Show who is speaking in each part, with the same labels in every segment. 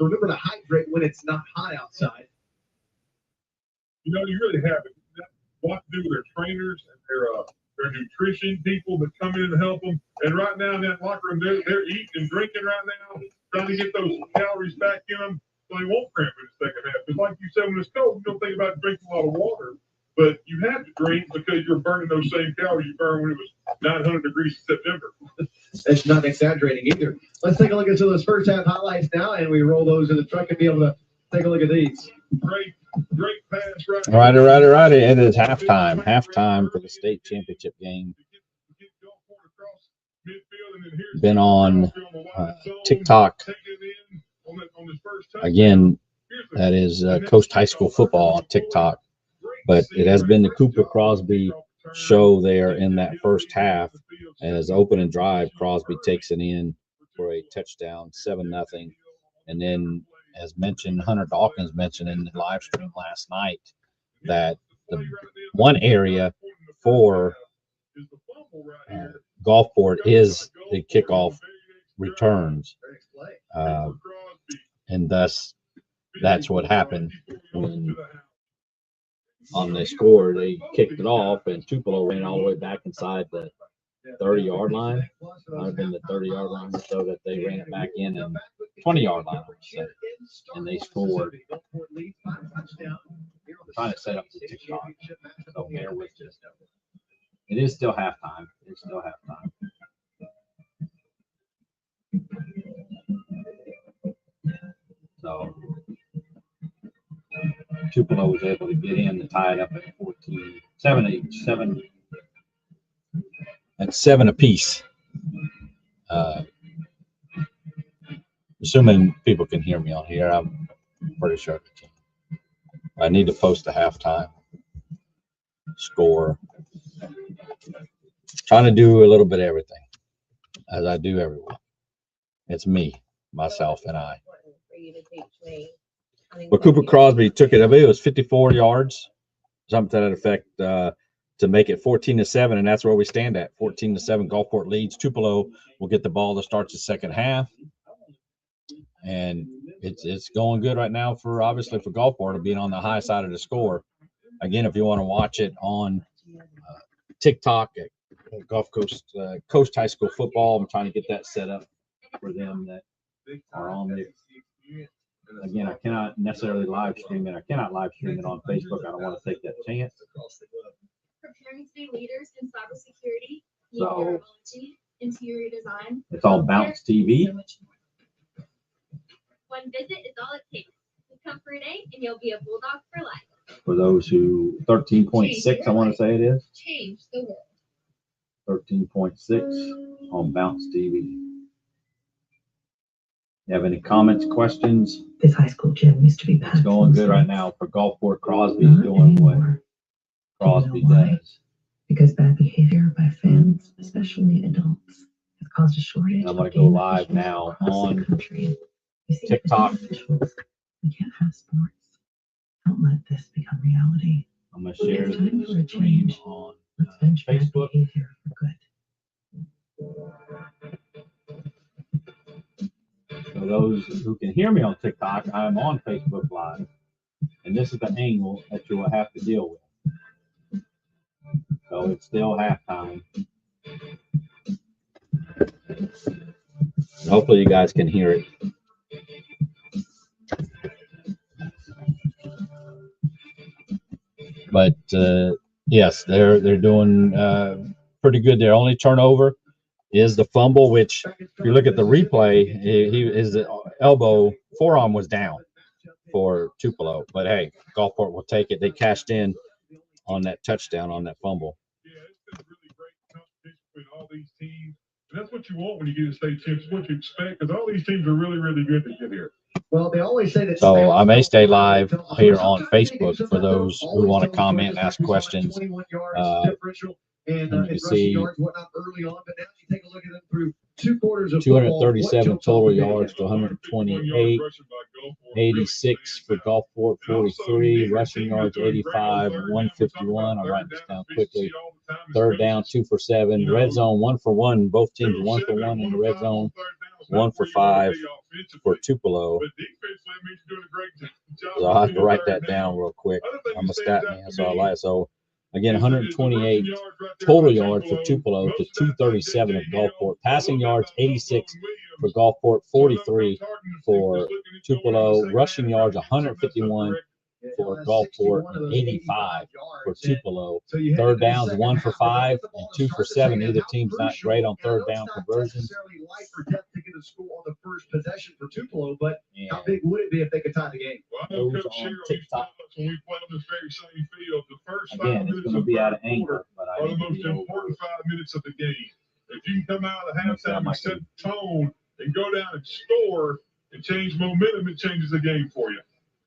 Speaker 1: remember to hydrate when it's not hot outside.
Speaker 2: You know, you really have it. What to do with their trainers and their nutrition people that come in and help them. And right now in that locker room, they're eating and drinking right now, trying to get those calories back in them so they won't cramp in the second half. Because like you said, when it's cold, you don't think about drinking a lot of water. But you have to drink because you're burning those same calories you burned when it was 900 degrees in September.
Speaker 1: That's not exaggerating either. Let's take a look at some of those first half highlights now, and we roll those in the truck and be able to take a look at these.
Speaker 2: Great pass right.
Speaker 3: Righty. It is halftime. Halftime for the state championship game. Been on TikTok. Again, that is Coast High School football on TikTok. But it has been the Cooper Crosby show there in that first half. As opening drive, Crosby takes it in for a touchdown, 7-0. And then, as mentioned, Hunter Dawkins mentioned in the live stream last night that the one area for Gulfport is the kickoff returns. And thus, that's what happened when on the score, they kicked it off, and Tupelo ran all the way back inside the 30-yard line. Might have been the 30-yard line, so that they ran it back in and 20-yard line, and they scored. I'm trying to set up the TikTok, so bear with us. It is still halftime. It's still halftime. So Tupelo was able to get in to tie it up at 7 at 7 apiece. Assuming people can hear me on here, I'm pretty sure they can. I need to post the halftime score. Trying to do a little bit of everything, as I do everyone. It's me, myself, and I. But Cooper Crosby took it. I believe it was 54 yards, something to that effect, to make it 14-7, and that's where we stand at. 14-7. Gulfport leads. Tupelo will get the ball to start the second half, and it's going good right now for obviously for Gulfport being on the high side of the score. Again, if you want to watch it on TikTok at Gulf Coast Coast High School football, I'm trying to get that set up for them that are on there. Again, I cannot necessarily live stream it. I cannot live stream it on Facebook. I don't want to take that chance.
Speaker 4: Preparing to be leaders in cybersecurity,
Speaker 3: So,
Speaker 4: interior design.
Speaker 3: it's on Bounce TV.
Speaker 4: One visit is all it takes. Come for a day and you'll be a bulldog for life.
Speaker 3: For those who 13.6, I want to say it is.
Speaker 4: Change the world.
Speaker 3: 13.6 on Bounce TV. You have any comments, questions?
Speaker 5: This high school gym used to be bad.
Speaker 3: It's going good right now for Gulfport. Crosby's doing what Crosby does.
Speaker 5: Because bad behavior by fans, especially adults, has caused a shortage.
Speaker 3: I'm going to go live now on TikTok.
Speaker 5: We can't have sports. Don't let this become reality.
Speaker 3: I'm going to share
Speaker 5: It's time for a
Speaker 3: the stream
Speaker 5: change.
Speaker 3: on
Speaker 5: Let's bench bad
Speaker 3: Facebook.
Speaker 5: behavior for good.
Speaker 3: For those who can hear me on TikTok, I'm on Facebook Live. And this is the angle that you will have to deal with. So it's still halftime. Hopefully you guys can hear it. But yes, they're doing pretty good. Their only turnover is the fumble, which if you look at the replay, his elbow forearm was down for Tupelo. But hey, Gulfport will take it. They cashed in on that touchdown on that fumble.
Speaker 2: Yeah, it's been really great competition between all these teams. And that's what you want when you get a state championship, what you expect, because all these teams are really, really good to get here.
Speaker 1: Well, they always say that.
Speaker 3: So I may stay live here on Facebook for those who want to comment and ask questions.
Speaker 1: And
Speaker 3: you can see
Speaker 1: whatnot early on, but now you take a look at them through 2 quarters of
Speaker 3: 237 total yards to 128, 86 for Gulfport, 43 rushing yards, 85, 151. I'll write this down quickly. Third down, 2 for 7. Red zone, 1 for 1. Both teams 1 for 1 in the red zone. 1 for 5 for Tupelo.
Speaker 2: means you're doing a great job.
Speaker 3: So I'll have to write that down real quick.
Speaker 2: Other thing
Speaker 3: I'm a
Speaker 2: that
Speaker 3: stat
Speaker 2: stands out
Speaker 3: man,
Speaker 2: to
Speaker 3: so I
Speaker 2: me
Speaker 3: like so. Again,
Speaker 2: is the
Speaker 3: 128
Speaker 2: rushing yards right there
Speaker 3: total
Speaker 2: by
Speaker 3: yards for Tupelo to
Speaker 2: Most of that by
Speaker 3: 237 of
Speaker 2: J.J.
Speaker 3: Gulfport.
Speaker 2: Hill,
Speaker 3: Passing
Speaker 2: a little
Speaker 3: yards
Speaker 2: bit by
Speaker 3: 86
Speaker 2: Buffalo and
Speaker 3: for
Speaker 2: Williams.
Speaker 3: Gulfport,
Speaker 2: So I know
Speaker 3: 43
Speaker 2: Coach Harden is
Speaker 3: for
Speaker 2: looking at this
Speaker 3: Tupelo.
Speaker 2: going into the
Speaker 3: Rushing
Speaker 2: second
Speaker 3: yards
Speaker 2: half, trying to get some of that stuff
Speaker 3: 151
Speaker 2: correct.
Speaker 3: for
Speaker 1: Yeah,
Speaker 3: Gulfport
Speaker 1: 61 of those
Speaker 3: 85 for
Speaker 1: yards. And
Speaker 3: Tupelo.
Speaker 1: so you head
Speaker 3: Third
Speaker 1: into the
Speaker 3: downs,
Speaker 1: second
Speaker 3: 1 for
Speaker 1: half, and
Speaker 3: 5
Speaker 1: with the
Speaker 3: and
Speaker 1: ball to
Speaker 3: 2 for
Speaker 1: start the
Speaker 3: 7.
Speaker 1: second
Speaker 3: Neither
Speaker 1: half,
Speaker 3: team's not
Speaker 1: crucial.
Speaker 3: great on
Speaker 1: And I
Speaker 3: third
Speaker 1: know
Speaker 3: down
Speaker 1: it's not
Speaker 3: conversions.
Speaker 1: necessarily life or death to get a score on the first possession for Tupelo, but how
Speaker 3: And
Speaker 1: big would it be if they could tie the game?
Speaker 2: Well, I know
Speaker 3: Those
Speaker 2: Coach
Speaker 3: on
Speaker 2: Sherrill used to tell
Speaker 3: TikTok.
Speaker 2: us when we play on this very same field, the first 5
Speaker 3: again, it's
Speaker 2: minutes
Speaker 3: going to
Speaker 2: of
Speaker 3: be out of
Speaker 2: third
Speaker 3: angle,
Speaker 2: quarter
Speaker 3: but I
Speaker 2: are the
Speaker 3: need to
Speaker 2: most
Speaker 3: be over.
Speaker 2: important 5 minutes of the game. If you can come out of the
Speaker 3: Next time
Speaker 2: halftime
Speaker 3: I
Speaker 2: and set
Speaker 3: can-
Speaker 2: the tone and go down and score and change momentum, it changes the game for you.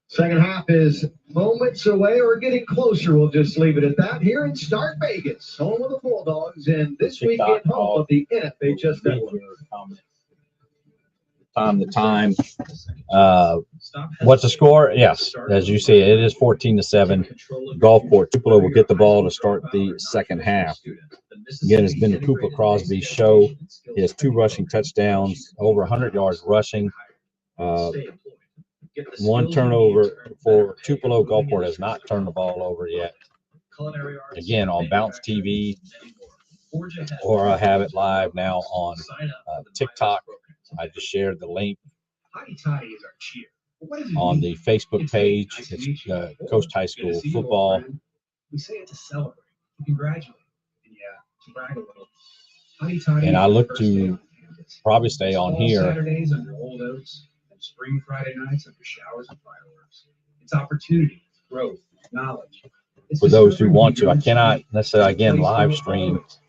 Speaker 1: Second half is moments away or getting closer. We'll just leave it at that here in Start Vegas, home of the Bulldogs, and this
Speaker 3: TikTok
Speaker 1: weekend home of the NFHS
Speaker 3: Read
Speaker 1: Network.
Speaker 3: your comments. Time to time. What's the score? Yes, as you see, it is 14-7. Gulfport. Tupelo will get the ball to start the second half. Again, it's been Cooper Crosby's show. He has 2 rushing touchdowns, over 100 yards rushing. One turnover for Tupelo. Gulfport has not turned the ball over yet. Again, on Bounce TV, or I have it live now on TikTok. I just shared the link on the Facebook page. It's Coast High School Football.
Speaker 6: We say it to celebrate, to congratulate, and to brag a little.
Speaker 3: And I look to probably stay on here.
Speaker 6: Saturdays under old oats and spring Friday nights under showers and fireworks. It's opportunity, growth, knowledge. It's
Speaker 3: For those who
Speaker 6: discovering
Speaker 3: want to, I
Speaker 6: your
Speaker 3: cannot
Speaker 6: dreams.
Speaker 3: necessarily again
Speaker 6: Place
Speaker 3: live
Speaker 6: where
Speaker 3: stream.
Speaker 6: always.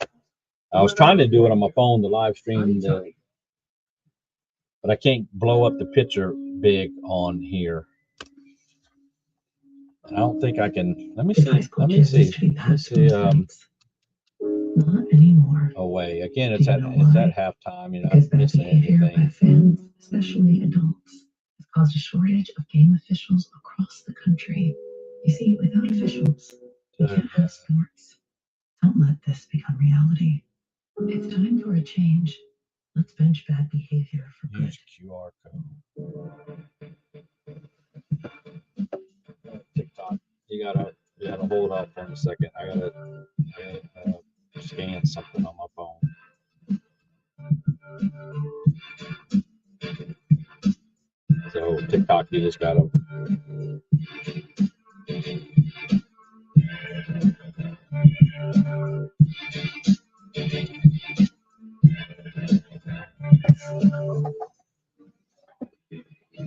Speaker 3: I was trying to do it on my phone, the live stream, but I can't blow up the picture big on here. I don't think I can. Let me
Speaker 5: If
Speaker 3: see.
Speaker 5: high school
Speaker 3: Let me
Speaker 5: kids
Speaker 3: see.
Speaker 5: used to be
Speaker 3: Let me
Speaker 5: past
Speaker 3: see.
Speaker 5: those nights, not anymore.
Speaker 3: Away again.
Speaker 5: Do
Speaker 3: It's
Speaker 5: you
Speaker 3: at
Speaker 5: know
Speaker 3: it's
Speaker 5: why?
Speaker 3: at halftime. You know,
Speaker 5: Because
Speaker 3: I'm
Speaker 5: bad
Speaker 3: missing
Speaker 5: behavior by
Speaker 3: anything.
Speaker 5: fans, especially adults, has caused a shortage of game officials across the country. You see, without officials, we can't have sports. Don't let this become reality. It's time for a change. Let's bench bad behavior for good.
Speaker 3: Use QR code. TikTok. You gotta hold up for a second. I gotta scan something on my phone. So TikTok, you just gotta.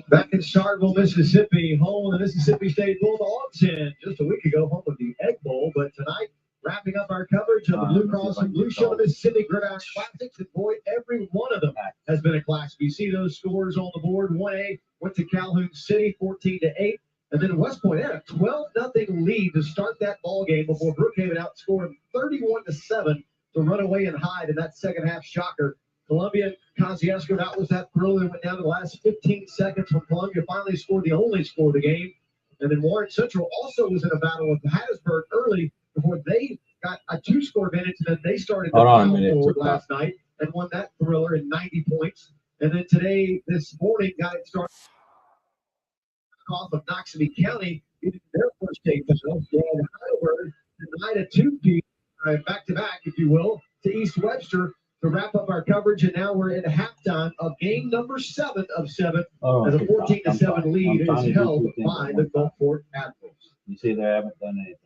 Speaker 1: Back in Starkville, Mississippi, home of the Mississippi State Bulldogs, and just a week ago, home of the Egg Bowl. But tonight, wrapping up our coverage of the Blue Cross and Blue Shield of Mississippi Gridiron Classics, and boy, every one of them has been a classic. You see those scores on the board. 1A went to Calhoun City, 14-8. And then West Point had a 12-0 lead to start that ball game before Brookhaven outscored 31-7 to run away and hide in that second half shocker. Columbia Kosciuszko, that was that thrill that went down to the last 15 seconds when Columbia finally scored the only score of the game. And then Warren Central also was in a battle with Hattiesburg early before they got a 2-score advantage, and then they started to
Speaker 3: Hold on a
Speaker 1: foul
Speaker 3: minute.
Speaker 1: forward last night and won that thriller in 90 points. And then today, this morning, got it started off of Noxubee County in their first state final. And Heidelberg denied a 2-peat back-to-back, if you will, to East Webster to wrap up our coverage. And now we're at halftime of game number 7 of 7 as a 14-7 lead is held by the Gulfport Admirals.
Speaker 3: You see, they haven't done anything.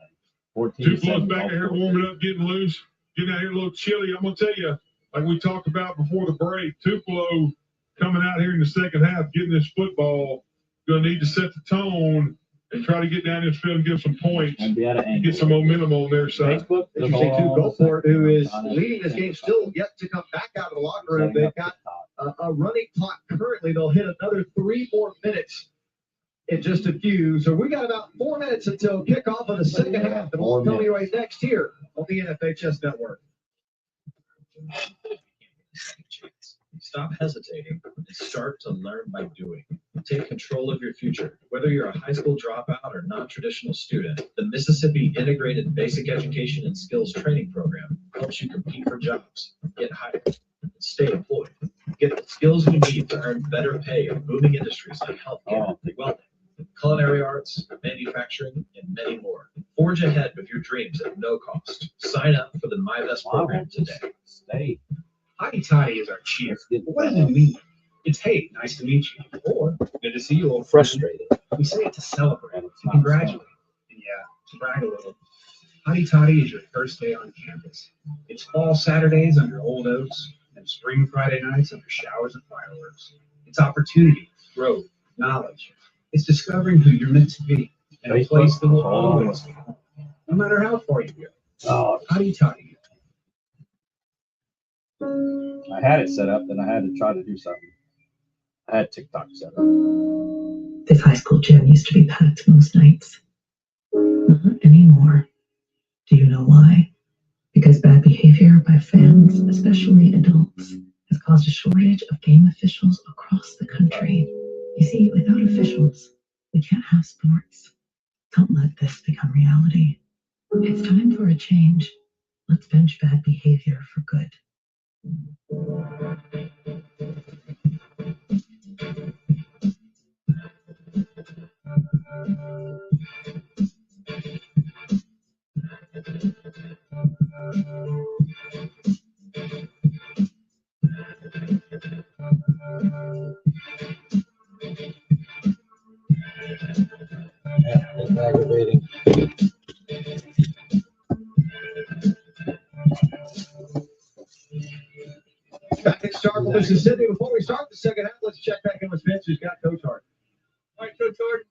Speaker 2: Tupelo's back here warming up, getting loose, getting out here a little chilly. I'm gonna tell you, like we talked about before the break, Tupelo coming out here in the second half, getting this football, gonna need to set the tone and try to get down this field and get some points,
Speaker 3: And be at an angle.
Speaker 2: get some momentum on their side.
Speaker 3: Facebook.
Speaker 1: As you say, too, Gulfport, who is leading this game, still yet to come back out of the locker room. They've got a running clock currently. They'll hit another 3 more minutes in just a few. So we got about 4 minutes until kickoff of the second half. And we'll come your way next here on the NFHS Network.
Speaker 6: Stop hesitating and start to learn by doing. Take control of your future. Whether you're a high school dropout or non-traditional student, the Mississippi Integrated Basic Education and Skills Training Program helps you compete for jobs, get hired, and stay employed. Get the skills you need to earn better pay in booming industries like healthcare, welding, culinary arts, manufacturing, and many more. Forge ahead with your dreams at no cost. Sign up for the MyVest program today.
Speaker 3: Stay.
Speaker 7: Hotty toddy is our cheer. But what does it mean? It's hey, nice to meet you. Or good to see you, old friend.
Speaker 3: Frustrated.
Speaker 7: We say it to celebrate, to congratulate, and yeah, to brag a little. Hotty toddy is your first day on campus. It's fall Saturdays under old oaks and spring Friday nights under showers and fireworks. It's opportunity, growth, knowledge. It's discovering who you're meant to be and a place that will always be home, no matter how far you go.
Speaker 3: Oh,
Speaker 7: Hotty toddy.
Speaker 3: I had it set up, then I had to try to do something. I had TikTok set up.
Speaker 5: This high school gym used to be packed most nights. Not anymore. Do you know why? Because bad behavior by fans, especially adults, has caused a shortage of game officials across the country. You see, without officials, we can't have sports. Don't let this become reality. It's time for a change. Let's bench bad behavior for good.
Speaker 3: It's aggravating.
Speaker 1: Back in Starkville, Mississippi. Before we start the second half, let's check back in with Vince, who's got Coach Hart.
Speaker 8: All right, Coach Hart,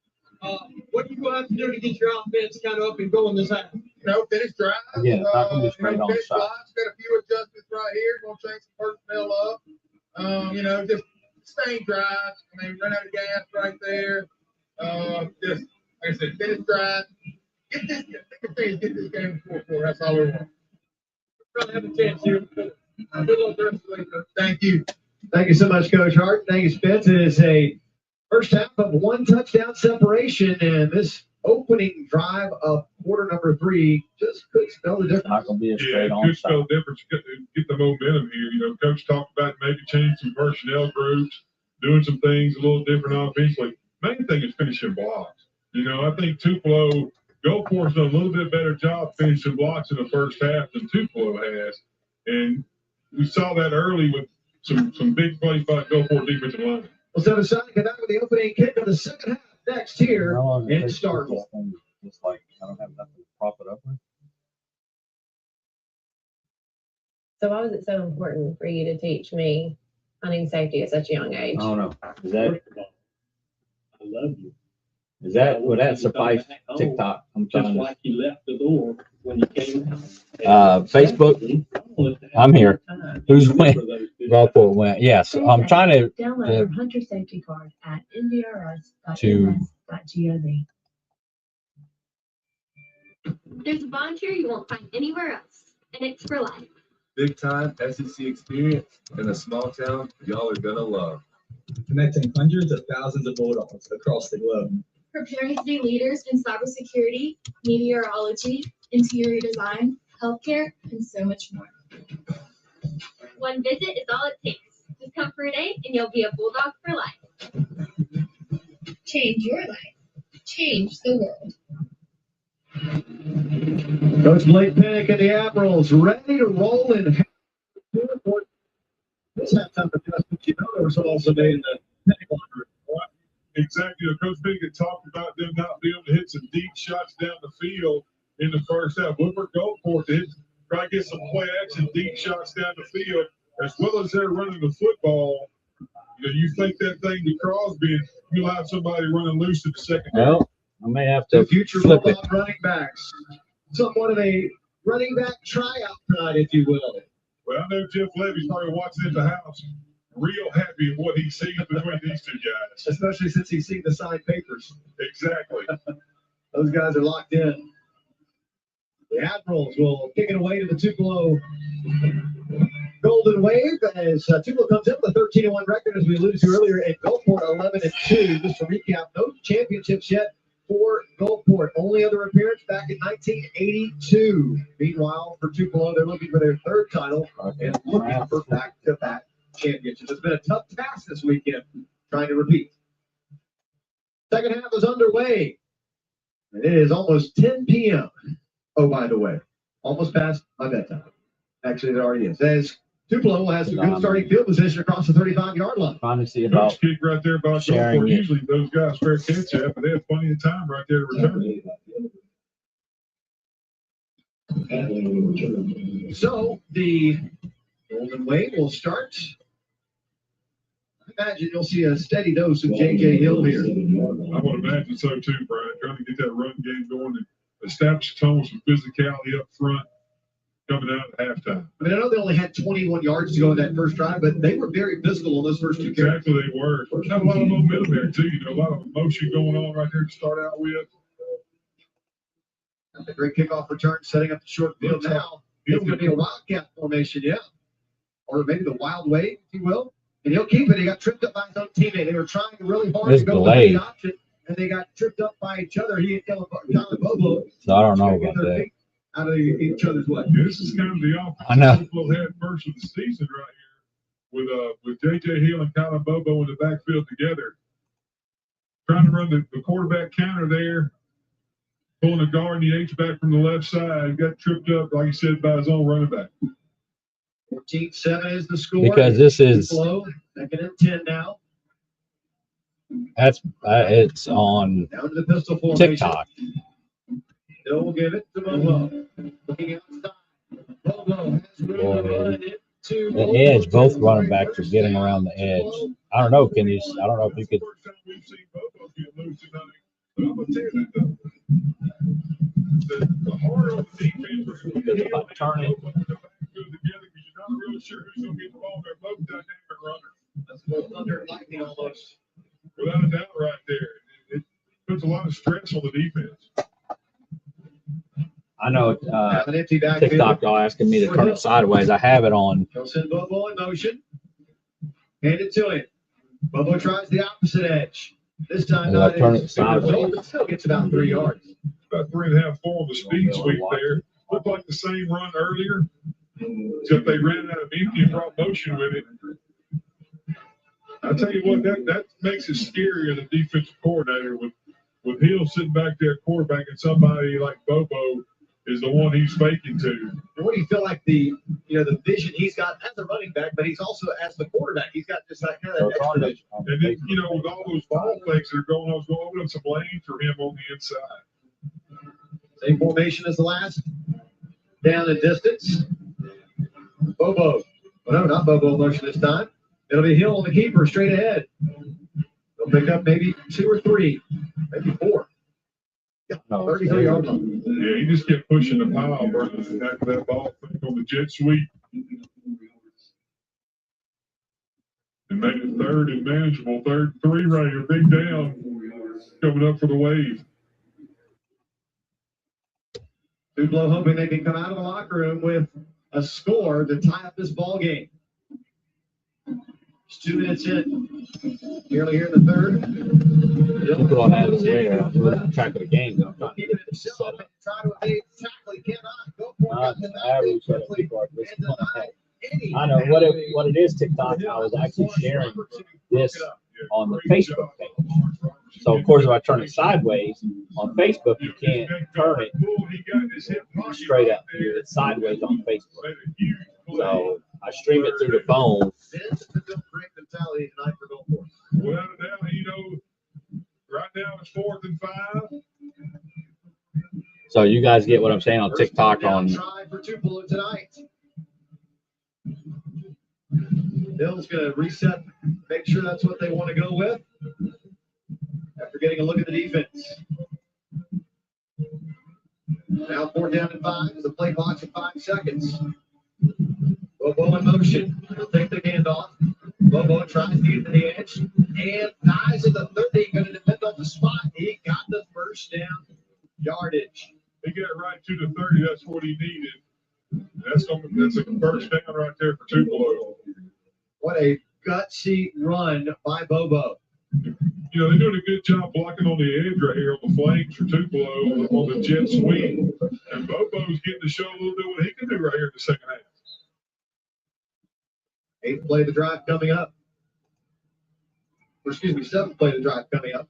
Speaker 8: what do you have to do to get your offense kind of up and going this half?
Speaker 2: Finish drive.
Speaker 3: Again, not gonna be straight on
Speaker 2: finish
Speaker 3: shot.
Speaker 2: drives. Got a few adjustments right here. Gonna change some personnel up. Just same drives. Run out of gas right there. Just like I said, finish drive. Get this game 4-4. That's all we want.
Speaker 8: We're trying to have a chance here. Good luck the rest of the way, Coach.
Speaker 2: Thank you.
Speaker 1: Thank you so much, Coach Hart. Thank you, Spence. It is a first half of one touchdown separation, and this opening drive of quarter number 3 just could spell the difference.
Speaker 3: Not gonna be a
Speaker 2: Yeah,
Speaker 3: straight on
Speaker 2: good spell
Speaker 3: shot.
Speaker 2: difference. Get the momentum here. Coach talked about maybe changing some personnel groups, doing some things a little different offensively. Main thing is finishing blocks. I think Tupelo, Gulfport's done a little bit better job finishing blocks in the first half than Tupelo has. And we saw that early with some big plays by Gulfport defensive line.
Speaker 1: We'll set aside and with the opening kick of the second half next here
Speaker 3: How long
Speaker 1: in
Speaker 3: does it take to
Speaker 1: Starkville.
Speaker 3: put this thing? Just like I don't have nothing to prop it up with.
Speaker 9: So why was it so important for you to teach me hunting safety at such a young age?
Speaker 3: I don't know. Is that
Speaker 10: I love you.
Speaker 3: would that suffice TikTok? I'm
Speaker 10: Just
Speaker 3: trying to.
Speaker 10: like you left the door when you came out.
Speaker 3: Facebook. I'm here. Who's went? Gulfport went. Yes, I'm trying to.
Speaker 5: Download your Hunter Safety Card at ndrs.us.gov.
Speaker 4: There's a volunteer you won't find anywhere else, and it's for life.
Speaker 11: Big time SEC experience in a small town y'all are gonna love.
Speaker 6: Connecting hundreds of thousands of Bulldogs across the globe.
Speaker 12: Preparing to be leaders in cybersecurity, meteorology, interior design, healthcare, and so much more.
Speaker 4: One visit is all it takes. Just come for a day, and you'll be a Bulldog for life.
Speaker 12: Change your life. Change the world.
Speaker 1: Coach Blake Pinnock and the Admirals ready to roll in. This halftime adjustment, there was also made in the penalty line.
Speaker 2: Exactly. Coach Biggett talked about them not being able to hit some deep shots down the field in the first half. Woodward Gulfport to try to get some play action, deep shots down the field, as well as they're running the football. You think that thing to Crosby, and you'll have somebody running loose in the second half.
Speaker 3: Well, I may have to
Speaker 1: The future
Speaker 3: flip it.
Speaker 1: Bulldog running backs. Somewhat of a running back tryout tonight, if you will.
Speaker 2: Well, I know Jeff Levy's probably watching at the house, real happy with what he sees between these two guys.
Speaker 1: Especially since he's seen the signed papers.
Speaker 2: Exactly.
Speaker 1: Those guys are locked in. The Admirals will kick it away to the Tupelo Golden Wave as Tupelo comes in with a 13-1 record, as we alluded to earlier, and Gulfport 11-2. Just to recap, no championships yet for Gulfport. Only other appearance back in 1982. Meanwhile, for Tupelo, they're looking for their third title and looking for back-to-back championship. It's been a tough task this weekend trying to repeat. Second half is underway. It is almost 10 p.m. Oh, by the way, almost past my bedtime. Actually, it already is. As Tupelo has some good starting field position across the 35-yard line.
Speaker 3: Trying to see about
Speaker 2: Coach kick right there about
Speaker 3: sharing
Speaker 2: Gulfport.
Speaker 3: it.
Speaker 2: Usually those guys fair catch that, but they have plenty of time right there to return.
Speaker 1: So the Golden Wave will start. I imagine you'll see a steady dose of J.J. Hill here.
Speaker 2: I would imagine so too, Brian. Trying to get that run game going and establish a tone with some physicality up front coming out at halftime.
Speaker 1: I mean, I know they only had 21 yards to go in that first drive, but they were very physical on those first two carries.
Speaker 2: Exactly, they were. They have a lot of momentum there too. You know, a lot of emotion going on right there to start out with.
Speaker 1: That's a great kickoff return, setting up the short field now. It's going to be a wildcat formation, yeah. Or maybe the wild wave, if you will. And he'll keep it. He got tripped up by his own teammate. They were trying really hard
Speaker 3: It's
Speaker 1: to go
Speaker 3: delayed.
Speaker 1: with the option, and they got tripped up by each other. He and Tyler Bobo.
Speaker 3: So I don't know about that.
Speaker 1: Out of each other's way.
Speaker 2: This is kind of the offense
Speaker 3: I know.
Speaker 2: Tupelo had first of the season right here with J.J. Hill and Kyler Bobo in the backfield together. Trying to run the quarterback counter there, pulling the guard and the H-back from the left side. Got tripped up, like you said, by his own running back.
Speaker 1: 14-7 is the score.
Speaker 3: Because this is
Speaker 1: Tupelo, second and 10 now.
Speaker 3: that's it's on
Speaker 1: Down to the pistol formation.
Speaker 3: TikTok.
Speaker 1: Hill will give it to Bobo. Looking outside. Bobo has room to run it to
Speaker 3: The edge, both running backs are getting around the edge. I don't know. Can you? I don't know if you could.
Speaker 2: First time we've seen Bobo get loose tonight. But I'm going to tell you that, though. The harder on the defense,
Speaker 3: Because if I turn it,
Speaker 2: together because you're not really sure who's going to get the ball. They're both dynamic runners.
Speaker 1: That's both thunder and lightning almost.
Speaker 2: Without a doubt, right there. It puts a lot of stress on the defense.
Speaker 3: I know
Speaker 1: Have an empty backfield.
Speaker 3: TikTok y'all asking me to turn it sideways. I have it on.
Speaker 1: He'll send Bobo in motion. Hand it to him. Bobo tries the opposite edge. This time
Speaker 3: And
Speaker 1: not
Speaker 3: I turn
Speaker 1: as
Speaker 3: it sideways.
Speaker 1: result, but still gets about 3 yards.
Speaker 2: About 3.5, 4 on the speed sweep there. Looked like the same run earlier, except they ran out of empty and brought motion with it. I tell you what, that makes it scary as a defensive coordinator with Hill sitting back there quarterback and somebody like Bobo is the one he's faking to.
Speaker 1: And what do you feel like the vision he's got as a running back, but he's also as the quarterback, he's got just that kind of extra vision.
Speaker 2: And then, with all those ball fakes that are going on, it's going to open up some lane for him on the inside.
Speaker 1: Same formation as the last. Down and distance. Bobo. Oh, no, not Bobo motion this time. It'll be Hill on the keeper straight ahead. They'll pick up maybe 2 or 3, maybe 4. Yeah, 33-yard line.
Speaker 2: Yeah, he just kept pushing the pile, Burton, after that ball on the jet sweep. And made it third and manageable. 3 right here, big down coming up for the Wave.
Speaker 1: Tupelo hoping they can come out of the locker room with a score to tie up this ball game. It's 2 minutes in. Nearly here in the third.
Speaker 3: Tupelo has their track of the game. Though. Not
Speaker 1: Keep it himself and try to evade the tackle. He cannot go for
Speaker 3: not
Speaker 1: it.
Speaker 3: average
Speaker 1: Quickly.
Speaker 3: people are just
Speaker 1: And denied any
Speaker 3: I know what it is. TikTok. I was actually sharing this on the Facebook page. So of course, if I turn it sideways on Facebook, you can't turn it straight up. It's sideways on Facebook. So I stream it through the phone.
Speaker 1: This is the great mentality tonight for Gulfport.
Speaker 2: Without a doubt, right now it's 4th and 5.
Speaker 3: So you guys get what I'm saying on TikTok on.
Speaker 1: Try for Tupelo tonight. Bill's going to reset, make sure that's what they want to go with. After getting a look at the defense. Now 4th down and 5 as the play clock's at 5 seconds. Bobo in motion. He'll take the handoff. Bobo tries to get to the edge. And eyes at the 30. Going to depend on the spot. He got the first down yardage.
Speaker 2: He got right to the 30. That's what he needed. That's a first down right there for Tupelo.
Speaker 1: What a gutsy run by Bobo.
Speaker 2: They're doing a good job blocking on the edge right here on the flanks for Tupelo on the jet sweep. And Bobo's getting to show a little bit what he can do right here in the second half.
Speaker 1: Eighth play of the drive coming up. Or excuse me, seventh play of the drive coming up.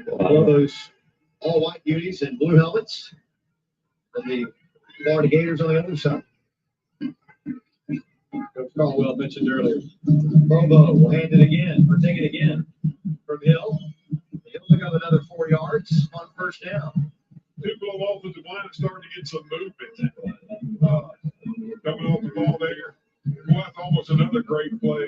Speaker 1: One of those all white unis and blue helmets. And the Florida Gators on the other side. Coach Caldwell mentioned earlier. Bobo will hand it again, or take it again from Hill. He'll pick up another 4 yards on first down.
Speaker 2: Tupelo offensive line is starting to get some movement. Coming off the ball there. Well, that's almost another great play.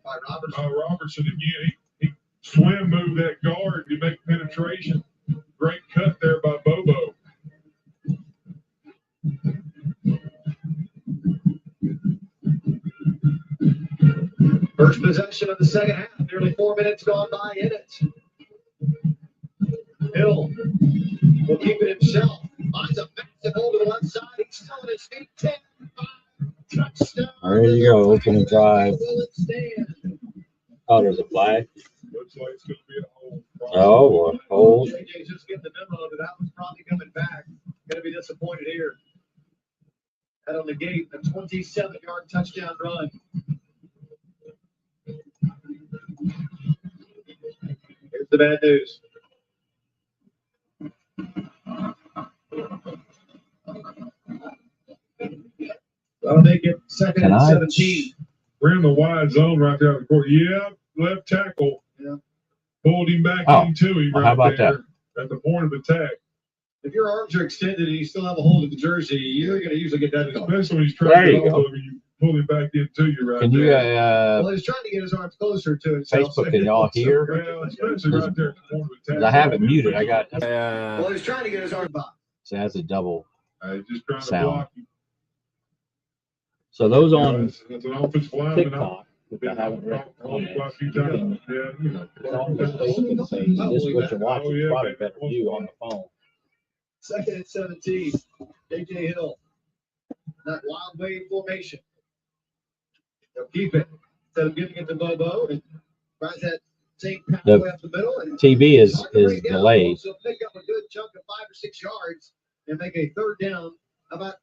Speaker 1: By Robertson.
Speaker 2: Robertson again. He swim move that guard to make penetration. Great cut there by Bobo.
Speaker 1: First possession of the second half. Nearly 4 minutes gone by in it. Hill will keep it himself. Finds a massive hole to the left side. He's still on his feet. 10, 5, touchdown.
Speaker 3: There you go. Opening drive. Oh, there's a flag.
Speaker 2: Looks like it's going to be a hold.
Speaker 3: Oh, a hold.
Speaker 1: JJ's just getting the memo that that was probably coming back. Going to be disappointed here. Head on the gate, a 27-yard touchdown run. Here's the bad news. That'll make it second and 17.
Speaker 2: We're in the wide zone right there at the court. Yeah, left tackle.
Speaker 1: Yeah.
Speaker 2: Pulled him back into him
Speaker 3: Well,
Speaker 2: right
Speaker 3: how about
Speaker 2: there at the point of attack.
Speaker 1: If your arms are extended and you still have a hold of the jersey, you're going to usually get that.
Speaker 2: Especially when he's trying
Speaker 3: There
Speaker 2: to
Speaker 3: you
Speaker 2: get
Speaker 3: go.
Speaker 2: off of him, you pull him back into you right
Speaker 3: Can you,
Speaker 2: there.
Speaker 1: Well, he's trying to get his arms closer to himself.
Speaker 3: Facebook, can y'all hear?
Speaker 2: Well, especially right there at the point of attack.
Speaker 3: I have it muted. I got,
Speaker 1: Well, he's trying to get his arms back.
Speaker 3: so that's a double.
Speaker 2: Just trying to
Speaker 3: Sound.
Speaker 2: block you.
Speaker 3: So those
Speaker 2: Yeah,
Speaker 3: on
Speaker 2: that's an offensive lineman.
Speaker 3: TikTok, which I haven't read the
Speaker 2: Quite a
Speaker 3: comments,
Speaker 2: few times. Yeah, you know.
Speaker 3: it's on the Facebook page. This is what you're watching.
Speaker 2: Oh, yeah,
Speaker 3: Probably
Speaker 2: man.
Speaker 3: better view on the phone.
Speaker 1: Second and 17. JJ Hill. That wild wave formation. They'll keep it. Instead of giving it to Bobo and tries that same pathway up the middle. And
Speaker 3: TV is
Speaker 1: hard to break down.
Speaker 3: delayed.
Speaker 1: So pick up a good chunk of 5 or 6 yards and make a third down. About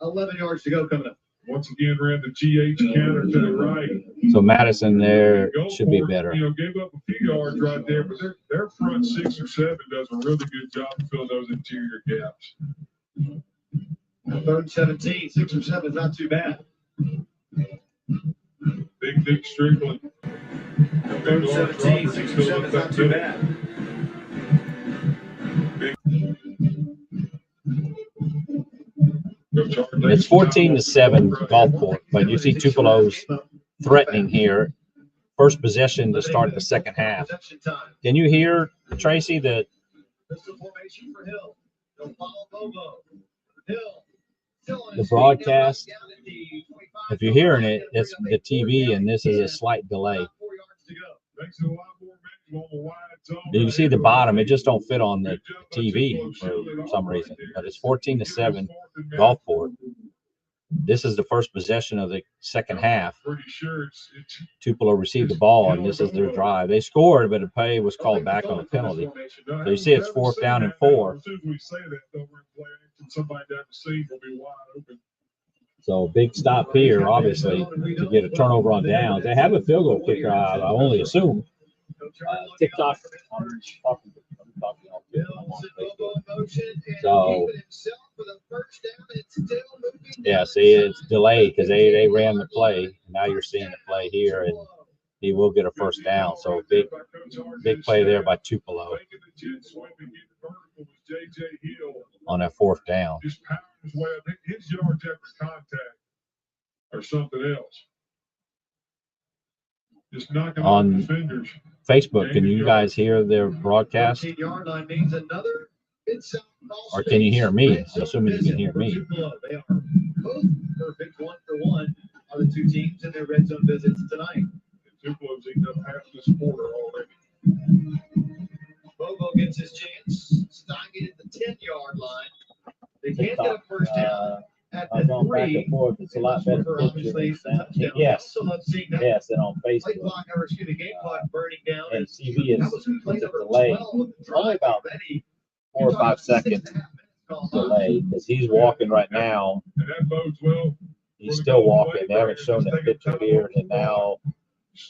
Speaker 1: 11 yards to go coming up.
Speaker 2: Once again, ran the GH counter to the right.
Speaker 3: So Madison there
Speaker 2: Go
Speaker 3: should be
Speaker 2: for it.
Speaker 3: better.
Speaker 2: You know, gave up a few yards right there, but their front 6 or 7 does a really good job of filling those interior gaps.
Speaker 1: Third and 17, 6 or 7 is not too bad.
Speaker 2: Big Dick Strickland.
Speaker 1: Third and 17, 6 or 7 is not too bad.
Speaker 3: It's 14-7 Gulfport, but you see Tupelo's threatening here. First possession to start the second half. Can you hear, Tracy, the
Speaker 1: Pistol formation for Hill. They'll follow Bobo. Hill.
Speaker 3: the broadcast? If you're hearing it, it's the TV, and this is a slight delay.
Speaker 1: 4 yards to go.
Speaker 2: Makes it a lot more manageable on the wide zone.
Speaker 3: You can see the bottom; it just don't fit on the TV for some reason. But it's 14-7 Gulfport. This is the first possession of the second half.
Speaker 2: Pretty sure it's
Speaker 3: Tupelo received the ball, and this is their drive. They scored, but a play was called back on a penalty. So you see it's 4th down and 4.
Speaker 2: As soon as we say that, though, we're playing, and somebody down the seam will be wide open.
Speaker 3: So big stop here, obviously, to get a turnover on downs. They have a field goal kicker, I only assume. TikTok. I'm talking on Facebook. So, yeah, see, it's delayed because they ran the play. Now you're seeing the play here, and he will get a first down. So big play there by Tupelo on that 4th down.
Speaker 2: Just pounding his way up. His yards after contact or something else. Just knocking
Speaker 3: On
Speaker 2: off defenders.
Speaker 3: Facebook, can you guys hear their broadcast?
Speaker 1: 13-yard line means another mid-south ball
Speaker 3: Or can you hear me?
Speaker 1: space.
Speaker 3: I'm assuming you can hear me.
Speaker 1: They are both perfect 1-for-1 are the two teams in their red zone visits tonight.
Speaker 2: And Tupelo's eaten up half this quarter already.
Speaker 1: Bobo gets his chance. Stocking at the 10-yard line. They can't get a first down at
Speaker 3: I've
Speaker 1: the
Speaker 3: gone back
Speaker 1: 3.
Speaker 3: and forth. It's a lot better picture
Speaker 1: Obviously,
Speaker 3: than sound.
Speaker 1: touchdown.
Speaker 3: Yes,
Speaker 1: Also love seeing that
Speaker 3: yes, and on
Speaker 1: play
Speaker 3: Facebook.
Speaker 1: clock, or excuse me, game clock burning down.
Speaker 3: And TV
Speaker 1: That
Speaker 3: is
Speaker 1: was play
Speaker 3: it's a
Speaker 1: number
Speaker 3: delay.
Speaker 1: 12 of the
Speaker 3: Only
Speaker 1: drive
Speaker 3: about
Speaker 1: already.
Speaker 3: 4 or 5 seconds. delay because he's walking right now.
Speaker 2: And that bodes well.
Speaker 3: He's still walking. They haven't shown that picture here, and now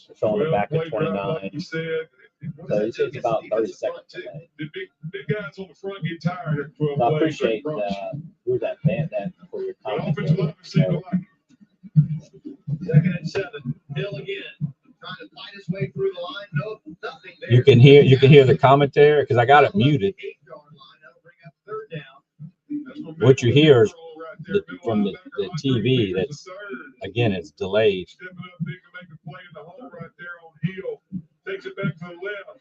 Speaker 3: they're showing it back at 29. So he takes about 30 seconds delay.
Speaker 2: The big guys on the front get tired at 12
Speaker 3: So I
Speaker 2: plays.
Speaker 3: appreciate who that for your comment.
Speaker 1: Second and 7. Hill again, trying to fight his way through the line. Nope, nothing there.
Speaker 3: You can hear the commentary because I got it muted.
Speaker 1: 8-yard line. That'll bring up 3rd down.
Speaker 3: What you hear is from the TV. That's again, it's delayed.
Speaker 2: Stepping up big to make a play in the hole right there on Hill. Takes it back to the left.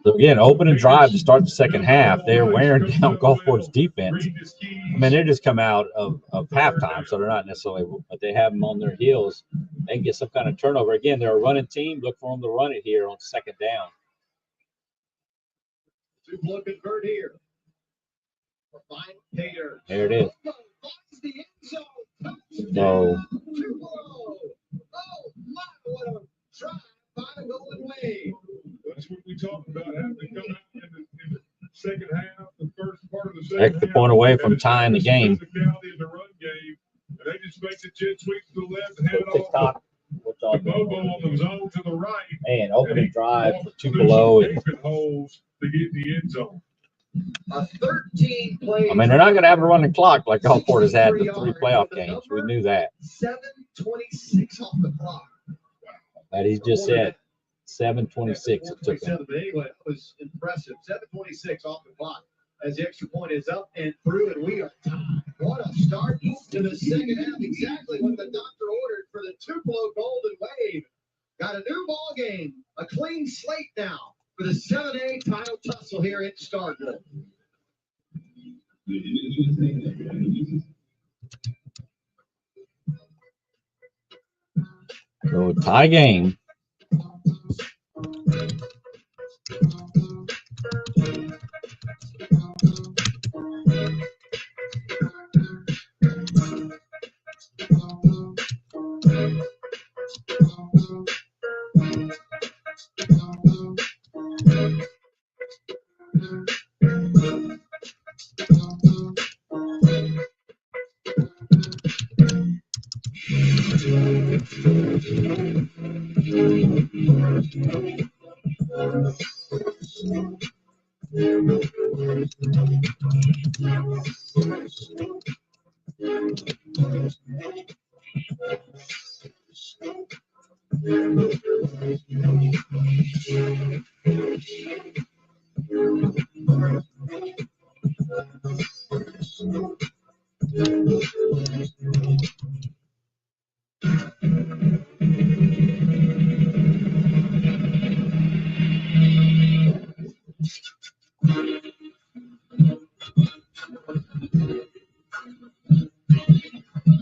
Speaker 3: So again, opening drive to start the second half. They're wearing down Gulfport's defense. I mean, they just come out of halftime, so they're not necessarily, but they have them on their heels. They can get some kind of turnover. Again, they're a running team. Look for them to run it here on 2nd down.
Speaker 1: Tupelo convert here.
Speaker 3: There it is. So
Speaker 2: That's what we talked about, having to come out in the second half, the first part of the second
Speaker 3: extra
Speaker 2: half.
Speaker 3: point away from tying the game.
Speaker 2: Physicality in the run game, and they just make the jet sweep to the left and hand it
Speaker 3: TikTok,
Speaker 2: off
Speaker 3: what y'all
Speaker 2: to Bobo
Speaker 3: doing?
Speaker 2: on the zone to the right.
Speaker 3: Man, opening drive for Tupelo.
Speaker 2: Deep in holes to get in the end zone.
Speaker 1: A 13 play.
Speaker 3: I mean, they're not going to have a running clock like Gulfport has had the 3 playoff games. We knew that.
Speaker 1: 7:26 off the clock.
Speaker 3: But he just said 7:26 it took him.
Speaker 1: But anyway, that was impressive. 7:26 off the clock as the extra point is up and through, and we are tied. What a start to the second half. Exactly what the doctor ordered for the Tupelo Golden Wave. Got a new ball game, a clean slate now for the 7A title tussle here at Starkville.
Speaker 3: So tie game.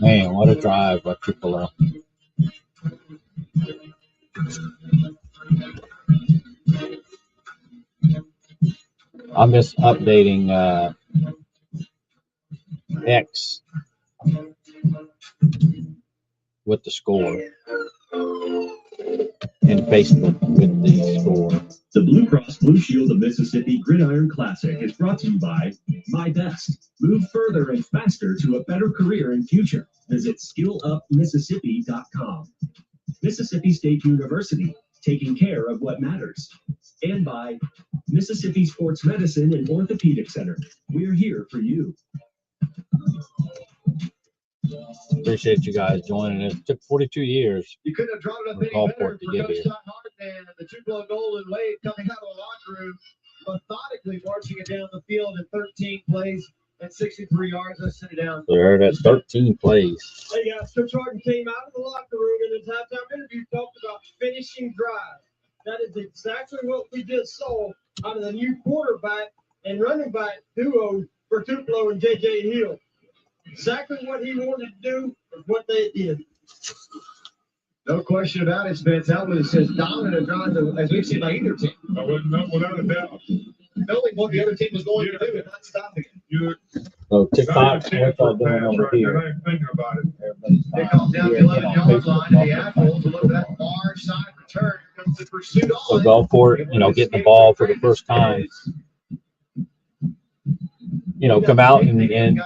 Speaker 3: Man, what a drive by Tupelo. I miss updating X with the score and Facebook with the score.
Speaker 13: The Blue Cross Blue Shield of Mississippi Gridiron Classic is brought to you by My Best. Move further and faster to a better career and future. Visit skillupmississippi.com. Mississippi State University, taking care of what matters. And by Mississippi Sports Medicine and Orthopedic Center. We're here for you.
Speaker 3: Appreciate you guys joining. It took 42 years.
Speaker 1: You couldn't have drawn it up any
Speaker 3: Gulfport
Speaker 1: better
Speaker 3: to
Speaker 1: for
Speaker 3: get
Speaker 1: Coach
Speaker 3: here.
Speaker 1: Scott Hart and the Tupelo Golden Wave coming out of the locker room, methodically marching it down the field in 13 plays and 63 yards. Let's sit it down.
Speaker 3: They're at 13 plays.
Speaker 8: Hey guys, Coach Harden came out of the locker room in his halftime interview, talked about finishing drive. That is exactly what we just saw out of the new quarterback and running back duo for Tupelo and J.J. Hill. Exactly what he wanted to do is what they did.
Speaker 1: No question about it, Spence. That was as dominant a drive as we've seen by either team.
Speaker 2: Without a doubt.
Speaker 1: Knowing what the other team was going to do and not stopping it.
Speaker 3: So TikTok, what y'all doing over here?
Speaker 2: I ain't thinking about it.
Speaker 1: They come down the 11-yard line, and the Apples look at that far side return. Here comes the pursuit
Speaker 3: So
Speaker 1: on.
Speaker 3: Gulfport, getting the ball for the first time. come out and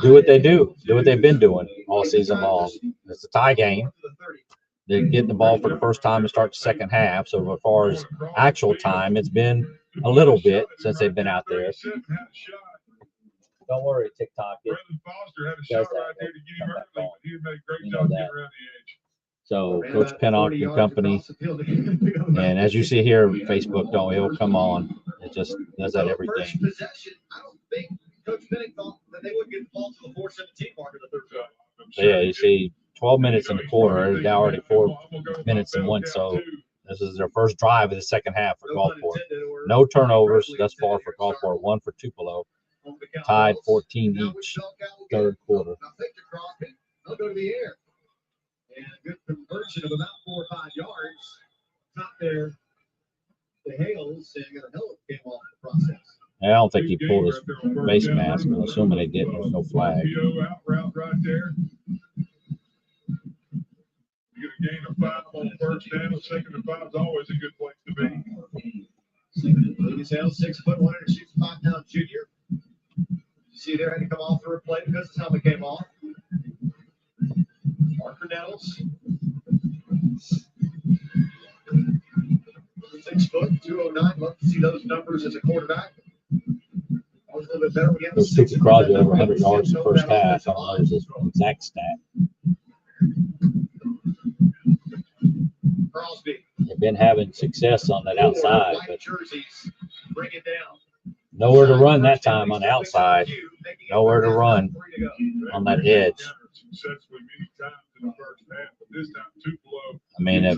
Speaker 3: do what they do what they've been doing all season long. It's a tie game. They're getting the ball for the first time to start the second half. So as far as actual time, it's been a little bit since they've been out there. Don't worry, TikTok.
Speaker 2: Brendan Foster had a shot right there to get him early, but he made a great job getting around the edge.
Speaker 3: So Coach Pennock and company, and as you see here, Facebook, he'll come on. It just does that every day.
Speaker 1: I don't think Coach Pennock thought that they would get the ball to the 4:17 mark of the third quarter.
Speaker 3: So yeah, you see 12 minutes in the quarter. They're already 4 minutes and one. So this is their first drive of the second half for Gulfport. No turnovers thus far for Gulfport. 1 for Tupelo. Tied 14 each third quarter.
Speaker 1: They'll go to the air. And a good conversion of about 4 or 5 yards. Not there. The Hales and got a hell of a game off the process.
Speaker 3: I don't think he pulled his face mask. I'm assuming they didn't. There's no flag.
Speaker 2: Out route right there. You get a gain of 5 on first down. Second and 5 is always a good place to be.
Speaker 1: Lucas Hales, 6'1", 165-pound junior. You see there, had to come off for a play because his helmet came off. Parker Nettles. 6 foot, 209. Love to see those numbers as a quarterback. Always a little bit better when you have a
Speaker 3: Took Crosby over 100 yards in the first half. I don't know his exact stat.
Speaker 1: Crosby.
Speaker 3: They've been having success on that outside, but
Speaker 1: jerseys. Bring it down.
Speaker 3: nowhere to run that time on the outside. Nowhere to run on that edge. I mean, I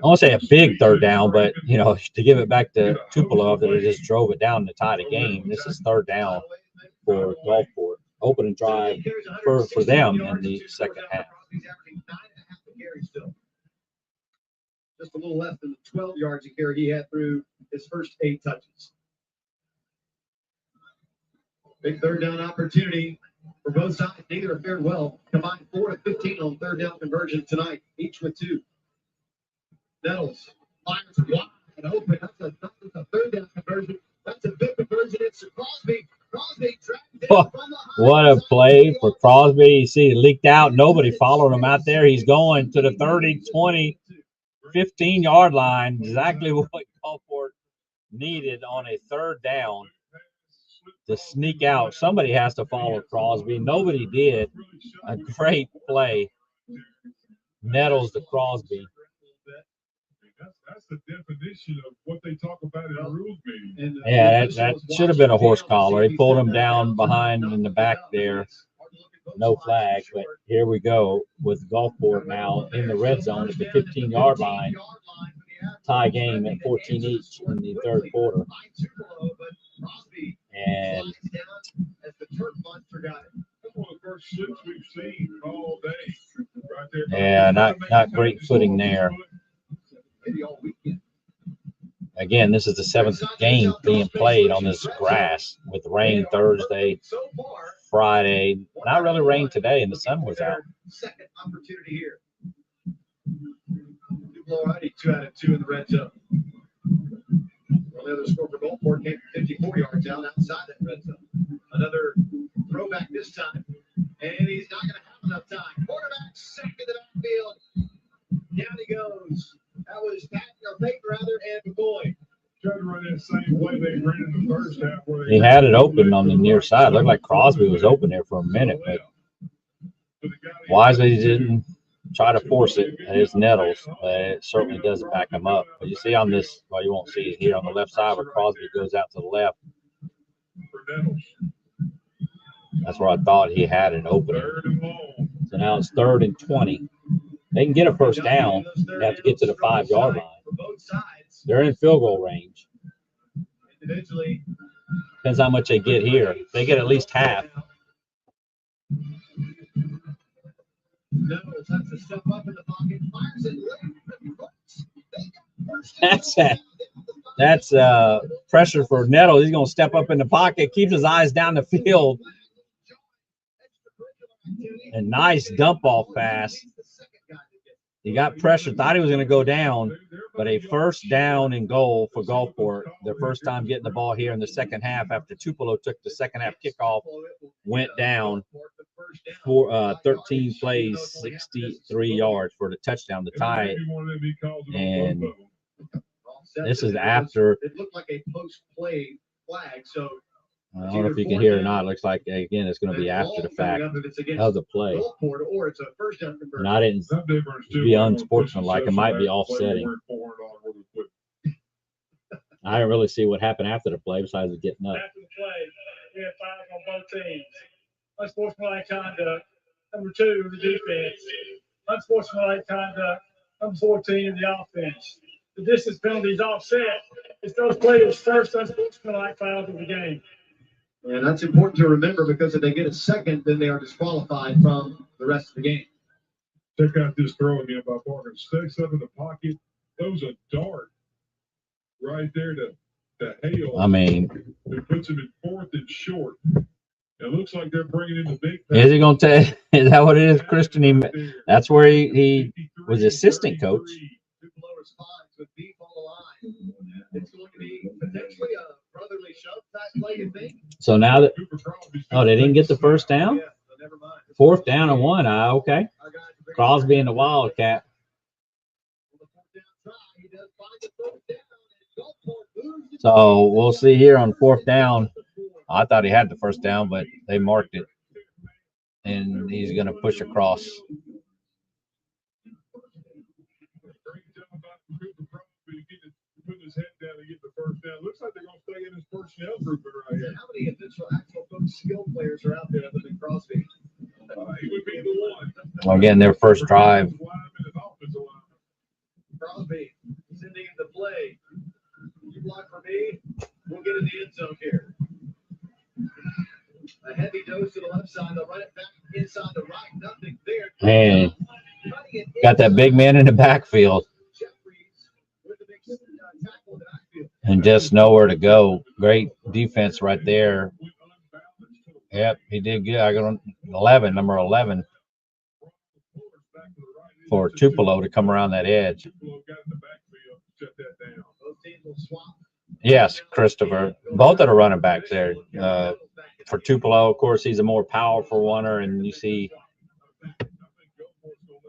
Speaker 3: won't say a big third down, but, to give it back to Tupelo after they just drove it down to tie the game, this is third down for Gulfport. Opening drive for them in the second half.
Speaker 1: Just a little less than the 12 yards a carry he had through his first 8 touches. Big third down opportunity for both sides. Neither have fared well. Combined 4 of 15 on third down conversion tonight, each with 2. Nettles fires wide open. That's a third down conversion. That's a big conversion. It's Crosby. Crosby tracked
Speaker 3: What a play for Crosby. You see, it leaked out. Nobody followed him out there. He's going to the 30, 20, 15-yard line. Exactly what Gulfport needed on a third down to sneak out. Somebody has to follow Crosby. Nobody did. A great play. Nettles to Crosby.
Speaker 2: That's the definition of what they talk about in the rules meeting.
Speaker 3: Yeah, that should have been a horse collar. He pulled him down behind in the back there. No flag, but here we go with Gulfport now in the red zone at the 15-yard line. Tie game at 14 each in the third quarter. And yeah, not great footing there. Again, this is the 7th game being played on this grass with rain Thursday, Friday. Not really rain today, and the sun was out.
Speaker 1: Second opportunity here. Already 2 out of 2 in the red zone. The other score for Gulfport came from 54 yards out outside that red zone. Another throwback this time, and he's not going to have enough time. Quarterback sack in the backfield. Down he goes. That was Peyton rather, and McCoy.
Speaker 2: Tried to run that same play they ran in the first half.
Speaker 3: He had it open on the near side. Looked like Crosby was open there for a minute, but Wisely didn't try to force it. It's Nettles, but it certainly does back him up. But you see on this, well, you won't see it here on the left side where Crosby goes out to the left. That's where I thought he had an opening. So now it's 3rd and 20. They can get a first down. They have to get to the 5-yard line. They're in field goal range. Depends how much they get here. If they get at least half. That's pressure for Nettles. He's going to step up in the pocket, keeps his eyes down the field. And nice dump off pass. He got pressure, thought he was going to go down. But a first down and goal for Gulfport, their first time getting the ball here in the second half after Tupelo took the second half kickoff, went down for 13 plays, 63 yards for the touchdown to tie it. And this is after.
Speaker 1: It looked like a post-play flag, so
Speaker 3: I don't know if you can hear it or not. It looks like, again, it's going to be after the fact of the play.
Speaker 1: or it's a first down conversion.
Speaker 3: And I didn't be unsportsmanlike. It might be offsetting. I didn't really see what happened after the play besides it getting up.
Speaker 8: After the play, we had fouls on both teams. Unsportsmanlike conduct. Number 2, the defense. Unsportsmanlike conduct. Number 14, the offense. The distance penalties offset. It's those players' first unsportsmanlike fouls of the game.
Speaker 1: And that's important to remember because if they get a second, then they are disqualified from the rest of the game.
Speaker 2: Check out this throw again by Parker. Sticks up in the pocket. Throws a dart right there to Hale.
Speaker 3: I mean,
Speaker 2: it puts him in 4th and short. It looks like they're bringing in the big.
Speaker 3: Is he going to tell? Is that what it is, Christian? That's where he was assistant coach.
Speaker 1: Tupelo responds with deep on the line. It's going to be potentially a brotherly shove type play, you think?
Speaker 3: So now that they didn't get the first down. 4th down and 1. Okay. Crosby and the Wildcat. So we'll see here on 4th down. I thought he had the first down, but they marked it, and he's going to push across.
Speaker 2: Putting his head down and get the first down. Looks like they're going to stay in his personnel group right here.
Speaker 1: How many actual skilled players are out there other than Crosby?
Speaker 2: He would be the one.
Speaker 3: Well, again, their first drive.
Speaker 1: Crosby sending him to play. You block for me, we'll get in the end zone here. A heavy dose to the left side. They'll run it back inside the right. Nothing there.
Speaker 3: Man, got that big man in the backfield. And just nowhere to go. Great defense right there. Yep, he did good. I got on number 11 for Tupelo to come around that edge. Yes, Christopher. Both of the running backs there. For Tupelo, of course, he's a more powerful runner, and you see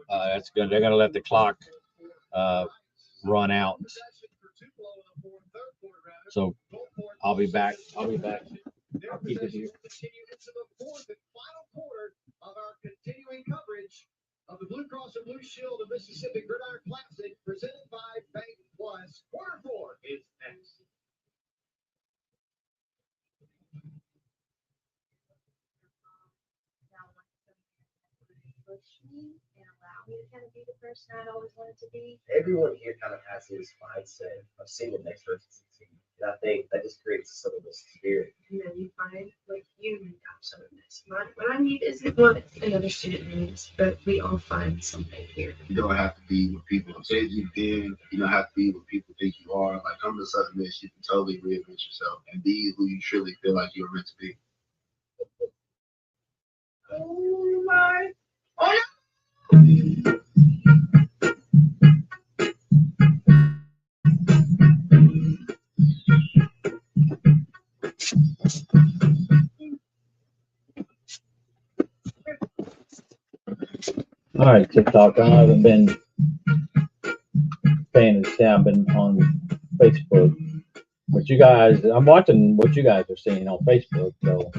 Speaker 3: that's good. They're going to let the clock run out. So I'll be back. I'll keep it here.
Speaker 1: Final quarter of our continuing coverage of the Blue Cross and Blue Shield of Mississippi Gridiron Classic presented by Bank Plus. Quarter 4 is next.
Speaker 14: And allow me to kind of be the person I'd always wanted to be.
Speaker 15: Everyone here kind of has this mindset of seeing the next person succeed. And I think that just creates some of this spirit.
Speaker 14: And then you find, like, you got some of this. What I need isn't what another student needs, but we all find something here.
Speaker 16: You don't have to be what people say you did. You don't have to be what people think you are. Like, come to Southern Miss, you can totally reinvent yourself and be who you truly feel like you're meant to be.
Speaker 14: Oh, my. Oh, no.
Speaker 3: All right, TikTok. I haven't been paying attention. I've been on Facebook. But you guys, I'm watching what you guys are seeing on Facebook. So,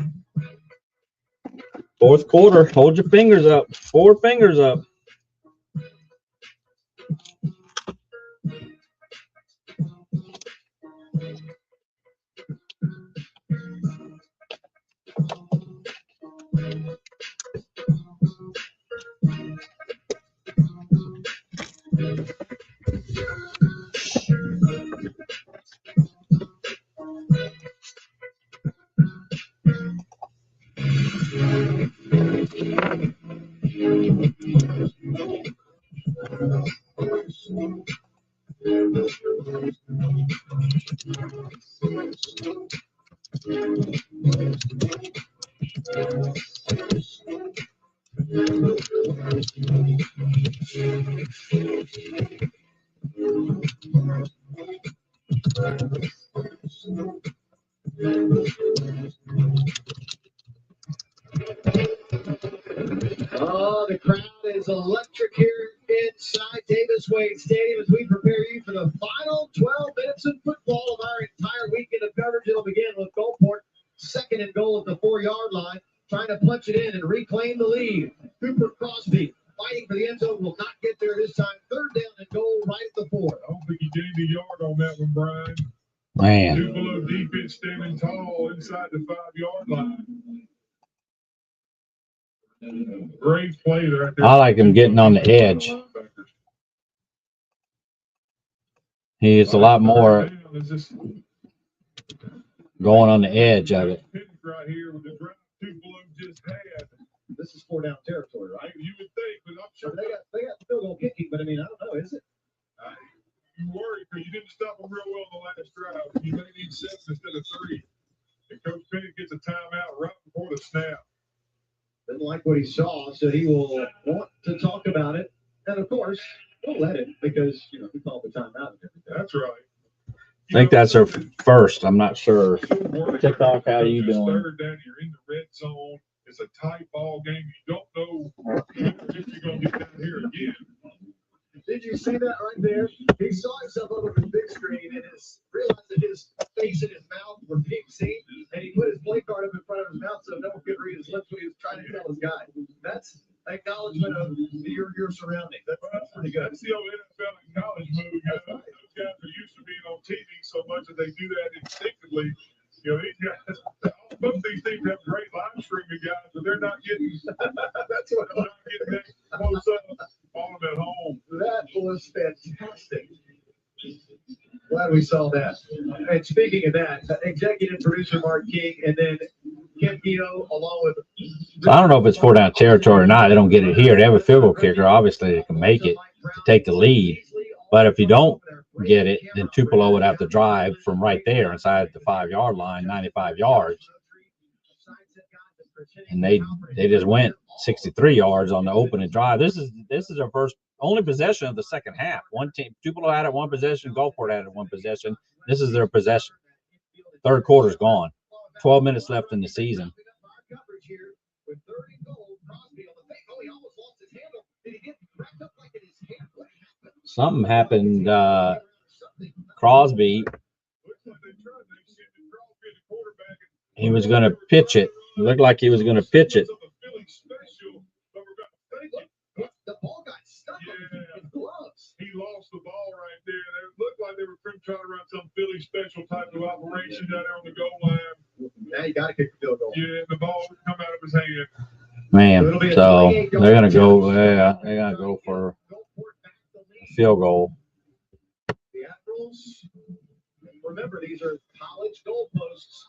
Speaker 3: 4th quarter, hold your fingers up. 4 fingers up.
Speaker 1: Oh, the crowd is electric here inside Davis Wade Stadium as we prepare you for the final 12 minutes of football of our entire weekend of coverage. It'll begin with Gulfport, second and goal at the 4-yard line, trying to punch it in and reclaim the lead. Cooper Crosby fighting for the end zone, will not get there this time. Third down and goal right at the 4.
Speaker 2: I don't think he gained a yard on that one, Brian.
Speaker 3: Man.
Speaker 2: Tupelo defense standing tall inside the 5-yard line. Great play right there.
Speaker 3: I like him getting on the edge. He is a lot more going on the edge of it.
Speaker 2: Right here with the drive Tupelo just had.
Speaker 1: This is 4-down territory, right?
Speaker 2: You would think, but I'm sure
Speaker 1: they got field goal kicking, but I mean, I don't know, is it?
Speaker 2: You worried because you didn't stop them real well on the last drive. You may need 7 instead of 3. And Coach Penny gets a timeout right before the snap.
Speaker 1: Didn't like what he saw, so he will want to talk about it. And of course, we'll let it because, you know, he called the timeout and everything.
Speaker 2: That's right.
Speaker 3: I think that's her first. I'm not sure. TikTok, how you doing?
Speaker 2: Third down, you're in the red zone. It's a tight ball game. You don't know if you're going to get down here again.
Speaker 1: Did you see that right there? He saw himself over the big screen and realized that his face and his mouth were being seen, and he put his play card up in front of his mouth so no one could read his lips when he was trying to tell his guy. That's acknowledgement of your surroundings. That's pretty good.
Speaker 2: That's the old NFL and college move. Those guys are used to being on TV so much that they do that instinctively. You know, these guys, both these teams have great live streaming guys, but they're not getting. That's what I'm getting that close up on them at home.
Speaker 1: That was fantastic. Glad we saw that. And speaking of that, executive producer Mark King and then Kim Gino along with.
Speaker 3: So I don't know if it's 4-down territory or not. They don't get it here. They have a field goal kicker. Obviously, they can make it to take the lead. But if you don't get it, then Tupelo would have to drive from right there inside the 5-yard line, 95 yards. And they just went 63 yards on the opening drive. This is their first only possession of the second half. One team, Tupelo had it one possession, Gulfport had it one possession. This is their possession. Third quarter's gone. 12 minutes left in the season. Something happened. Crosby, he was going to pitch it. It looked like he was going to pitch it.
Speaker 1: The ball got stuck in his gloves.
Speaker 2: He lost the ball right there. It looked like they were trying to run some Philly special type of operation down there on the goal line.
Speaker 1: Now you got to kick the field goal.
Speaker 2: Yeah, the ball would come out of his hand.
Speaker 3: Man, so they're going to go. Yeah, they're going to go for a field goal.
Speaker 1: The Admirals, remember, these are college goalposts.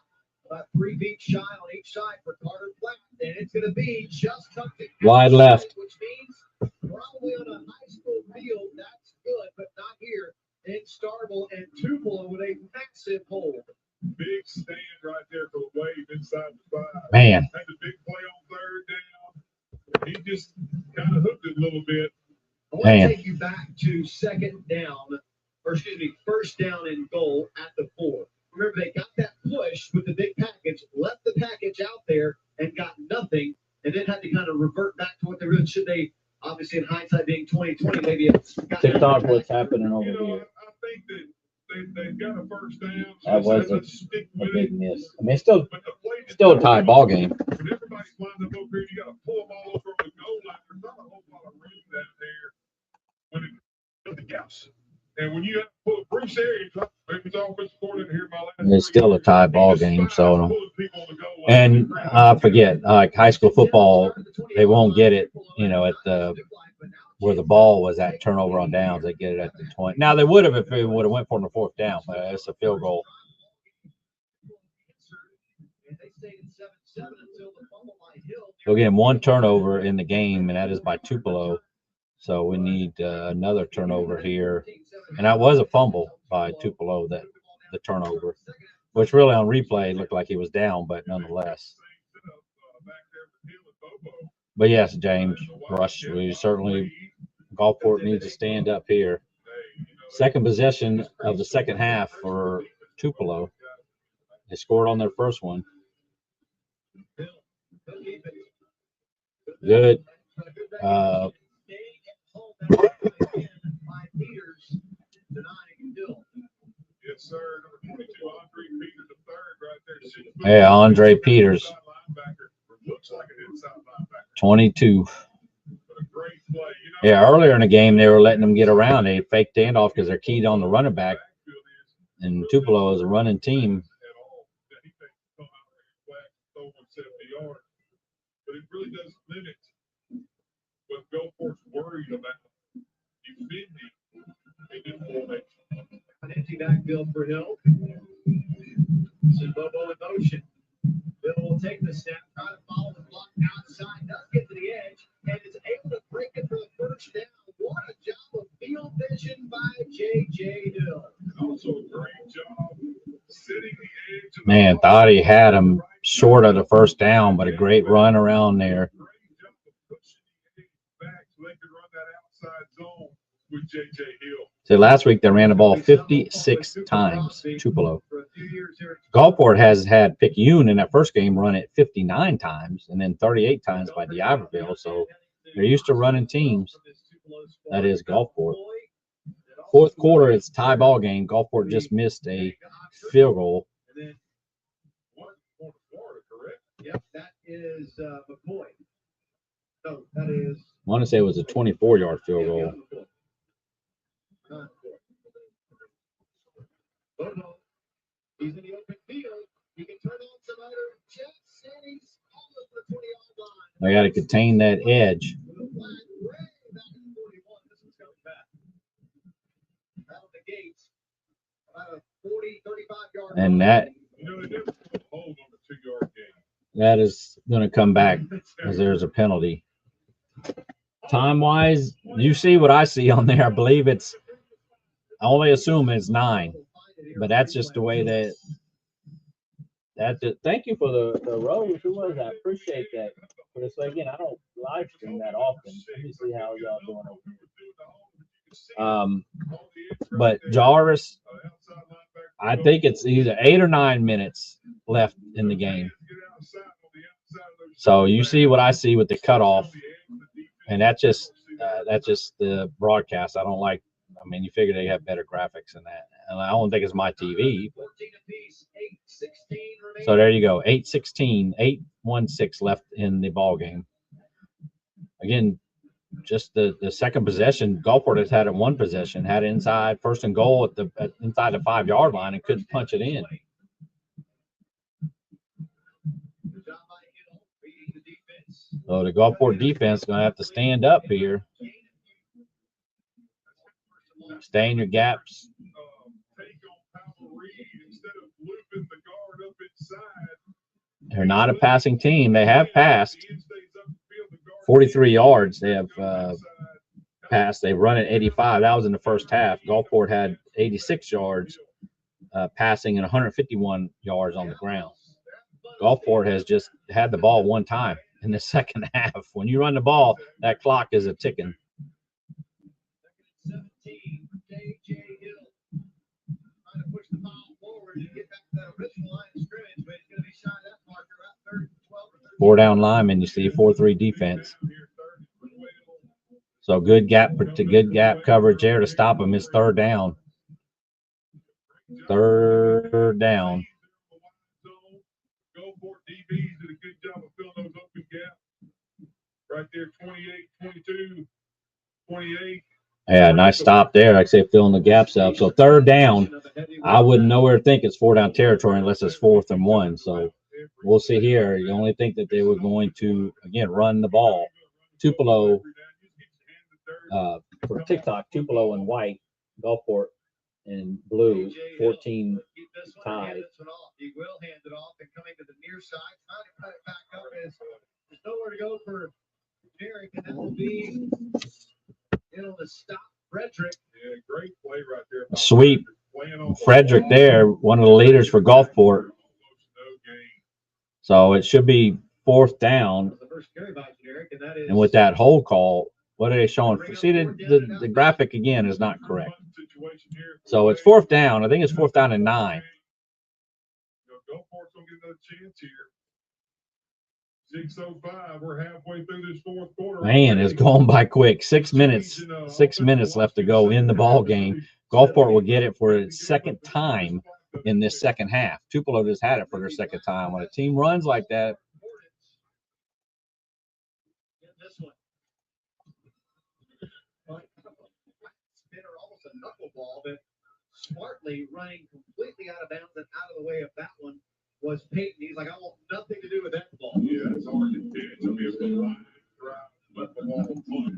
Speaker 1: About 3 feet shy on each side for Carter Flat, and it's going to be just tucked in
Speaker 3: wide left.
Speaker 1: Which means probably on a high school field, that's good, but not here in Starkville and Tupelo with a massive hold.
Speaker 2: Big stand right there for the wave inside the 5.
Speaker 3: Man.
Speaker 2: Had the big play on 3rd down. He just kind of hooked it a little bit.
Speaker 1: I want to take you back to first down and goal at the 4. Remember, they got that push with the big package, left the package out there and got nothing, and then had to kind of revert back to what they really should. They, obviously, in hindsight, being 2020, maybe it's
Speaker 3: TikTok, what's happening over here?
Speaker 2: I think that they've got a first down. So
Speaker 3: That was
Speaker 2: a
Speaker 3: big miss. I mean, it's still a tie ball game.
Speaker 2: When everybody's lined up over here, you got to pull them all over the goal line. There's not a whole lot of room down there when it the gaps. And when you have to pull Bruce Arians, it's offensive coordinator here.
Speaker 3: It's still a tie ball game. So, and I forget, like high school football, they won't get it. You know, at the where the ball was at turnover on downs, they get it at the 20. Now they would have if it would have went for the 4th down, but it's a field goal. So again, 1 turnover in the game, and that is by Tupelo. So we need another turnover here. And that was a fumble by Tupelo, that the turnover, which really on replay looked like he was down, but nonetheless. But yes, James Rush, we certainly, Gulfport needs to stand up here. Second possession of the second half for Tupelo. They scored on their first one. Good.
Speaker 2: Yes, sir. Number 22, Andre Peters, the third right there.
Speaker 3: Yeah, Andre Peters.
Speaker 2: Looks like an inside linebacker.
Speaker 3: 22. Yeah, earlier in the game, they were letting them get around. They faked the handoff because they're keyed on the running back. And Tupelo is a running team.
Speaker 2: But it really does limit what Gulfport's worried about defending in this formation.
Speaker 1: An empty backfield for Hill. Bobo in motion. Bill will take the snap, try to follow the block outside, does get to the edge, and is able to break it for the first down. What a job of field vision by J.J. Hill.
Speaker 2: Also a great job sitting the edge.
Speaker 3: Man, thought he had him short of the first down, but a great run around there.
Speaker 2: With J.J. Hill.
Speaker 3: So last week they ran the ball 56 times, Tupelo. Gulfport has had Picayune in that first game run it 59 times and then 38 times by D'Iberville. So they're used to running teams. That is Gulfport. Fourth quarter, it's a tie ball game. Gulfport just missed a field goal.
Speaker 1: Yep, that is McCoy. No, that is.
Speaker 3: I want to say it was a 24-yard field goal.
Speaker 1: He's in the open field. He can turn on some other jets, and he's almost to the 20-yard line.
Speaker 3: They got to contain that edge. And that is going to come back as there's a penalty. Time-wise, you see what I see on there. I believe I only assume it's 9. But that's just the way thank you for the rose. Who was that? I appreciate that. But it's again, I don't live stream that often. Let me see how y'all doing over here. But Jarvis, I think it's either 8 or 9 minutes left in the game. So you see what I see with the cutoff, and that's just the broadcast. I don't like. I mean, you figure they have better graphics than that. And I don't think it's my TV. But. So there you go. 8-16, 8-1-6 left in the ball game. Again, just the second possession. Gulfport has had it one possession, had it inside first and goal inside the 5-yard line and couldn't punch it in. So the Gulfport defense is going to have to stand up here. Stay in your gaps. They're not a passing team. They have passed 43 yards. They have passed. They run at 85. That was in the first half. Gulfport had 86 yards passing and 151 yards on the ground. Gulfport has just had the ball one time in the second half. When you run the ball, that clock is a ticking. Four down linemen, you see 4-3 defense. So good gap coverage there to stop him. It's third down. Third down.
Speaker 2: Right there, 28, 22, 28.
Speaker 3: Yeah, nice stop there. Like I say, filling the gaps up. So third down, I wouldn't nowhere think it's 4-down territory unless it's 4th and 1. So we'll see here. You only think that they were going to, again, run the ball. Tupelo, for TikTok, Tupelo in white, Gulfport in blue, 14 tied.
Speaker 1: He will hand it off and coming to the near side, trying to cut it back up. There's nowhere to go for Derek, and that will be able to stop Frederick.
Speaker 2: Yeah, great play right there.
Speaker 3: Sweep. Frederick there, one of the leaders for Gulfport. So it should be 4th down. And with that hold call, what are they showing? See, the graphic again is not correct.
Speaker 2: situation here.
Speaker 3: So it's fourth down. I think it's fourth down and 9.
Speaker 2: Gulfport's gonna get another chance here. 6:05. We're halfway through this fourth quarter.
Speaker 3: Man, it's going by quick. 6 minutes. 6 minutes left to go in the ball game. Gulfport will get it for its second time in this second half. Tupelo just had it for their second time. When a team runs like that,
Speaker 1: Spinner, almost a knuckleball, but smartly running completely out of bounds and out of the way of that one was Peyton. He's like, I want nothing to do with that ball.
Speaker 2: Yeah, it's hard to catch. I mean, it's a line drive, let the ball punt.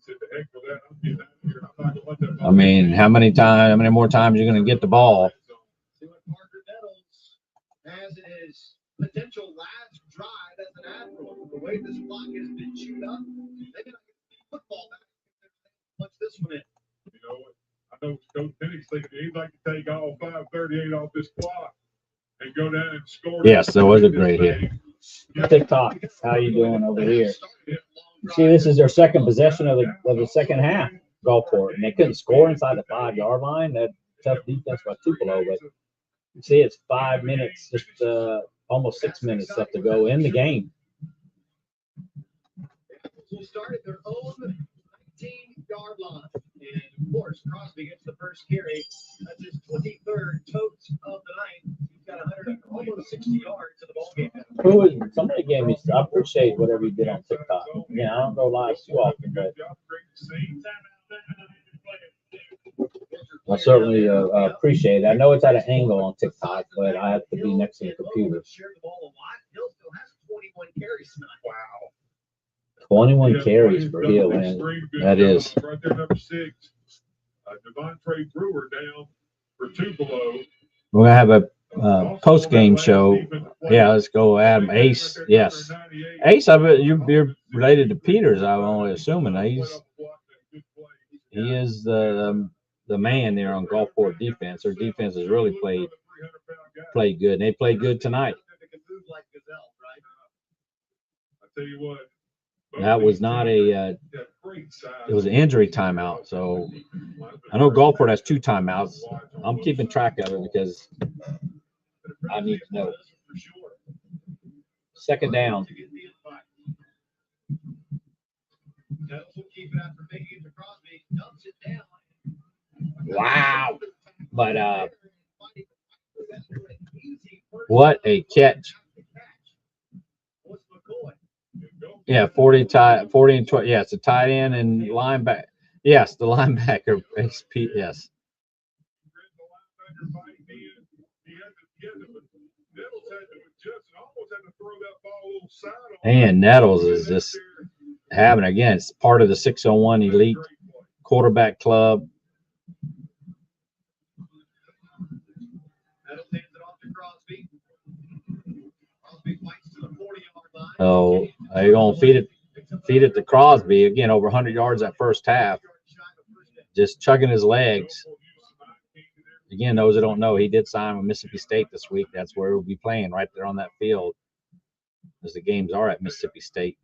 Speaker 2: Said the heck with that. I'm getting out of here. I'm not gonna let that ball.
Speaker 3: I mean, how many more times you're going to get the ball?
Speaker 1: See what Parker Nettles has in his potential last drive as an Admiral. The way this block has been chewed up, they're going to get the football back. Punch this one in.
Speaker 2: You know, I know Coach Penix thinking he'd like to take all 5:38 off this clock and go down and score.
Speaker 3: Yes, that was a great hit.
Speaker 17: TikTok, how you doing over here? You see, this is their second possession of the second half, Gulfport, and they couldn't score inside the 5-yard line. That tough defense by Tupelo, but you see, it's 5 minutes, just almost 6 minutes left to go in the game.
Speaker 1: Will start at their own 19-yard line. And of course, Crosby gets the first carry. That's his 23rd totes of the night. He's got almost 60 yards in the ball game.
Speaker 17: Somebody gave me, I appreciate whatever you did on TikTok. Yeah, I don't go live too often, but I certainly appreciate it. I know it's at an angle on TikTok, but I have to be next to the computer.
Speaker 1: Shared the ball a lot. Hill still has 21 carries tonight.
Speaker 2: Wow.
Speaker 3: 21 carries for Hill, man. That is.
Speaker 2: Right there, number 6. Devontae Brewer down for Tupelo.
Speaker 3: We're going to have a post-game show. Yeah, let's go, Adam. Ace, yes. Ace, I bet you're related to Peters, I'm only assuming. He is the man there on Gulfport defense. Their defense has really played good, and they played good tonight.
Speaker 2: I tell you what.
Speaker 3: That was not it was an injury timeout. So I know Gulfport has 2 timeouts. I'm keeping track of it because I need to know. Second down. Wow. But what a catch. Yeah, 40 and 20. Yeah, it's a tight end and linebacker. Yes, the linebacker. Yes. And Nettles is just having, again, it's part of the 601 Elite Quarterback Club. So they're going to feed it to Crosby. Again, over 100 yards that first half. Just chugging his legs. Again, those that don't know, he did sign with Mississippi State this week. That's where he'll be playing, right there on that field, as the games are at Mississippi State.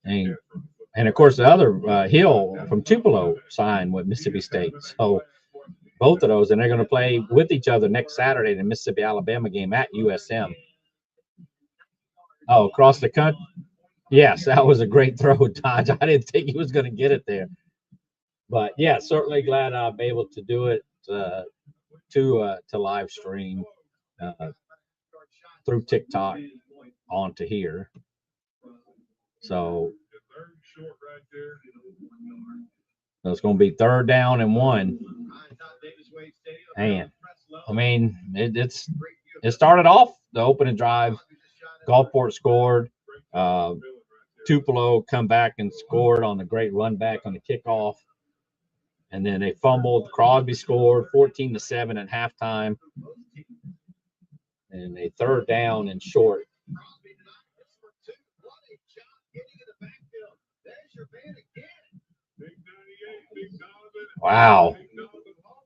Speaker 3: And of course, the other Hill from Tupelo signed with Mississippi State. So both of those, and they're going to play with each other next Saturday in the Mississippi-Alabama game at USM. Oh, across the country. Yes, that was a great throw, Dodge. I didn't think he was going to get it there. But, yeah, certainly glad I'm able to do it to live stream through TikTok onto here. So it's going to be 3rd down and 1. Man, I mean, it started off the opening drive. Gulfport scored. Tupelo come back and scored on the great run back on the kickoff. And then they fumbled. Crosby scored 14-7 at halftime. And a 3rd down and short. Wow.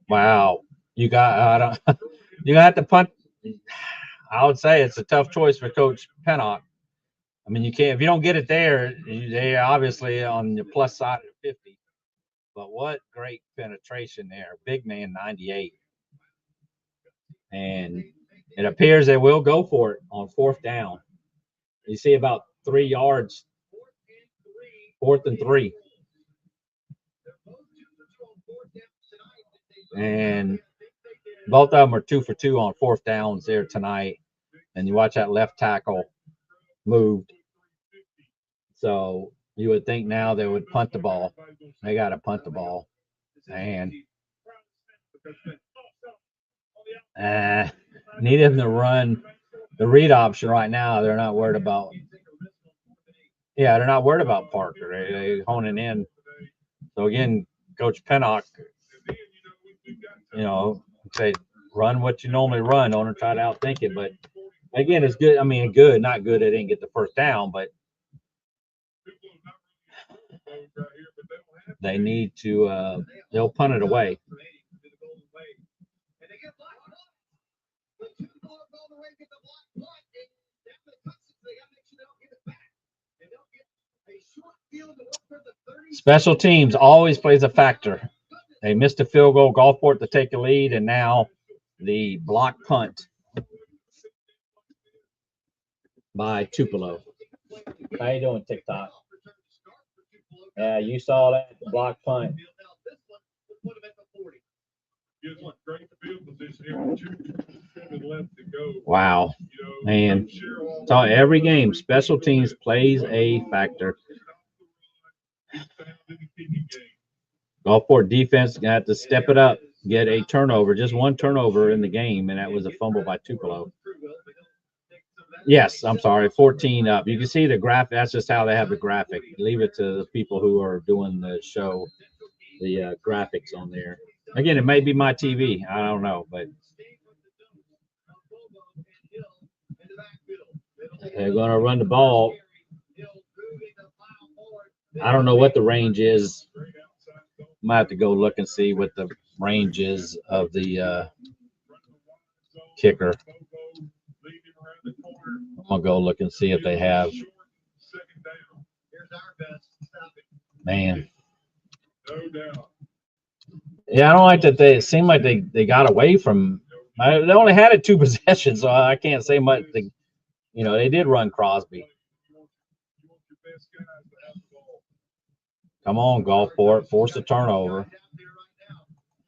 Speaker 3: Wow. You got to punt. I would say it's a tough choice for Coach Pennock. I mean, you can't, if you don't get it there, they obviously on the plus side of 50. But what great penetration there. Big man 98. And it appears they will go for it on 4th down. You see about 3 yards, 4th and 3. And both of them are 2 for 2 on 4th downs there tonight. And you watch that left tackle moved. So you would think now they would punt the ball. They got to punt the ball. And need them to run the read option right now. They're not worried about. Yeah, they're not worried about Parker. They're honing in. So again, Coach Pennock, say run what you normally run. Don't try to outthink it. But again, it's good. I mean, good, not good. They didn't get the 1st down, but they need to. They'll punt it away. Special teams always plays a factor. They missed a field goal, Gulfport to take a lead, and now the block punt by Tupelo.
Speaker 17: How you doing, TikTok? Yeah, you saw that block punt.
Speaker 3: Wow, man! So every game, special teams plays a factor. Gulfport defense got to step it up, get a turnover, just one turnover in the game, and that was a fumble by Tupelo. Yes, I'm sorry, 14 up. You can see the graphic. That's just how they have the graphic. Leave it to the people who are doing the show, the graphics on there. Again, it may be my TV. I don't know, but they're going to run the ball. I don't know what the range is. Might have to go look and see what the range is of the kicker. I'm going to go look and see if they have. Man. Yeah, I don't like that it seemed like they got away from. They only had it 2 possessions, so I can't say much. They did run Crosby. Come on, Gulfport, force a turnover.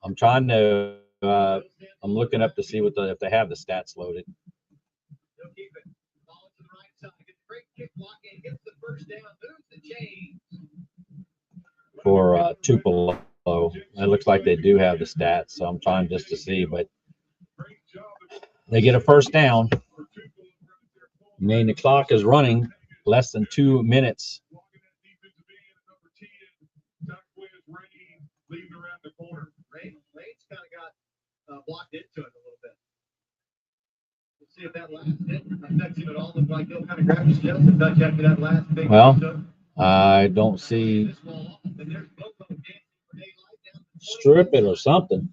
Speaker 3: I'm trying to. I'm looking up to see if they have the stats loaded. For Tupelo, it looks like they do have the stats, so I'm trying just to see, but they get a 1st down. I mean, the clock is running less than 2 minutes.
Speaker 1: Kind of got blocked into it a little bit. We'll see if that last hit affects him at all. Looks like he'll kind of grab his chest and touch after that last big.
Speaker 3: Well, I don't see strip it or something.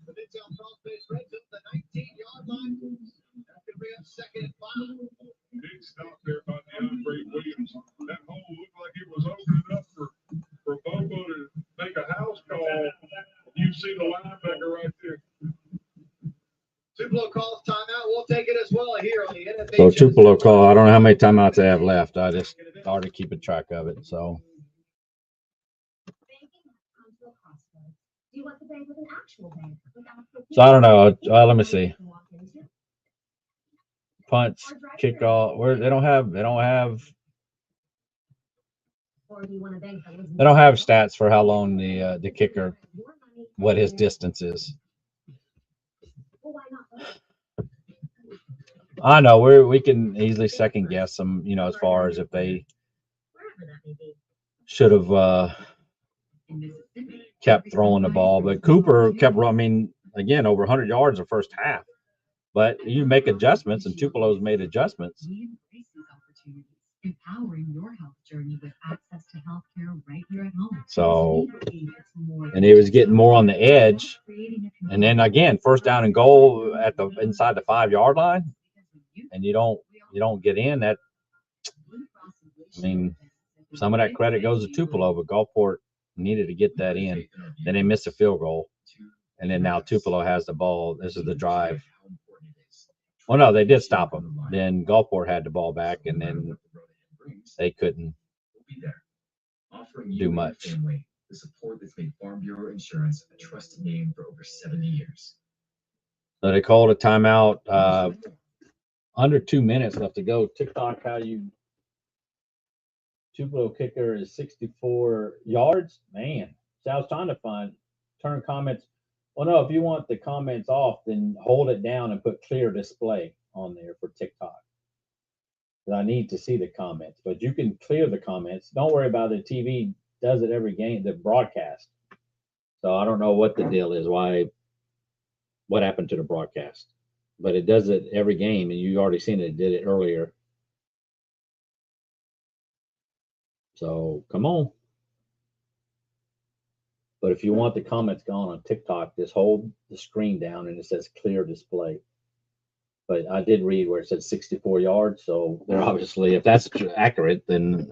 Speaker 2: Big stop there by DeAndre Williams. That hole looked like it was open enough for Bobo to make a house call. You see the linebacker right there.
Speaker 1: Tupelo calls timeout. We'll take it as well here on the NFH.
Speaker 3: So Tupelo call. I don't know how many timeouts they have left. I just started keeping track of it. So. So I don't know. Let me see. Punts, kickoff. Where they don't have stats for how long the kicker, what his distance is. I know we can easily second guess them, as far as if they should have kept throwing the ball, but Cooper kept running. Again, over 100 yards the first half. But you make adjustments, and Tupelo's made adjustments.
Speaker 5: Empowering your health journey with access to healthcare right here at home.
Speaker 3: So, and he was getting more on the edge, and then again, 1st down and goal at the inside the 5-yard line, and you don't get in. That, I mean, some of that credit goes to Tupelo, but Gulfport needed to get that in. Then they missed a field goal. And then now Tupelo has the ball. This is the drive. Well, no, they did stop them. Then Gulfport had the ball back, and then they couldn't do much.
Speaker 13: The support that's made Farm Bureau Insurance a trusted name for over 70 years.
Speaker 3: So they called a timeout. Under 2 minutes left to go. TikTok, Tupelo kicker is 64 yards. Man, so I was trying to turn comments. Well, no, if you want the comments off, then hold it down and put clear display on there for TikTok. I need to see the comments, but you can clear the comments. Don't worry about it. TV does it every game, the broadcast. So I don't know what the deal is, what happened to the broadcast, but it does it every game, and you already seen it did it earlier. So come on. But if you want the comments gone on TikTok, just hold the screen down and it says clear display. But I did read where it said 64 yards. So they're obviously, if that's accurate, then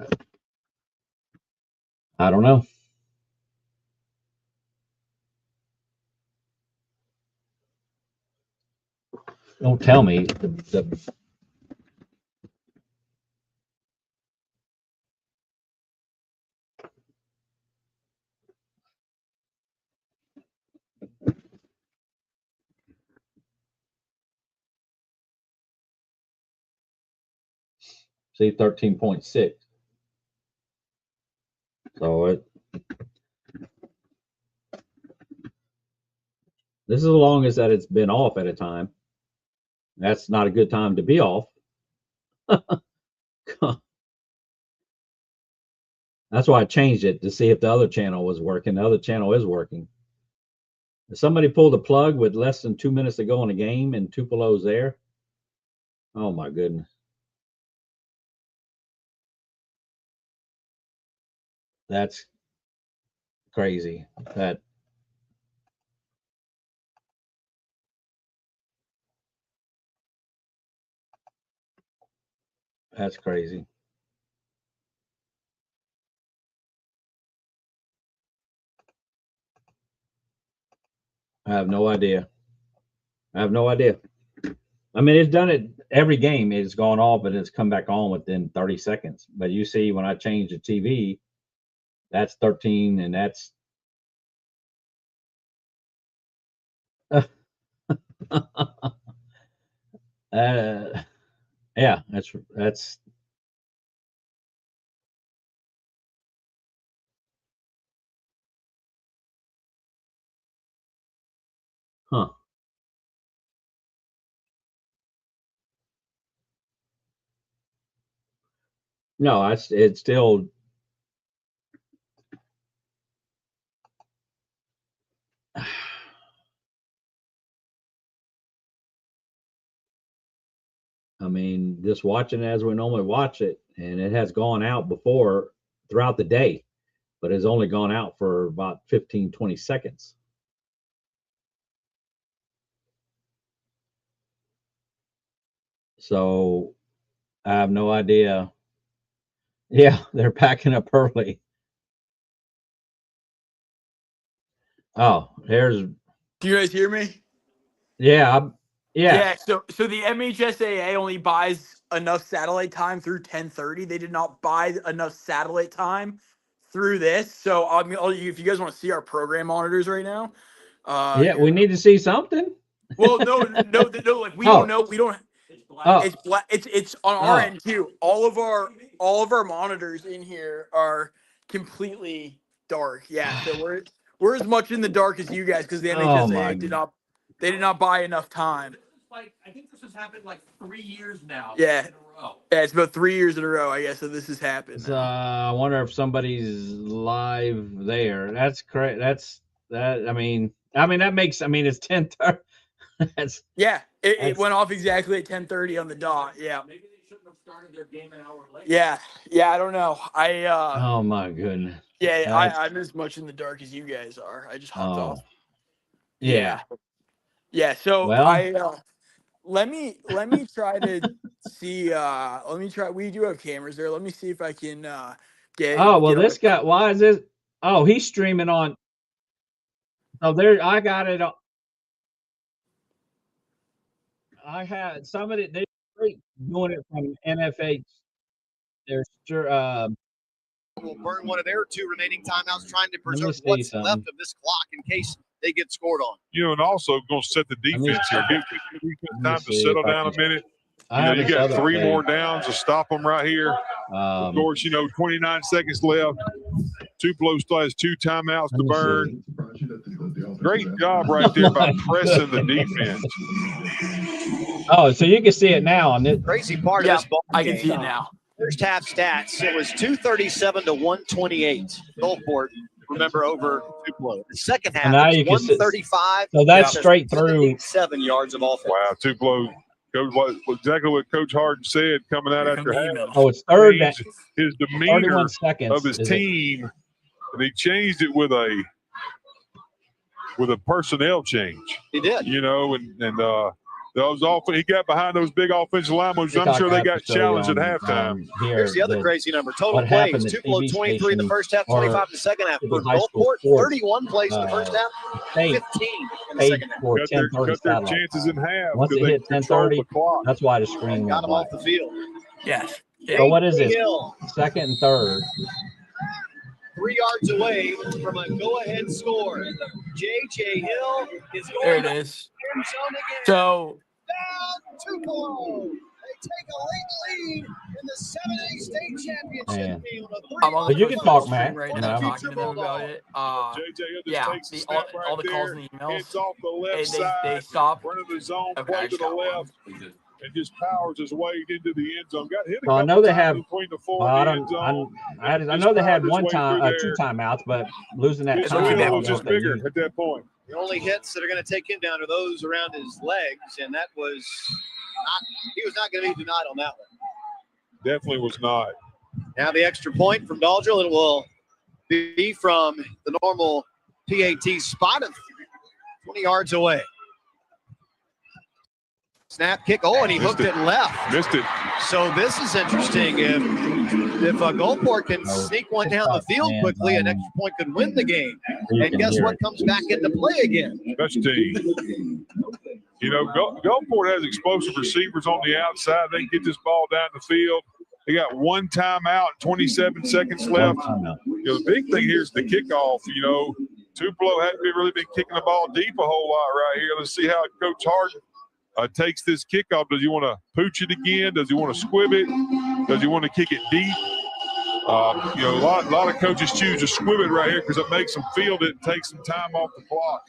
Speaker 3: I don't know. Don't tell me the see 13.6. So this is the longest that it's been off at a time. That's not a good time to be off. That's why I changed it to see if the other channel was working. The other channel is working. If somebody pulled a plug with less than 2 minutes to go in a game and Tupelo's there, oh my goodness. That's crazy. That's crazy. I have no idea. I mean, it's done it every game. It's gone off, but it's come back on within 30 seconds. But you see, when I change the TV, that's 13, and that's yeah, that's huh. No, it's still I mean, just watching it as we normally watch it, and it has gone out before throughout the day, but it's only gone out for about 15, 20 seconds. So I have no idea. Yeah, they're packing up early. Oh, here's.
Speaker 18: Do you guys hear me?
Speaker 3: Yeah.
Speaker 18: Yeah. So the MHSAA only buys enough satellite time through 10:30. They did not buy enough satellite time through this. So I mean, if you guys want to see our program monitors right now,
Speaker 3: yeah, we need to see something.
Speaker 18: Well, no. Like we don't know. We don't. It's black. It's on our end too. All of our monitors in here are completely dark. Yeah. So we're as much in the dark as you guys because the MHSAA did not buy enough time.
Speaker 19: I think this has happened like 3 years now.
Speaker 18: Yeah.
Speaker 19: In a row.
Speaker 18: Yeah, it's about 3 years in a row, I guess. So this has happened.
Speaker 3: I wonder if somebody's live there. That's correct. I mean, that makes. I mean, it's 10:30.
Speaker 18: It went off exactly at 10:30 on the dot. Yeah.
Speaker 19: Maybe they shouldn't have started their game an hour late.
Speaker 18: Yeah. I don't know.
Speaker 3: Oh my goodness.
Speaker 18: Yeah, I'm as much in the dark as you guys are. I just hopped off.
Speaker 3: Yeah.
Speaker 18: Yeah. So
Speaker 3: well,
Speaker 18: let me try to see. Let me try. We do have cameras there. Let me see if I can get.
Speaker 3: Oh well, this guy. Why is this? Oh, he's streaming on. Oh, there, I got it. I had somebody, they're doing it from NFH. There's
Speaker 1: will burn one of their 2 remaining timeouts, trying to
Speaker 3: Let me
Speaker 1: preserve
Speaker 3: see
Speaker 1: what's
Speaker 3: something.
Speaker 1: left of this clock in case they get scored on.
Speaker 2: You know, and also going to set the defense here. Give the defense time to settle down a minute. You know, you got 3 more downs to stop them right here. Of course, you know, 29 seconds left. Tupelo still has 2 timeouts to burn. Great job right there by pressing the defense.
Speaker 3: Oh, so you can see it now on this.
Speaker 1: Crazy part of this ball
Speaker 18: I can
Speaker 1: game.
Speaker 18: see it now.
Speaker 1: First half stats, it was 237 to 128. Gulfport, remember, over Tupelo. The second half,
Speaker 3: Now
Speaker 1: it's
Speaker 3: you can see-
Speaker 1: 135.
Speaker 3: So that's straight through.
Speaker 1: 7 yards of offense.
Speaker 2: Wow, Tupelo, exactly what Coach Harden said coming out after half.
Speaker 3: Oh, it's third.
Speaker 2: His demeanor
Speaker 3: 31 seconds
Speaker 2: of his
Speaker 3: is it?
Speaker 2: team, and he changed it with a personnel change.
Speaker 1: He did.
Speaker 2: You know, and those he got behind those big offensive linemen. I'm sure they got challenged at halftime.
Speaker 1: Here's the other crazy number. Total plays, Tupelo 23 in the first half, 25 in the second half. For Gulfport, 31 plays in the first half, 15 in the second half.
Speaker 2: Cut their chances in half.
Speaker 3: Once it hit 10:30, that's why the screen
Speaker 1: Got
Speaker 3: went
Speaker 1: him
Speaker 3: black.
Speaker 1: off the field.
Speaker 18: Yes.
Speaker 3: So what is it?
Speaker 1: Hill,
Speaker 3: Second and third.
Speaker 1: 3 yards away from a go-ahead score. J.J. Hill is going
Speaker 18: There it
Speaker 1: to
Speaker 18: is.
Speaker 1: end zone again.
Speaker 18: So
Speaker 1: Down Tupelo. They take a late lead in the 7A state championship game.
Speaker 18: I'm on
Speaker 3: But you can talk,
Speaker 18: man.
Speaker 3: man.
Speaker 18: Right
Speaker 3: You
Speaker 18: now,
Speaker 3: know.
Speaker 18: talking to them about it.
Speaker 2: JJ Hill just
Speaker 18: Yeah,
Speaker 2: takes the
Speaker 18: the,
Speaker 2: snap
Speaker 18: all
Speaker 2: right
Speaker 18: the calls
Speaker 2: there,
Speaker 18: and emails.
Speaker 2: hits off the left
Speaker 18: They
Speaker 2: side,
Speaker 18: stop.
Speaker 2: front of the zone,
Speaker 18: Okay,
Speaker 2: play
Speaker 18: I
Speaker 2: to
Speaker 18: just
Speaker 2: the
Speaker 18: got one.
Speaker 2: left, and just powers his way into the end zone. Got hit a
Speaker 3: Well, I
Speaker 2: couple
Speaker 3: know they
Speaker 2: times
Speaker 3: have.
Speaker 2: between the 4
Speaker 3: Well, I
Speaker 2: and the
Speaker 3: don't.
Speaker 2: end zone.
Speaker 3: I know they had
Speaker 2: Just
Speaker 3: one
Speaker 2: powers his way
Speaker 3: time,
Speaker 2: through
Speaker 3: 2
Speaker 2: there.
Speaker 3: timeouts, but losing that
Speaker 2: His
Speaker 3: time.
Speaker 2: wheel
Speaker 3: I don't
Speaker 2: was
Speaker 3: know
Speaker 2: just
Speaker 3: if they
Speaker 2: bigger
Speaker 3: used-
Speaker 2: at that point.
Speaker 1: The only hits that are going to take him down are those around his legs, and that was not. He was not going to be denied on that one.
Speaker 2: Definitely was not.
Speaker 1: Now the extra point from Daldrill, it will be from the normal PAT spot of 20 yards away. Snap, kick. Oh, and he hooked it left.
Speaker 2: Missed it.
Speaker 1: So this is interesting. If Gulfport can sneak one down the field quickly, an extra point could win the game. And guess what comes back into play again?
Speaker 2: Special team. You know, Gulfport has explosive receivers on the outside. They can get this ball down the field. They got 1 timeout, 27 seconds left. You know, the big thing here is the kickoff. You know, Tupelo hadn't really been kicking the ball deep a whole lot right here. Let's see how Coach Harden takes this kickoff. Does he want to pooch it again? Does he want to squib it? Does he want to kick it deep? You know, a lot of coaches choose to squib it right here because it makes them field it and takes some time off the clock.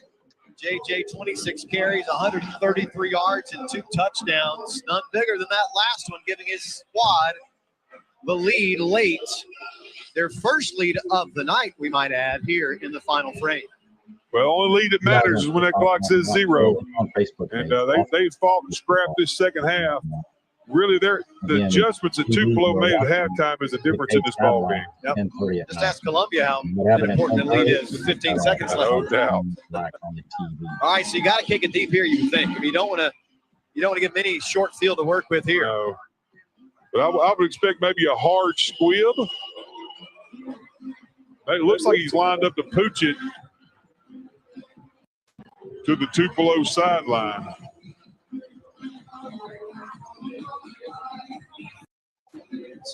Speaker 1: JJ, 26 carries, 133 yards, and 2 touchdowns. None bigger than that last one, giving his squad the lead late. Their first lead of the night, we might add, here in the final frame.
Speaker 2: Well, only lead that matters is when that clock says 0.
Speaker 3: On Facebook.
Speaker 2: And they fought and scrapped this second half. Really, the adjustments that Tupelo made at halftime is the difference in this ball game.
Speaker 1: Yep. Just ask Columbia how important the lead is with 15 seconds left.
Speaker 2: No doubt.
Speaker 1: All right, so you got to kick it deep here, you think. I mean, you don't want to give many short field to work with here.
Speaker 2: No. But I would expect maybe a hard squib. It looks like he's lined up to pooch it to the Tupelo sideline.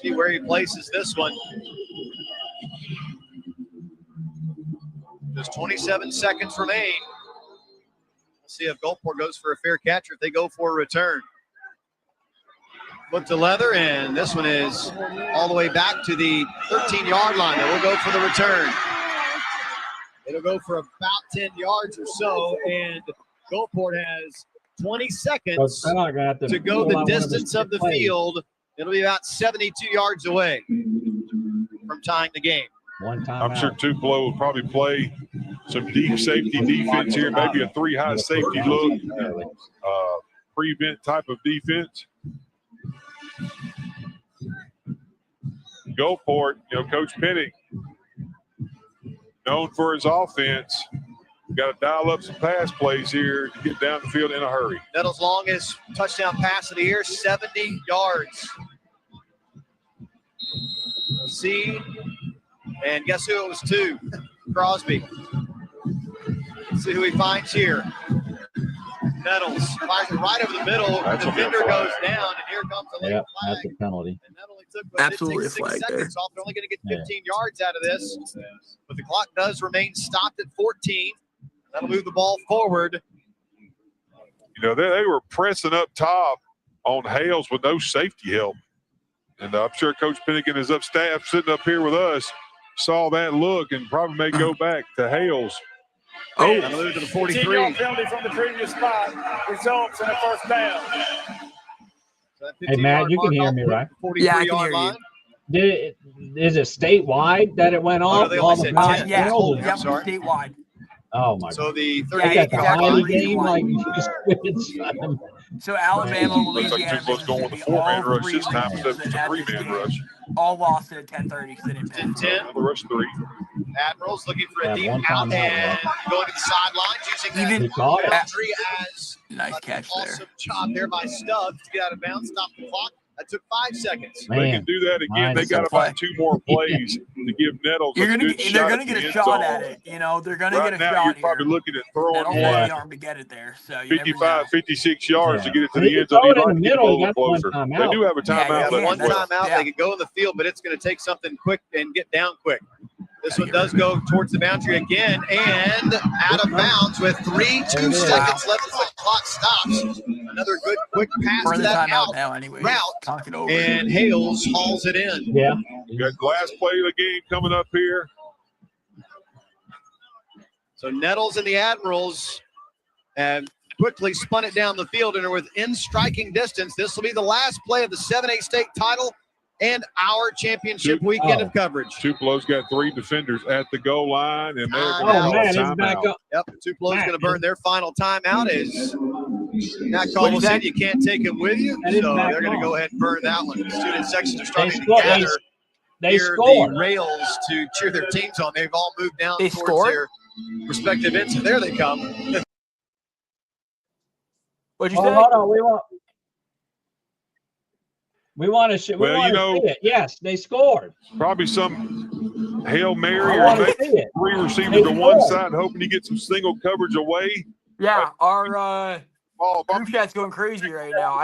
Speaker 1: See where he places this one. Just 27 seconds remain. We'll see if Gulfport goes for a fair catch or if they go for a return. Foot to leather, and this one is all the way back to the 13-yard line. They will go for the return. It'll go for about 10 yards or so, and Gulfport has 20 seconds to go the distance of the field. It'll be about 72 yards away from tying the game.
Speaker 2: I'm sure Tupelo will probably play some deep safety defense here, maybe a 3-high safety look, prevent type of defense. Gulfport, you know, Coach Pennick, known for his offense, got to dial up some pass plays here to get down the field in a hurry.
Speaker 1: Nettles' longest touchdown pass of the year, 70 yards. See, and guess who it was to? Crosby. Let's see who he finds here. Nettles fires it right over the middle. The defender goes down, and here comes a late
Speaker 3: Yep,
Speaker 1: flag.
Speaker 3: that's a penalty.
Speaker 18: Absolutely a
Speaker 1: Six
Speaker 18: flag there.
Speaker 1: seconds off. They're only going to get 15 yards out of this, but the clock does remain stopped at 14. That'll move the ball forward.
Speaker 2: You know, they were pressing up top on Hales with no safety help. And I'm sure Coach Pinnigan and his up staff sitting up here with us saw that look and probably may go back to Hales.
Speaker 1: Oh, that'll move to the 43.
Speaker 20: 15-yard penalty from the previous spot results in a first down.
Speaker 3: Hey, Matt, you can hear me, right?
Speaker 18: Yeah, I can hear you.
Speaker 3: Is it statewide that it went off?
Speaker 1: they only said 10.
Speaker 18: Yeah,
Speaker 1: Holding, I'm
Speaker 18: yep,
Speaker 1: sorry.
Speaker 18: statewide.
Speaker 3: Oh, my God.
Speaker 1: So the
Speaker 3: They got
Speaker 1: 38
Speaker 3: the
Speaker 1: yard
Speaker 3: Miami
Speaker 1: line.
Speaker 3: game, like, you just quit it.
Speaker 18: So Alabama,
Speaker 2: Looks like
Speaker 18: Louisiana,
Speaker 2: Tupolo's going with the
Speaker 18: Mississippi,
Speaker 2: 4-man
Speaker 18: all
Speaker 2: rush
Speaker 18: three
Speaker 2: this time
Speaker 18: regions
Speaker 2: instead of the
Speaker 18: that had this
Speaker 2: 3-man
Speaker 18: game
Speaker 2: rush.
Speaker 18: all lost at 10:30. So they didn't pay.
Speaker 1: 10.
Speaker 2: The rush 3.
Speaker 1: Admirals looking for a
Speaker 3: Yeah,
Speaker 1: deep
Speaker 3: one
Speaker 1: out
Speaker 3: time
Speaker 1: and
Speaker 3: out.
Speaker 1: going to the sidelines using
Speaker 18: Even-
Speaker 1: that
Speaker 3: He caught it.
Speaker 1: boundary as
Speaker 18: Nice catch there.
Speaker 1: awesome job there by Stubbs to get out of bounds, stop the clock. That took 5 seconds.
Speaker 2: They
Speaker 3: Man,
Speaker 2: can do that again. They
Speaker 3: nice
Speaker 2: got
Speaker 18: play.
Speaker 2: about 2 more plays to give Nettles
Speaker 18: You're
Speaker 2: a
Speaker 18: gonna
Speaker 2: good
Speaker 18: get,
Speaker 2: shot.
Speaker 18: they're gonna get
Speaker 2: the
Speaker 18: a
Speaker 2: end
Speaker 18: shot
Speaker 2: zone.
Speaker 18: at it. You know, they're gonna
Speaker 2: Right
Speaker 18: get a
Speaker 2: now,
Speaker 18: shot
Speaker 2: you're
Speaker 18: here.
Speaker 2: probably looking at throwing
Speaker 18: Nettles
Speaker 2: it
Speaker 18: has
Speaker 3: Yeah.
Speaker 18: the arm to get it there. So you never know.
Speaker 2: 55, 56 yards
Speaker 3: Yeah.
Speaker 2: to get it to
Speaker 3: He
Speaker 2: the end
Speaker 3: throw
Speaker 2: zone.
Speaker 3: it
Speaker 2: You'd
Speaker 3: in
Speaker 2: like
Speaker 3: the
Speaker 2: to get
Speaker 3: middle,
Speaker 2: a
Speaker 3: he
Speaker 2: little
Speaker 3: got one
Speaker 2: closer.
Speaker 3: timeout.
Speaker 2: They do have a
Speaker 18: Yeah,
Speaker 2: timeout.
Speaker 18: you
Speaker 1: They
Speaker 2: left
Speaker 1: have one
Speaker 2: to play.
Speaker 1: timeout.
Speaker 18: Yeah.
Speaker 1: They could go in the field, but it's going to take something quick and get down quick. This one does go towards the boundary again and out of bounds with 2 seconds left as the clock stops. Another good quick pass
Speaker 18: We're
Speaker 1: to
Speaker 18: in the
Speaker 1: that
Speaker 18: timeout
Speaker 1: out
Speaker 18: now anyway.
Speaker 1: route,
Speaker 18: Talk it over.
Speaker 1: and Hales hauls it in.
Speaker 3: Yeah.
Speaker 2: You got last play of the game coming up here.
Speaker 1: So Nettles and the Admirals have quickly spun it down the field and are within striking distance. This will be the last play of the 7A state title and our championship weekend of coverage.
Speaker 2: Tupelo's got 3 defenders at the goal line, and they're
Speaker 1: Timeout.
Speaker 2: going to
Speaker 3: Oh,
Speaker 2: call
Speaker 3: man,
Speaker 2: a
Speaker 3: it's back
Speaker 2: timeout.
Speaker 3: up.
Speaker 1: Yep, Tupelo's going to burn their final timeout as Matt
Speaker 18: What
Speaker 1: Caldwell
Speaker 18: is
Speaker 1: said
Speaker 18: that?
Speaker 1: you can't take it with you,
Speaker 3: That is
Speaker 1: so
Speaker 3: back
Speaker 1: they're going
Speaker 3: on.
Speaker 1: to go ahead and burn that one. The student sections are starting to
Speaker 3: scored.
Speaker 1: gather
Speaker 3: They
Speaker 1: near
Speaker 3: scored.
Speaker 1: the rails to cheer their teams on. They've all moved down
Speaker 18: They
Speaker 1: towards
Speaker 18: scored?
Speaker 1: their respective ends. There they come.
Speaker 18: What'd you
Speaker 3: Oh,
Speaker 18: say?
Speaker 3: hold on. We want to
Speaker 2: Well, you know-
Speaker 3: see it. Yes, they scored.
Speaker 2: Probably some Hail Mary
Speaker 3: I
Speaker 2: or
Speaker 3: want to
Speaker 2: maybe
Speaker 3: see it.
Speaker 2: 3 receivers
Speaker 3: They
Speaker 2: to one
Speaker 3: scored.
Speaker 2: side, hoping you get some single coverage away.
Speaker 18: Yeah, our
Speaker 2: Oh,
Speaker 18: group chat's going crazy right now.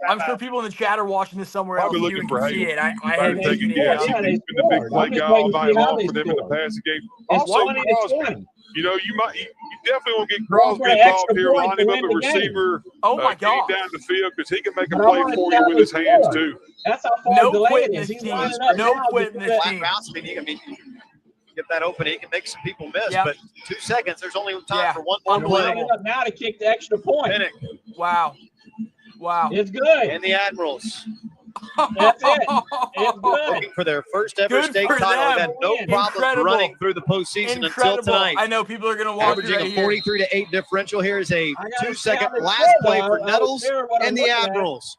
Speaker 18: I'm sure people in the chat are watching this somewhere else.
Speaker 2: Probably
Speaker 18: You
Speaker 2: looking
Speaker 18: can
Speaker 2: for
Speaker 18: see
Speaker 2: Hale.
Speaker 18: it. I
Speaker 2: Trying
Speaker 18: haven't
Speaker 2: to take a
Speaker 18: seen it
Speaker 2: guess.
Speaker 18: yet.
Speaker 3: Yeah, they
Speaker 2: He's been the big
Speaker 3: scored.
Speaker 2: play
Speaker 3: I'm just
Speaker 2: guy
Speaker 3: waiting
Speaker 2: all
Speaker 3: to
Speaker 2: night
Speaker 3: see how
Speaker 2: long
Speaker 3: they
Speaker 2: for them in the
Speaker 3: score.
Speaker 2: passing game.
Speaker 3: It's
Speaker 2: Also,
Speaker 3: 20-20.
Speaker 2: Crosby. You know, you definitely want to get
Speaker 3: Going
Speaker 2: Crosby
Speaker 3: for an
Speaker 2: involved
Speaker 3: extra
Speaker 2: here,
Speaker 3: point
Speaker 2: line
Speaker 3: to
Speaker 2: him up
Speaker 3: win
Speaker 2: a
Speaker 3: the game.
Speaker 2: receiver.
Speaker 18: Oh my
Speaker 2: Get
Speaker 18: God.
Speaker 2: down the field because he can make a
Speaker 3: But I
Speaker 2: play
Speaker 3: wanna
Speaker 2: for
Speaker 3: see
Speaker 2: you
Speaker 3: how
Speaker 2: with
Speaker 3: they
Speaker 2: his hands
Speaker 3: score.
Speaker 2: too.
Speaker 3: That's how far
Speaker 18: No
Speaker 3: delayed
Speaker 18: quitting
Speaker 3: it is.
Speaker 18: this
Speaker 3: He's
Speaker 18: team.
Speaker 3: lining up
Speaker 18: No
Speaker 3: now
Speaker 18: quitting
Speaker 3: because
Speaker 18: this
Speaker 1: Flat
Speaker 18: team.
Speaker 1: routes, I mean, you get that open, he can make some people miss,
Speaker 18: Yep.
Speaker 1: but 2 seconds, there's only time
Speaker 18: Yeah.
Speaker 1: for one more
Speaker 3: he's
Speaker 1: play.
Speaker 3: lining up now to kick the extra point.
Speaker 1: Pinnock
Speaker 18: Wow. Wow.
Speaker 3: It's good.
Speaker 1: and the Admirals
Speaker 3: That's it. It's good.
Speaker 1: looking for their first ever
Speaker 18: Good
Speaker 1: state
Speaker 18: for
Speaker 1: title. They've had
Speaker 18: them.
Speaker 1: no problem
Speaker 18: Incredible.
Speaker 1: running through the postseason
Speaker 18: Incredible.
Speaker 1: until tonight.
Speaker 18: I know people are going to watch it
Speaker 1: Averaging
Speaker 18: right
Speaker 1: a
Speaker 18: here.
Speaker 1: 43-8 differential. Here is a
Speaker 3: I gotta see
Speaker 1: 2-second
Speaker 3: how they
Speaker 1: last
Speaker 3: score,
Speaker 1: play
Speaker 3: though.
Speaker 1: for
Speaker 3: I was
Speaker 1: Nettles
Speaker 3: there what I'm
Speaker 1: and the
Speaker 3: looking at.
Speaker 1: Admirals.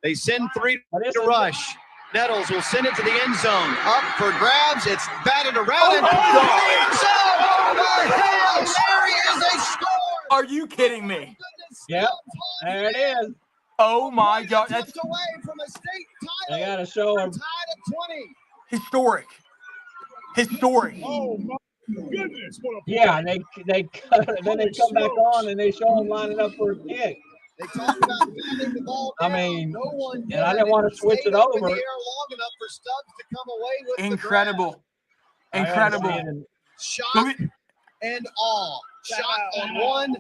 Speaker 1: They send 3
Speaker 3: But it's
Speaker 1: to
Speaker 3: a-
Speaker 1: rush. Nettles will send it to the end zone. Up for grabs. It's batted around and
Speaker 18: my
Speaker 1: end zone over Hail Mary is a score.
Speaker 18: Are you kidding me?
Speaker 3: Yep. There it is.
Speaker 18: Oh my God. That's
Speaker 1: Tipped away from a state
Speaker 3: They
Speaker 1: title.
Speaker 3: got to show
Speaker 1: We're
Speaker 3: him.
Speaker 1: tied at 20.
Speaker 18: historic. Historic.
Speaker 2: Oh my goodness! What a
Speaker 3: Yeah, and then they come back on and they show him lining up for a kick.
Speaker 1: They talk about batting the ball
Speaker 3: I
Speaker 1: down.
Speaker 3: mean,
Speaker 1: No one
Speaker 3: and I
Speaker 1: did.
Speaker 3: didn't want to
Speaker 1: It
Speaker 3: switch
Speaker 1: stayed
Speaker 3: it
Speaker 1: up in
Speaker 3: over.
Speaker 1: the air long enough for Stubbs to come away with the
Speaker 18: Incredible.
Speaker 3: I gotta
Speaker 18: Incredible.
Speaker 3: see it in-
Speaker 1: shock and awe. Shock on one,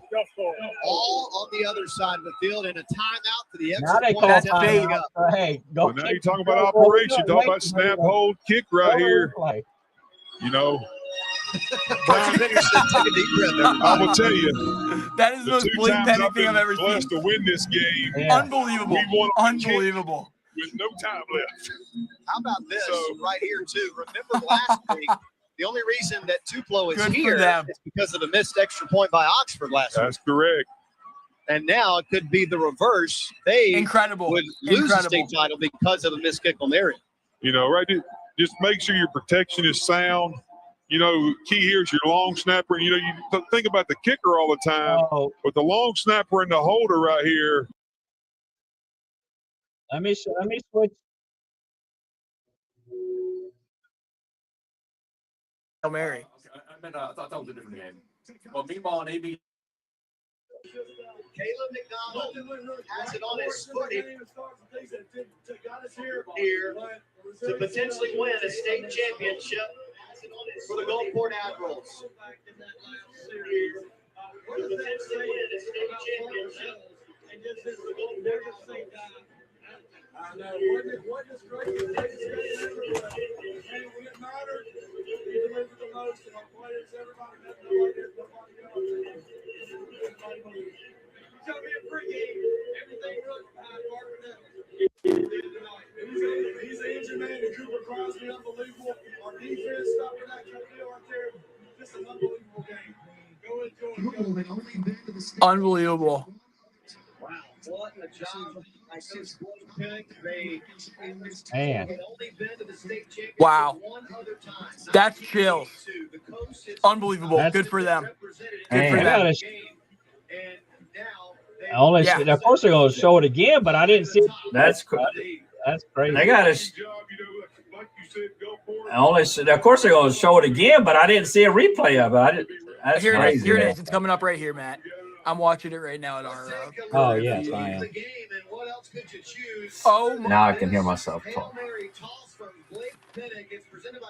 Speaker 1: all on the other side of the field, and a timeout for the
Speaker 3: Now
Speaker 1: extra
Speaker 3: they
Speaker 1: point.
Speaker 3: call
Speaker 1: attempt
Speaker 18: bait.
Speaker 1: coming up.
Speaker 3: timeout. Hey, go.
Speaker 2: Well, now
Speaker 3: kick
Speaker 2: you're talking
Speaker 3: the
Speaker 2: about
Speaker 3: field goal.
Speaker 2: operation. Talk about
Speaker 3: Wait,
Speaker 2: snap,
Speaker 3: wait,
Speaker 2: hold, kick
Speaker 3: wait.
Speaker 2: right here.
Speaker 3: Play.
Speaker 2: You know,
Speaker 1: Coach Henderson took a deep breath, everybody.
Speaker 2: I will tell you,
Speaker 18: That is the
Speaker 2: the
Speaker 18: most
Speaker 2: 2
Speaker 18: blatant
Speaker 2: times
Speaker 18: petty
Speaker 2: I've
Speaker 18: thing
Speaker 2: been
Speaker 18: I've ever seen.
Speaker 2: blessed to win this game
Speaker 3: Yeah.
Speaker 18: Unbelievable.
Speaker 2: We won a kick.
Speaker 18: Unbelievable.
Speaker 2: with no time left.
Speaker 1: How about this
Speaker 2: So-
Speaker 1: right here, too? Remember last week, the only reason that Tupelo is
Speaker 18: Good for
Speaker 1: here
Speaker 18: them.
Speaker 1: is because of the missed extra point by Oxford last week.
Speaker 2: That's correct.
Speaker 1: And now it could be the reverse. They
Speaker 18: Incredible.
Speaker 1: would lose the
Speaker 18: Incredible.
Speaker 1: state title because of the missed kick on their end.
Speaker 2: You know, right? Just make sure your protection is sound. You know, key here is your long snapper. You know, you think about the kicker all the time,
Speaker 3: Oh,
Speaker 2: but the long snapper and the holder right here.
Speaker 3: let me switch.
Speaker 18: Hail Mary.
Speaker 19: I thought that was a different game. Well, meanwhile, on AB.
Speaker 1: Caleb McDonald has it on his foot here to potentially win a state championship for the Gulfport Admirals. To potentially win a state championship for the Gulfport Admirals.
Speaker 20: I know. What is great is when it matters, you deliver the most, and our players, everybody knows nobody else. It's going to be a free game. Everything really behind Marvin Evans. He's the engine man, and Cooper Crosby, unbelievable. Our defense stopping that kind of deal right there. Just an unbelievable game. Go enjoy.
Speaker 18: Unbelievable.
Speaker 1: Wow, what a job by Coach Wolfgang. They
Speaker 3: Man.
Speaker 1: had only been to the state championship
Speaker 18: Wow.
Speaker 1: one other time.
Speaker 18: That's chills. Unbelievable.
Speaker 3: That's-
Speaker 18: Good for them.
Speaker 3: Man.
Speaker 18: Good for them.
Speaker 3: Only,
Speaker 18: Yeah.
Speaker 3: of course, they're going to show it again, but I didn't see.
Speaker 17: That's
Speaker 3: That's crazy.
Speaker 17: They got to. Of course, they're going to show it again, but I didn't see a replay of it. That's
Speaker 18: Here it is.
Speaker 17: crazy.
Speaker 18: Here it
Speaker 17: man.
Speaker 18: is. It's coming up right here, Matt. I'm watching it right now at our.
Speaker 3: Oh yes, I am.
Speaker 18: Oh my.
Speaker 17: Now I can hear myself talk.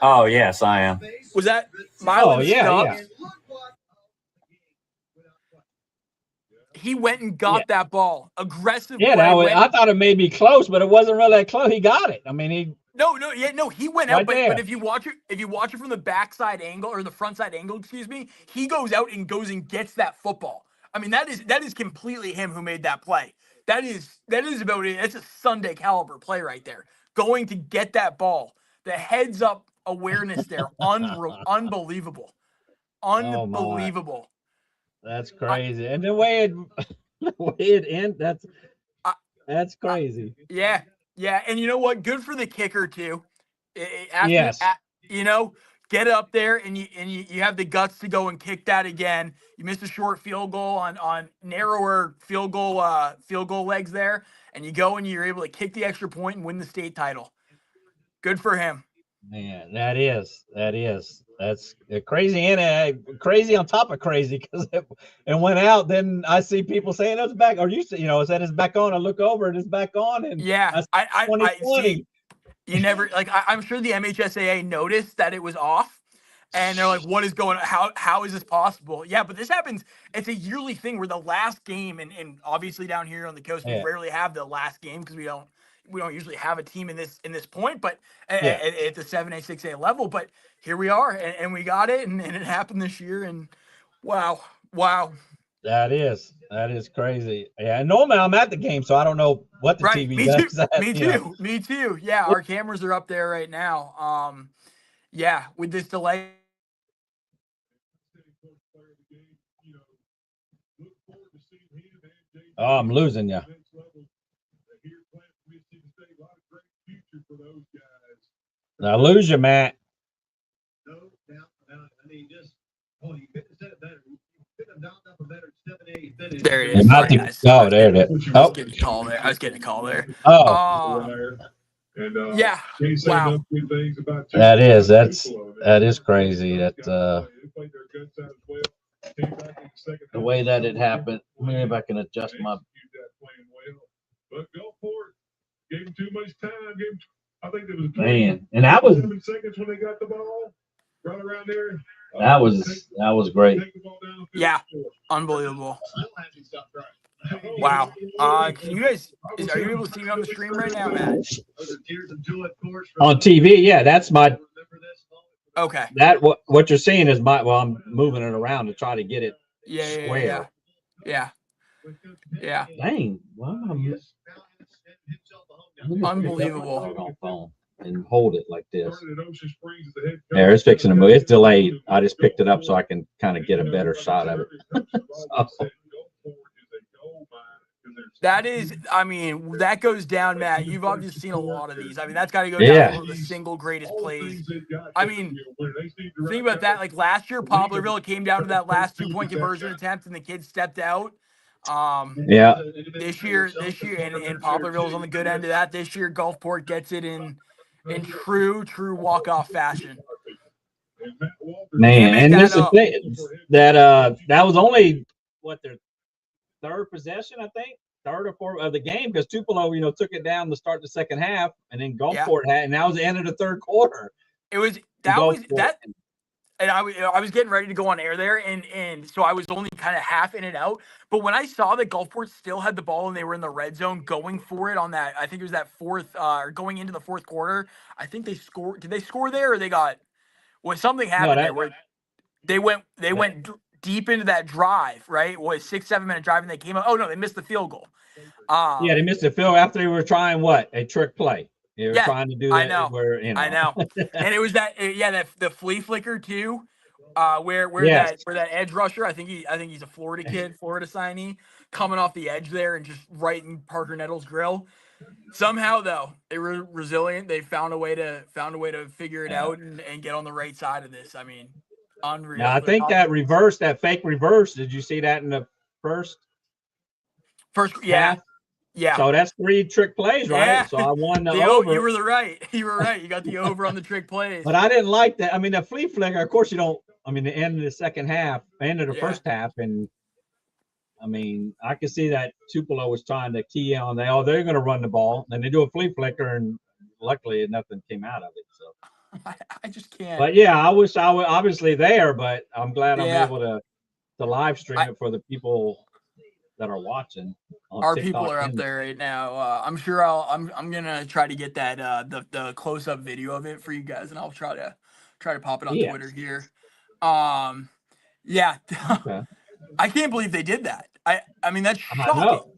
Speaker 17: Oh yes, I am.
Speaker 18: Was that Milan Stubbs? He went and got that ball. Aggressive
Speaker 3: Yeah,
Speaker 18: play.
Speaker 3: I thought it may be close, but it wasn't really that close. He got it. I mean, he.
Speaker 18: No, he went
Speaker 3: Right
Speaker 18: out, but
Speaker 3: there.
Speaker 18: if you watch it from the backside angle or the front side angle, excuse me, he goes out and gets that football. I mean, that is completely him who made that play. That is about it. That's a Sunday caliber play right there. Going to get that ball. The heads up awareness there. Unbelievable. Unbelievable.
Speaker 3: That's crazy. And the way it ended, that's crazy.
Speaker 18: Yeah. Yeah. And you know what? Good for the kicker too.
Speaker 3: Yes.
Speaker 18: Get up there and you have the guts to go and kick that again. You missed a short field goal on narrower field goal legs there, and you go and you're able to kick the extra point and win the state title. Good for him.
Speaker 3: Man, that is. That's crazy and crazy on top of crazy because it went out. Then I see people saying it's back. Or is that it's back on? I look over and it's back on. And
Speaker 18: yeah, I see. You never I'm sure the MHSAA noticed that it was off, and they're like, "What is going on? How is this possible?" Yeah, but this happens. It's a yearly thing where the last game, and obviously down here on the coast, we rarely have the last game because we don't usually have a team in this point. But at the 7A 6A level, but here we are, and we got it, and it happened this year, and wow.
Speaker 3: That is crazy. Yeah, normally I'm at the game, so I don't know what the TV does.
Speaker 18: Me too. Yeah, our cameras are up there right now. Yeah, with this delay.
Speaker 3: Oh, I'm losing you. I lose you, Matt.
Speaker 1: No doubt about it. I mean, you couldn't have said it better. You couldn't have knocked up a better 7A finish.
Speaker 18: There it is.
Speaker 3: Oh, there it is.
Speaker 18: I was getting a call there.
Speaker 3: Oh.
Speaker 18: Yeah. Wow.
Speaker 3: That is crazy. That the way that it happened. Maybe if I can adjust my.
Speaker 2: But Gulfport gave him too much time. I think there was
Speaker 3: And that was
Speaker 2: 7 seconds when they got the ball right around there.
Speaker 3: that was great.
Speaker 18: Yeah, unbelievable. Wow. Can you guys? Are you able to see me on the stream right now, Matt?
Speaker 3: On TV, yeah, that's my.
Speaker 18: Okay.
Speaker 3: That what you're seeing is my. Well, I'm moving it around to try to get it square.
Speaker 18: Yeah.
Speaker 3: Dang. Wow.
Speaker 18: Unbelievable.
Speaker 3: And hold it like this. There, it's fixing to move. It's delayed. I just picked it up so I can kind of get a better shot of it.
Speaker 18: That goes down, Matt. You've obviously seen a lot of these. I mean, that's got to go down to the single greatest plays. I mean, think about that. Like last year, Poplarville, it came down to that last 2-point conversion attempt, and the kids stepped out. This year, and Poplarville's on the good end of that. This year, Gulfport gets it in true walk-off fashion.
Speaker 3: Man, and this is that was only their third possession, I think, third or fourth of the game, because Tupelo, took it down to start the second half, and then Gulfport had, and that was the end of the third quarter.
Speaker 18: And I was getting ready to go on air there, and so I was only kind of half in and out. But when I saw that Gulfport still had the ball and they were in the red zone going for it on that, I think it was that fourth, or going into the fourth quarter, I think they scored. Did they score there, or they got? Well, something happened there where they went deep into that drive, right? It was 6-7 minute drive, and they came up. Oh no, they missed the field goal.
Speaker 3: Yeah, they missed the field after they were trying a trick play. They were trying to do that.
Speaker 18: I know. I know. And it was that the flea flicker too, where that edge rusher. I think he's a Florida kid, Florida signee, coming off the edge there and just right in Parker Nettles' grill. Somehow though, they were resilient. They found a way to figure it out and get on the right side of this. I mean, unreal.
Speaker 3: Now, I think that fake reverse. Did you see that in the first?
Speaker 18: Yeah. Yeah.
Speaker 3: So that's 3 trick plays, right?
Speaker 18: Yeah.
Speaker 3: So I won the over.
Speaker 18: You were right. You were right. You got the over on the trick plays.
Speaker 3: But I didn't like that. I mean, the flea flicker, of course you don't. I mean, the end of the second half, end of the first half, and I mean, I could see that Tupelo was trying to key on. They're going to run the ball, and they do a flea flicker, and luckily nothing came out of it. So
Speaker 18: I just can't.
Speaker 3: But yeah, I wish I was obviously there, but I'm glad I'm able to live stream it for the people that are watching.
Speaker 18: Our people are up there right now. I'm sure I'm gonna try to get that the close up video of it for you guys, and I'll try to pop it on Twitter here. Yeah. Okay. I can't believe they did that. I mean, that's shocking.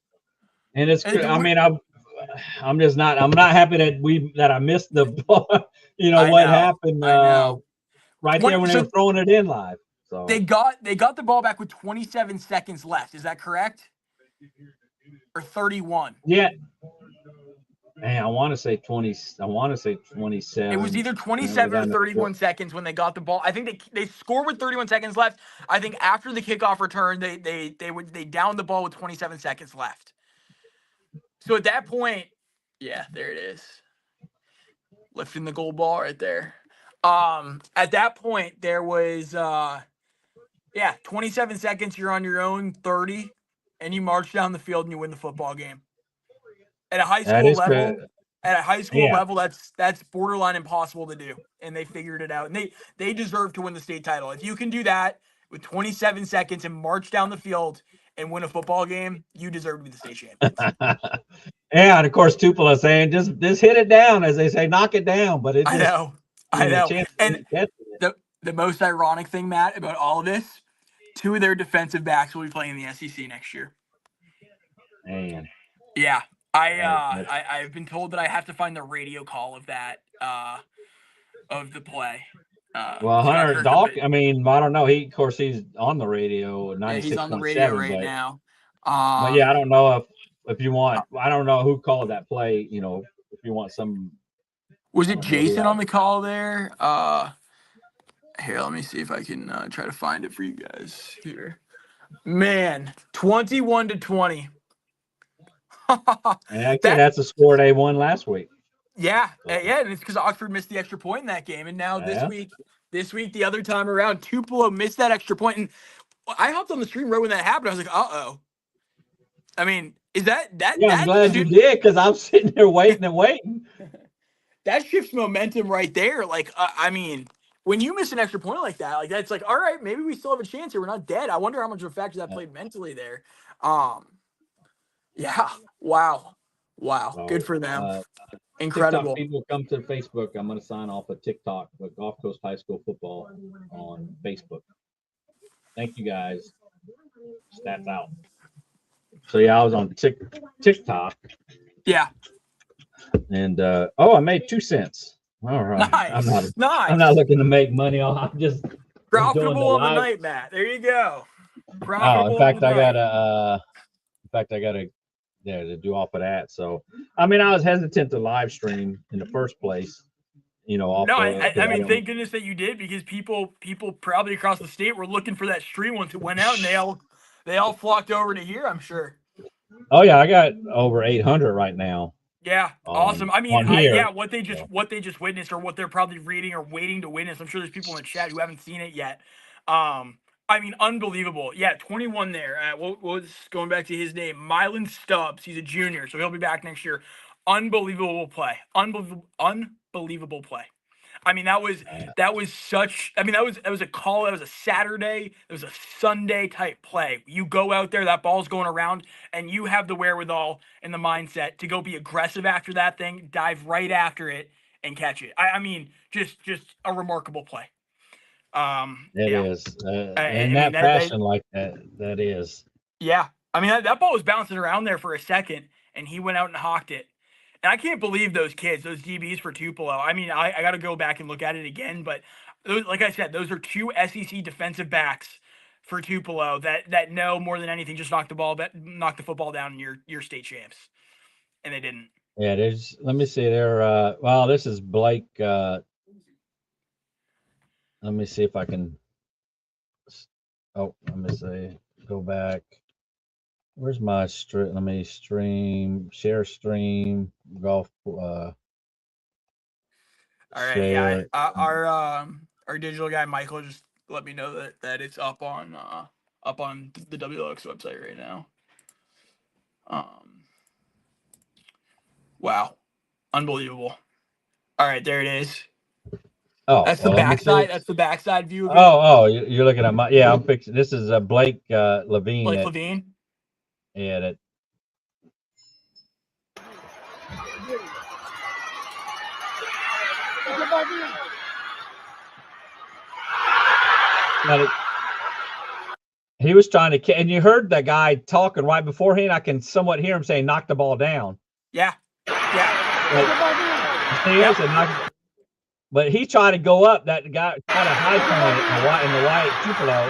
Speaker 3: And it's I mean, I'm just not happy that I missed the what happened right there when they were throwing it in live. So
Speaker 18: they got the ball back with 27 seconds left. Is that correct? Or 31?
Speaker 3: Yeah. Man, I want to say 20. I want to say 27.
Speaker 18: It was either 27 or 31 seconds when they got the ball. I think they scored with 31 seconds left. I think after the kickoff return, they downed the ball with 27 seconds left. So at that point, yeah, there it is. Lifting the gold ball right there. At that point, there was 27 seconds. You're on your own 30, and you march down the field and you win the football game. At a high school level, that's borderline impossible to do, and they figured it out. And they deserve to win the state title. If you can do that with 27 seconds and march down the field and win a football game, you deserve to be the state champion.
Speaker 3: Yeah, and of course Tupelo saying just hit it down, as they say, knock it down. But
Speaker 18: I know. And the most ironic thing, Matt, about all of this, 2 of their defensive backs will be playing in the SEC next year.
Speaker 3: Man.
Speaker 18: Yeah. I've been told that I have to find the radio call of that of the play.
Speaker 3: Well, Hunter Dock, I mean, I don't know. Of course, he's on the radio. 96.7.
Speaker 18: He's on the radio right now.
Speaker 3: But yeah, I don't know if you want. I don't know who called that play. If you want some.
Speaker 18: Was it Jason on the call there? Here, let me see if I can try to find it for you guys here. Man, 21-20.
Speaker 3: And actually, that's a score they won last week.
Speaker 18: Yeah, and it's because Oxford missed the extra point in that game, and now this week, the other time around, Tupelo missed that extra point, and I hopped on the stream right when that happened. I was like, "Uh-oh." I mean, is that?
Speaker 3: Yeah, I'm glad you did, because I'm sitting there waiting and waiting.
Speaker 18: That shifts momentum right there. Like, I mean, when you miss an extra point like that, that's like, all right, maybe we still have a chance here. We're not dead. I wonder how much of a factor that played mentally there. Yeah. Wow. So, good for them. Incredible.
Speaker 3: TikTok people come to Facebook. I'm going to sign off a TikTok with Gulf Coast High School football on Facebook. Thank you guys. Stats out. So yeah, I was on TikTok.
Speaker 18: Yeah.
Speaker 3: And I made 2 cents. All right.
Speaker 18: Nice.
Speaker 3: I'm not looking to make money. I'm just
Speaker 18: profitable on the night, Matt. There you go.
Speaker 3: In fact, I gotta to do off of that. So I mean, I was hesitant to live stream in the first place.
Speaker 18: I mean, thank goodness that you did, because people probably across the state were looking for that stream once it went out, and they all flocked over to here, I'm sure.
Speaker 3: Oh yeah, I got over 800 right now.
Speaker 18: Yeah, awesome. I mean,
Speaker 3: on here.
Speaker 18: yeah, what they just witnessed, or what they're probably reading or waiting to witness. I'm sure there's people in the chat who haven't seen it yet. I mean, unbelievable. Yeah, 21 there. What was going back to his name? Mylan Stubbs. He's a junior, so he'll be back next year. Unbelievable play. Unbelievable play. I mean, that was such. I mean, that was a call. That was a Saturday. It was a Sunday type play. You go out there, that ball's going around, and you have the wherewithal and the mindset to go be aggressive after that thing, dive right after it, and catch it. I mean, just a remarkable play.
Speaker 3: It is, in that fashion like that. That is.
Speaker 18: Yeah, I mean that ball was bouncing around there for a second, and he went out and hawked it. And I can't believe those kids, those DBs for Tupelo. I mean, I got to go back and look at it again, but those, like I said, those are two SEC defensive backs for Tupelo that know more than anything just knock the football down in your state champs, and they didn't.
Speaker 3: Yeah, there's. Let me see. There. Well, this is Blake. Let me see if I can. Oh, let me see. Go back. Where's my stream? Let me share stream, golf.
Speaker 18: All right, share. Yeah. Our digital guy Michael just let me know that it's up on the WLX website right now. Wow, unbelievable. All right, there it is.
Speaker 3: Oh,
Speaker 18: that's the backside. That's the backside view of it.
Speaker 3: Oh, you're looking at my. Yeah, I'm fixing. This is Blake Levine.
Speaker 18: Blake Levine.
Speaker 3: Yeah, that. He was trying to, and you heard that guy talking right beforehand. I can somewhat hear him saying, "Knock the ball down."
Speaker 18: Yeah.
Speaker 3: But he tried to go up. That guy tried to high point in the white Tupelo.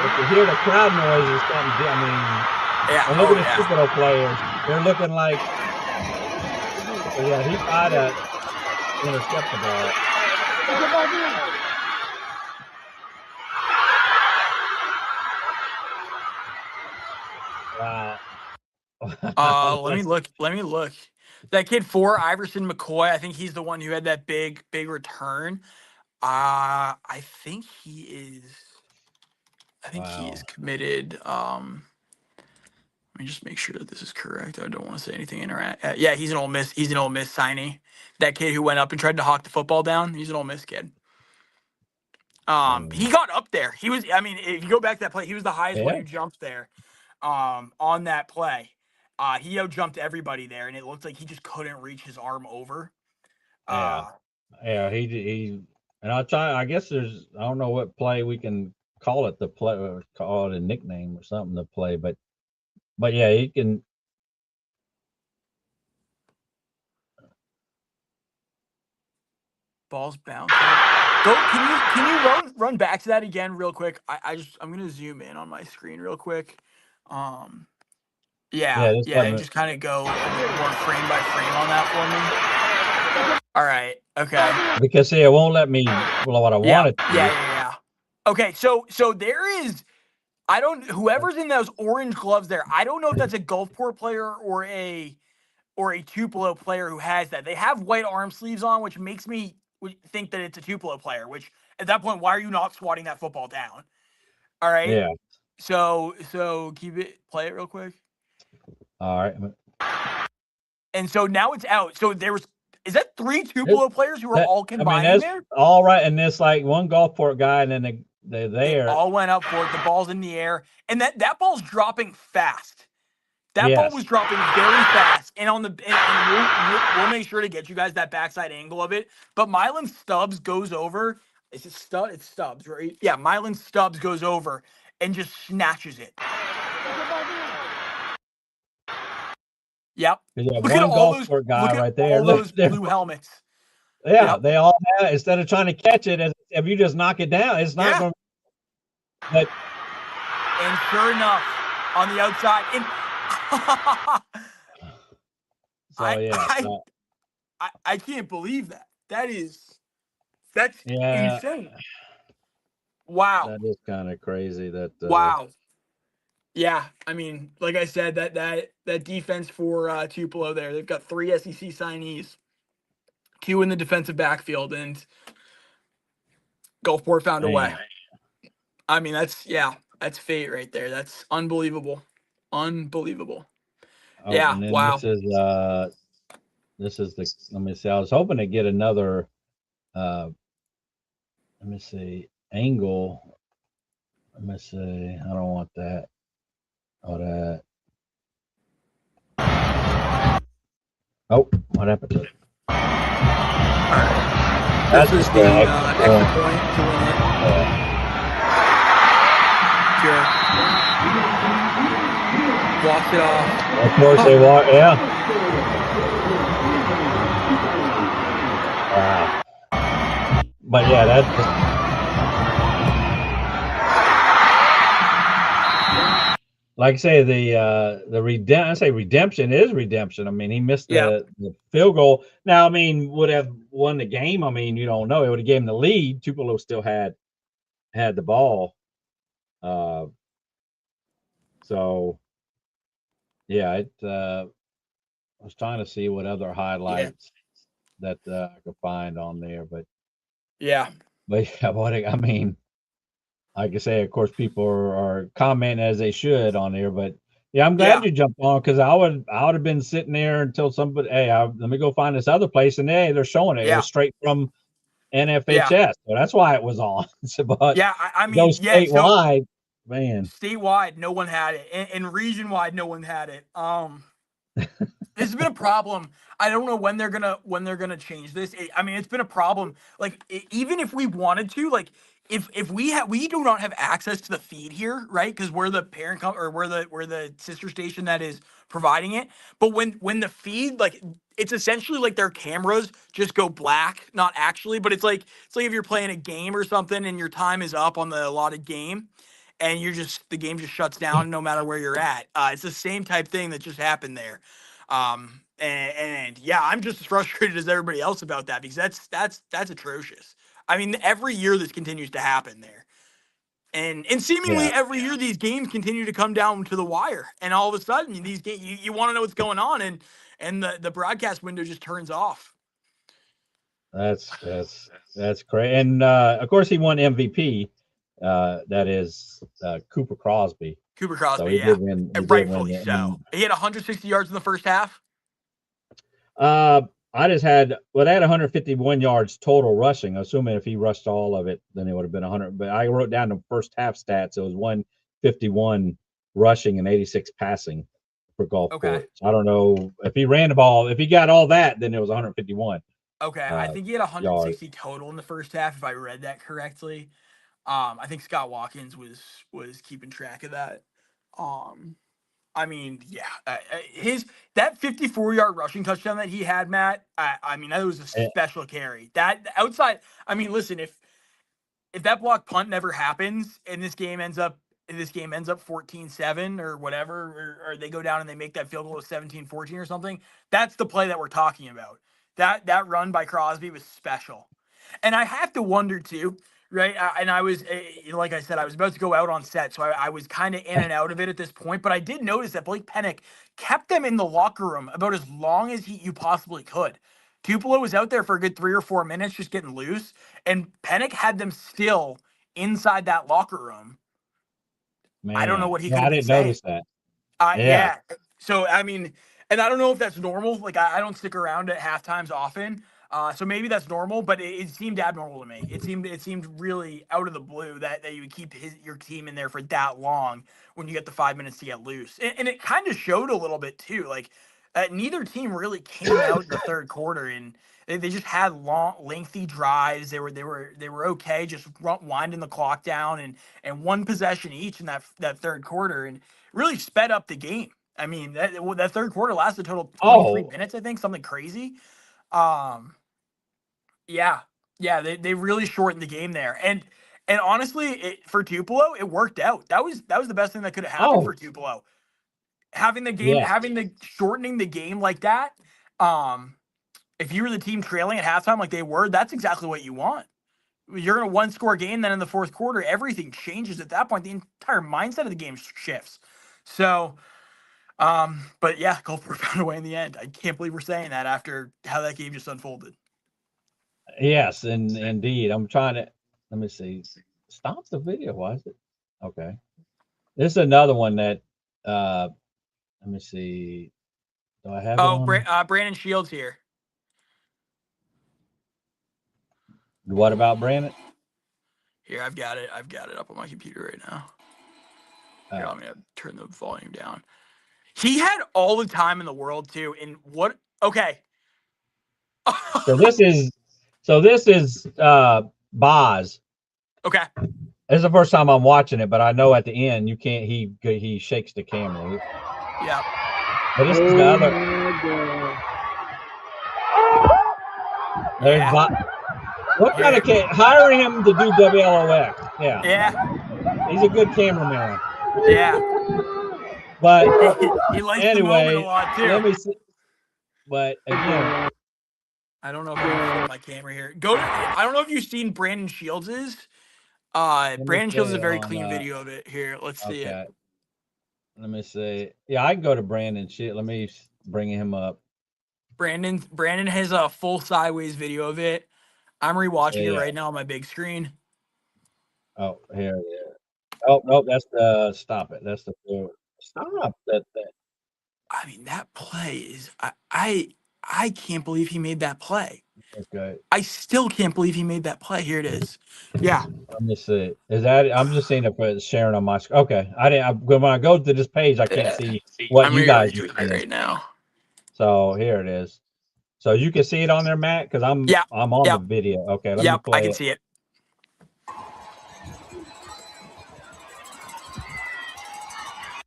Speaker 3: If you hear the crowd noise or something, I mean, look at the Tupelo players. They're looking like, he tried to intercept the ball. Wow.
Speaker 18: Let me look. That kid Iverson McCoy, I think he's the one who had that big return. I think he is. He is committed. Let me just make sure that this is correct. I don't want to say anything yeah, he's an Ole Miss. He's an Ole Miss signee. That kid who went up and tried to hawk the football down. He's an Ole Miss kid. He got up there. He was. I mean, if you go back to that play, he was the highest one who jumped there. On that play, he out-jumped everybody there, and it looked like he just couldn't reach his arm over.
Speaker 3: He and I'll try. I guess I don't know what play we can call it. The play, or call it a nickname or something to play, but yeah, he can.
Speaker 18: Balls bouncing. Go. Can you run back to that again real quick? I'm gonna zoom in on my screen real quick. Just kind of go more frame by frame on that for me. All right. Okay.
Speaker 3: Because it won't let me what I wanted to.
Speaker 18: Yeah. Okay. So there is. Whoever's in those orange gloves there, I don't know if that's a Gulfport player or a Tupelo player who has that. They have white arm sleeves on, which makes me think that it's a Tupelo player, which at that point, why are you not swatting that football down? All right.
Speaker 3: Yeah.
Speaker 18: So play it real quick.
Speaker 3: All right.
Speaker 18: And so now it's out. So is that 3 Tupelo players who are all combined
Speaker 3: that's
Speaker 18: there?
Speaker 3: All right. And this like one Gulfport guy, and then they're there.
Speaker 18: They all went up for it. The ball's in the air. And that ball's dropping fast. That ball was dropping very fast, and we'll make sure to get you guys that backside angle of it. But Mylan Stubbs goes over. Is it Stubbs? It's Stubbs, right? Yeah, Mylan Stubbs goes over and just snatches it. Yep.
Speaker 3: Look at all those guy right there.
Speaker 18: All those blue helmets.
Speaker 3: Yeah, they all have. Instead of trying to catch it, if you just knock it down, it's not going. But
Speaker 18: and sure enough, on the outside, I can't believe that. That's insane. Wow.
Speaker 3: That is kind of crazy.
Speaker 18: Wow. Yeah, I mean, like I said, that defense for Tupelo there, they've got 3 SEC signees, 2 in the defensive backfield, and Gulfport found a way.
Speaker 3: Man.
Speaker 18: I mean, that's fate right there. That's unbelievable. Unbelievable.
Speaker 3: Oh,
Speaker 18: Yeah,
Speaker 3: and then
Speaker 18: wow.
Speaker 3: this is the, let me see. I was hoping to get another let me see, angle. Let me see. I don't want that. Or that. Oh, what happened to it?
Speaker 18: This is the extra point to win it. Sure. Walks it off.
Speaker 3: Of course they walk, yeah. Wow. But yeah, that's like I say, redemption is redemption. I mean, he missed the field goal. Now, I mean, would have won the game. I mean, you don't know. It would have given the lead. Tupelo still had the ball. So yeah, I was trying to see what other highlights that I could find on there, but
Speaker 18: yeah,
Speaker 3: what I mean, like I say, of course, people are commenting as they should on there, but yeah, I'm glad you jumped on because I would have been sitting there until somebody, hey, let me go find this other place, and they're showing it. It was straight from NFHS, so that's why it was on. But
Speaker 18: I mean,
Speaker 3: statewide, man.
Speaker 18: Statewide, no one had it, and region-wide, no one had it. This has been a problem. I don't know when they're gonna change this. I mean, it's been a problem. Like, even if we wanted to, like, if we do not have access to the feed here, right? Because we're the parent or we're the sister station that is providing it. But when the feed, like, it's essentially like their cameras just go black. Not actually, but it's like if you're playing a game or something and your time is up on the allotted game, and the game just shuts down no matter where you're at. It's the same type thing that just happened there. And yeah, I'm just as frustrated as everybody else about that because that's atrocious. I mean, every year this continues to happen there. And seemingly every year these games continue to come down to the wire. And all of a sudden these games, you want to know what's going on, and the broadcast window just turns off.
Speaker 3: That's great. And of course he won MVP. That is Cooper Crosby.
Speaker 18: Cooper Crosby,
Speaker 3: so he did win,
Speaker 18: and rightfully so. He had 160 yards in the first half.
Speaker 3: They had 151 yards total rushing. Assuming if he rushed all of it, then it would have been 100. But I wrote down the first half stats. It was 151 rushing and 86 passing for Gulfport.
Speaker 18: Okay.
Speaker 3: So I don't know if he ran the ball. If he got all that, then it was 151.
Speaker 18: Okay, I think he had 160 total in the first half, if I read that correctly. I think Scott Watkins was keeping track of that. I mean, yeah, that 54-yard rushing touchdown that he had, Matt. I mean, that was a special carry. That outside. I mean, listen, if that block punt never happens and this game ends up 14-7 or whatever, or they go down and they make that field goal of 17-14 or something, that's the play that we're talking about. That run by Crosby was special. And I have to wonder too, right? And I was, like I said, I was about to go out on set, so I was kind of in and out of it at this point. But I did notice that Blake Pennick kept them in the locker room about as long as you possibly could. Tupelo was out there for a good 3 or 4 minutes just getting loose, and Pennick had them still inside that locker room.
Speaker 3: Man,
Speaker 18: I don't know what he could
Speaker 3: I didn't notice that.
Speaker 18: Yeah. So, I mean, and I don't know if that's normal. Like, I don't stick around at half times often. So maybe that's normal, but it seemed abnormal to me. It seemed really out of the blue that you would keep your team in there for that long when you get the 5 minutes to get loose. And it kind of showed a little bit too. Like, neither team really came out in the third quarter, and they just had long, lengthy drives. They were okay, just winding the clock down and one possession each in that third quarter, and really sped up the game. I mean, that third quarter lasted a total 23 minutes, I think, something crazy. Yeah, they really shortened the game there, and honestly, for Tupelo, it worked out. That was the best thing that could have happened for Tupelo. Having the game, shortening the game like that. If you were the team trailing at halftime like they were, that's exactly what you want. You're in a 1-score game, then in the fourth quarter, everything changes at that point. The entire mindset of the game shifts. So, but yeah, Gulfport found a way in the end. I can't believe we're saying that after how that game just unfolded.
Speaker 3: Yes, and indeed. I'm trying to, let me see. Stop the video. Why is it? Okay. This is another one that, let me see. Do I have it on?
Speaker 18: Brandon Shields here.
Speaker 3: What about Brandon?
Speaker 18: Here, I've got it up on my computer right now. Here, let me turn the volume down. He had all the time in the world too. And what? Okay.
Speaker 3: So this is Boz.
Speaker 18: Okay.
Speaker 3: This is the first time I'm watching it, but I know at the end you can't. He shakes the camera.
Speaker 18: Yeah.
Speaker 3: But this is the other. There's what kind of hiring him to do WLOX? Yeah.
Speaker 18: Yeah.
Speaker 3: He's a good cameraman.
Speaker 18: Yeah.
Speaker 3: But
Speaker 18: he likes
Speaker 3: anyway,
Speaker 18: the moment a lot too.
Speaker 3: let me see. But again,
Speaker 18: I don't know if I can flip my camera here. I don't know if you've seen Brandon Shields's. Brandon Shields is a very clean video of it. Here, let's see it.
Speaker 3: Let me see. Yeah, I can go to Brandon. Let me bring him up.
Speaker 18: Brandon has a full sideways video of it. I'm rewatching it right now on my big screen.
Speaker 3: Oh, here it is. Oh, no, that's the stop it. That's the stop that thing.
Speaker 18: I mean, that play is I can't believe he made that play.
Speaker 3: Okay.
Speaker 18: I still can't believe he made that play. Here it is. Yeah.
Speaker 3: Let me see. Is that? I'm just seeing if it's sharing on my screen. Okay. When I go to this page, I can't see what you guys are seeing
Speaker 18: right now.
Speaker 3: So here it is. So you can see it on there, Matt, because I'm on the video. Okay. Let me play
Speaker 18: I can see it.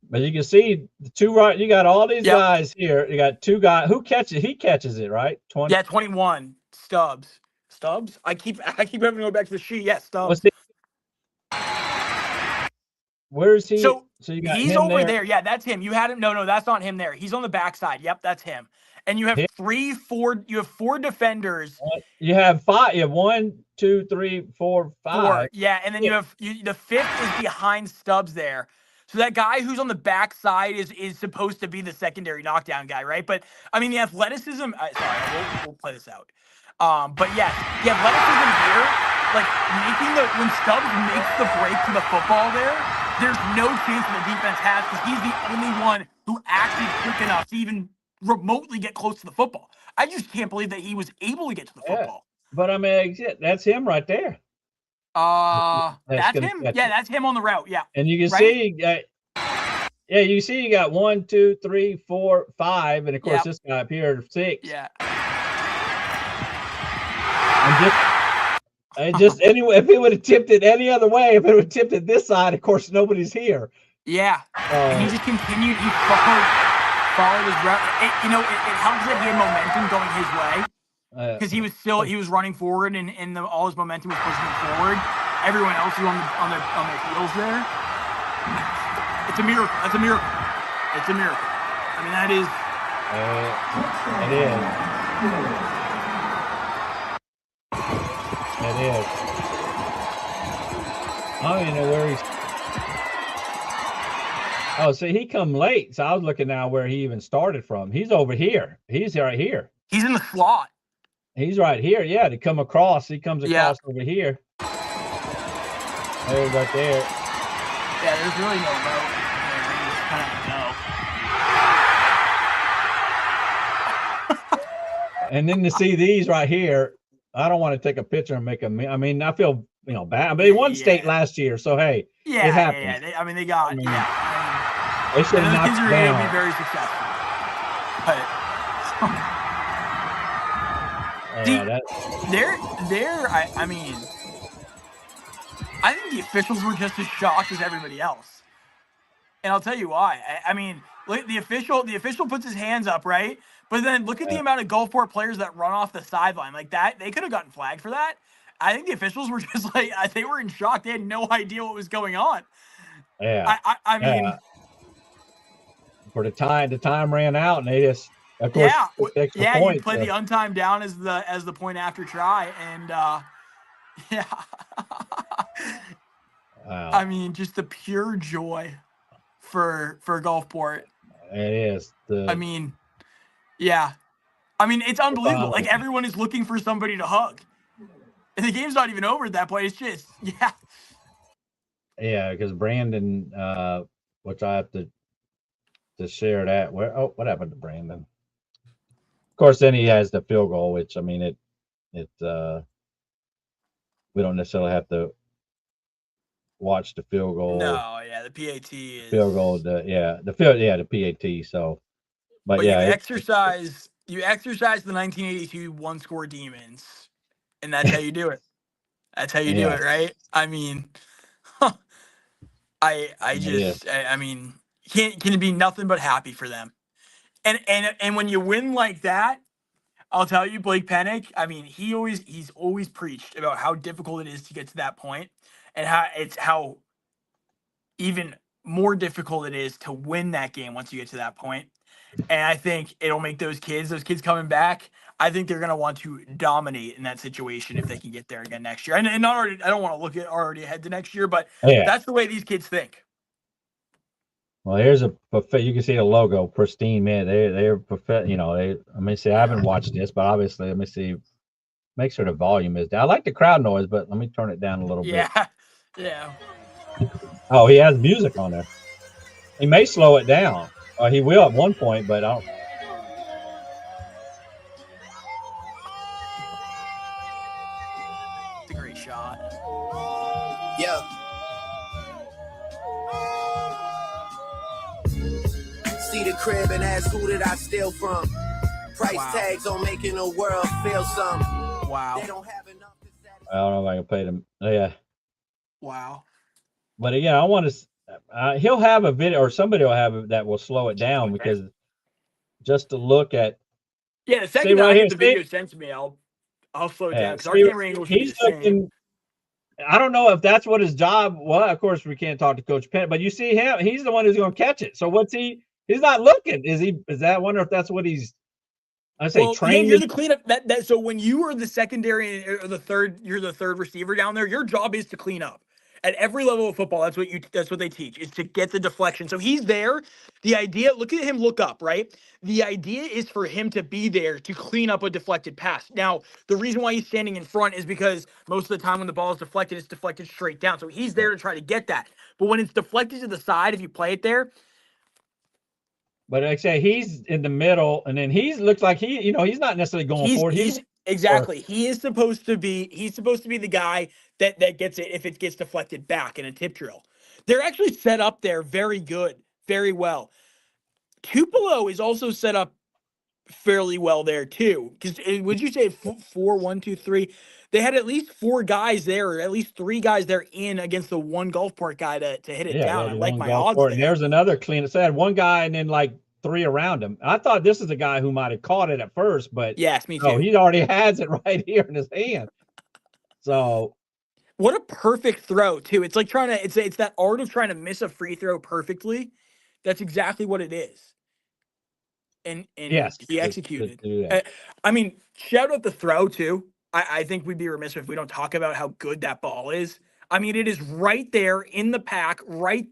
Speaker 3: But you can see the two right. You got all these guys here. You got two guys. Who catches? He catches it, right? 20.
Speaker 18: Yeah, 21. Stubbs. I keep having to go back to the sheet. Yeah, Stubbs.
Speaker 3: Where is he?
Speaker 18: So
Speaker 3: you got
Speaker 18: he's
Speaker 3: him
Speaker 18: over there. Yeah, that's him. You had him. No, that's not him there. He's on the backside. Yep, that's him. And you have four defenders.
Speaker 3: You have five. You have 1, 2, 3, 4, 5.
Speaker 18: Yeah, and then you have the fifth is behind Stubbs there. So that guy who's on the backside is supposed to be the secondary knockdown guy, right? But I mean, the athleticism. We'll play this out. But yes, the athleticism here, like when Stubbs makes the break to the football there's no chance the defense has because he's the only one who actually quick enough to even remotely get close to the football. I just can't believe that he was able to get to the football.
Speaker 3: But I mean, that's him right there.
Speaker 18: That's him. Yeah, that's him on the route. Yeah.
Speaker 3: And you can see, you see, you got 1, 2, 3, 4, 5, and of course this guy up here 6.
Speaker 18: Yeah.
Speaker 3: And just anyway, if it would have tipped it any other way, if it would have tipped it this side, of course nobody's here.
Speaker 18: Yeah. And he just continued. He followed his route. It helps that he had momentum going his way. Because he was running forward and all his momentum was pushing him forward. Everyone else was on their heels there. It's a miracle. That's a miracle. It's a miracle. I mean, that is.
Speaker 3: It is. It is. I don't even know where he's. Oh, see, he come late. So I was looking now where he even started from. He's over here. He's right here.
Speaker 18: He's in the slot.
Speaker 3: He's right here. Yeah, to come across. He comes across over here. There's right there.
Speaker 18: Yeah, there's really no route. He's kind of no.
Speaker 3: And then to see these right here, I don't want to take a picture and make them. I mean, I feel bad. But they won state last year, so hey, it happens.
Speaker 18: Yeah. They got
Speaker 3: they should have knocked
Speaker 18: kids
Speaker 3: down.
Speaker 18: Are be very successful. But I mean, I think the officials were just as shocked as everybody else, and I'll tell you why. I mean, the official puts his hands up, right? But then look at the amount of Gulfport players that run off the sideline like that. They could have gotten flagged for that. I think the officials were just like, they were in shock. They had no idea what was going on.
Speaker 3: Yeah.
Speaker 18: I mean,
Speaker 3: for the time ran out, and they just, of course,
Speaker 18: you play the untimed down as the point after try, and
Speaker 3: Wow.
Speaker 18: I mean, just the pure joy for Gulfport.
Speaker 3: It is.
Speaker 18: I mean, yeah. I mean, it's unbelievable. Like, everyone is looking for somebody to hug. And the game's not even over at that point. It's just, yeah.
Speaker 3: Yeah, because Brandon, which I have to share that. What happened to Brandon? Of course, then he has the field goal, which, I mean, we don't necessarily have to watch the field goal.
Speaker 18: No, yeah, the PAT is
Speaker 3: field goal. The PAT. So, but
Speaker 18: you
Speaker 3: yeah,
Speaker 18: exercise the 1982 one-score demons, and that's how you do it. That's how you do it, right? I mean, I mean, can be nothing but happy for them. And when you win like that, I'll tell you, Blake Pennick, I mean, he's always preached about how difficult it is to get to that point, and how even more difficult it is to win that game once you get to that point. And I think it'll make those kids coming back, I think they're going to want to dominate in that situation if they can get there again next year. And not already, I don't want to look at already ahead to next year, but that's the way these kids think.
Speaker 3: Well, here's you can see the logo, pristine, man. They're perfect. You know, let me see. I haven't watched this, but obviously, let me see. Make sure the volume is down. I like the crowd noise, but let me turn it down a little bit.
Speaker 18: Yeah.
Speaker 3: Oh, he has music on there. He may slow it down. He will at one point, but I don't.
Speaker 18: It's a great shot.
Speaker 21: Yeah. See the crib and ask who did I steal from? Price tags on making the world feel some.
Speaker 18: Wow.
Speaker 21: They don't have enough to satisfy.
Speaker 3: I don't know if I can play them. Yeah.
Speaker 18: Wow.
Speaker 3: But again, I want to. He'll have a video, or somebody will have it that will slow it down, because just to look at.
Speaker 18: Yeah, the second I get the video sent to me, I'll slow it down, because our camera angle should be the same.
Speaker 3: I don't know if that's what his job. Well, of course we can't talk to Coach Penn, but you see him; he's the one who's going to catch it. So what's he? He's not looking. Is he? Is that? I wonder if that's what he's. I say trained.
Speaker 18: You're the cleanup. So when you are the secondary or the third, you're the third receiver down there. Your job is to clean up. At every level of football, that's what they teach, is to get the deflection. So he's there. The idea, look at him look up, right? The idea is for him to be there to clean up a deflected pass. Now, the reason why he's standing in front is because most of the time when the ball is deflected, it's deflected straight down. So he's there to try to get that. But when it's deflected to the side, if you play it there.
Speaker 3: But like I say, he's in the middle, and then looks like he's not necessarily going forward.
Speaker 18: Exactly. He's supposed to be the guy that gets it if it gets deflected back in a tip drill. They're actually set up there very good, very well. Tupelo is also set up fairly well there too. Because would you say 4, 1, 2, 3? They had at least 4 guys there, or at least 3 guys there in against the one Gulfport guy to hit it down. I like my odds there.
Speaker 3: And there's another clean. So I had one guy and then like 3 around him. I thought this is a guy who might have caught it at first, but
Speaker 18: yes, me too.
Speaker 3: Oh, he already has it right here in his hand. So,
Speaker 18: what a perfect throw too! It's like it's that art of trying to miss a free throw perfectly. That's exactly what it is. And
Speaker 3: yes,
Speaker 18: he executed. I mean, shout out the throw too. I think we'd be remiss if we don't talk about how good that ball is. I mean, it is right there in the pack, right,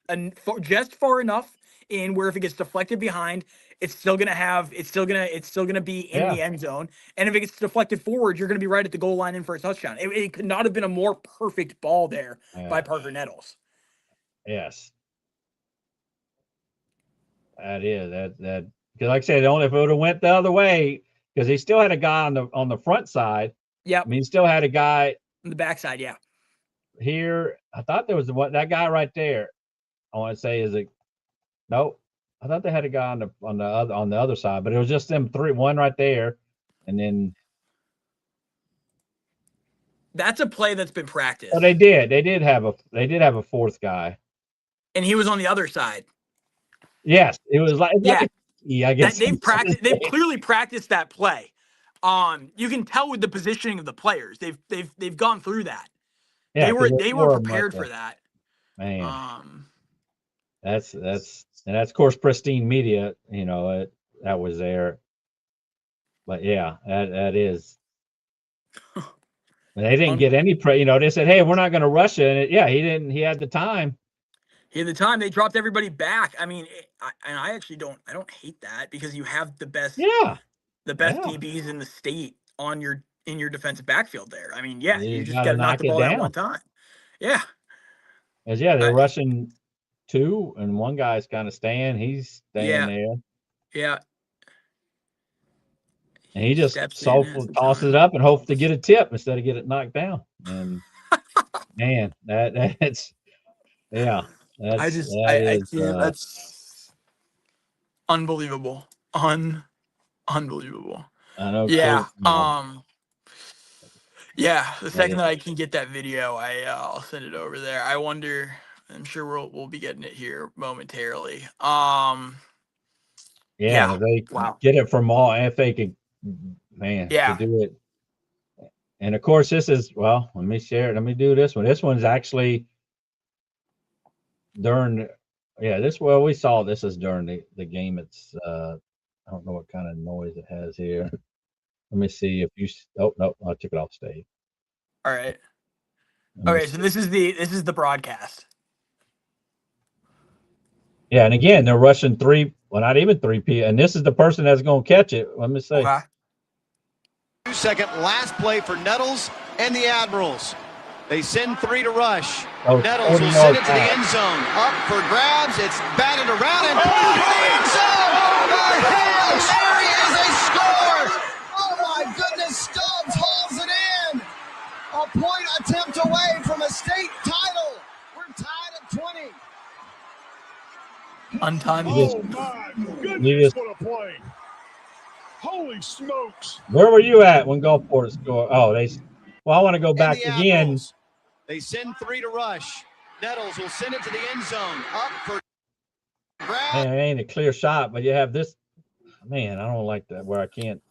Speaker 18: and just far enough in where if it gets deflected behind, it's still gonna be in the end zone. And if it gets deflected forward, you're gonna be right at the goal line in for a touchdown. It could not have been a more perfect ball there by Parker Nettles.
Speaker 3: Yes. That is that because like I said, only if it would have went the other way, because he still had a guy on the front side.
Speaker 18: Yeah.
Speaker 3: I mean, he still had a guy
Speaker 18: on the backside, yeah.
Speaker 3: Here, I thought there was that guy right there. I want to say nope. I thought they had a guy on the other side, but it was just them 3, one right there, and then
Speaker 18: that's a play that's been practiced.
Speaker 3: Oh, they did have a fourth guy,
Speaker 18: and he was on the other side.
Speaker 3: Yes, it was like I guess
Speaker 18: they've clearly practiced that play. You can tell with the positioning of the players. They've gone through that.
Speaker 3: Yeah,
Speaker 18: they were prepared for that.
Speaker 3: Man, that's of course pristine media. You know that was there, but yeah, that is. They didn't get any They said, "Hey, we're not going to rush it." And he didn't. He had the time.
Speaker 18: At the time, they dropped everybody back. I mean, I actually don't hate that because you have the best DBs in the state in your defensive backfield there. I mean, you just got to knock the ball down one time. Yeah.
Speaker 3: They're rushing 2, and one guy's kind of staying. He's staying there.
Speaker 18: Yeah.
Speaker 3: And he just tosses it up and hopes to get a tip instead of get it knocked down. And man, that's
Speaker 18: that's unbelievable. Unbelievable.
Speaker 3: I know.
Speaker 18: Yeah. The second that I can get that video, I'll send it over there. I wonder. I'm sure we'll be getting it here momentarily.
Speaker 3: If they get it from all, if they could, to do it. And of course, this is let me share it. Let me do this one. This one's actually during. We saw this is during the game. It's I don't know what kind of noise it has here. Let me see if you. Oh no, I took it off stage.
Speaker 18: All right. Okay, so this is the broadcast.
Speaker 3: Yeah, and again, they're rushing 3. Well, not even 3 and this is the person that's going to catch it. Let me say.
Speaker 1: Okay. 2-second last play for Nettles and the Admirals. They send 3 to rush. Nettles will send it to the end zone. Up for grabs. It's batted around and the end zone. There is a score. Oh my goodness, Stubbs hauls it in. A point attempt away from a state title. We're tied at 20.
Speaker 18: Untimed.
Speaker 2: Oh my goodness, what a play. Holy smokes.
Speaker 3: Where were you at when Gulfport scored? Oh, I want to go back again.
Speaker 1: They send 3 to rush. Nettles will send it to the end zone. Up for grab.
Speaker 3: Man, it ain't a clear shot, but you have this. Man, I don't like that where I can't.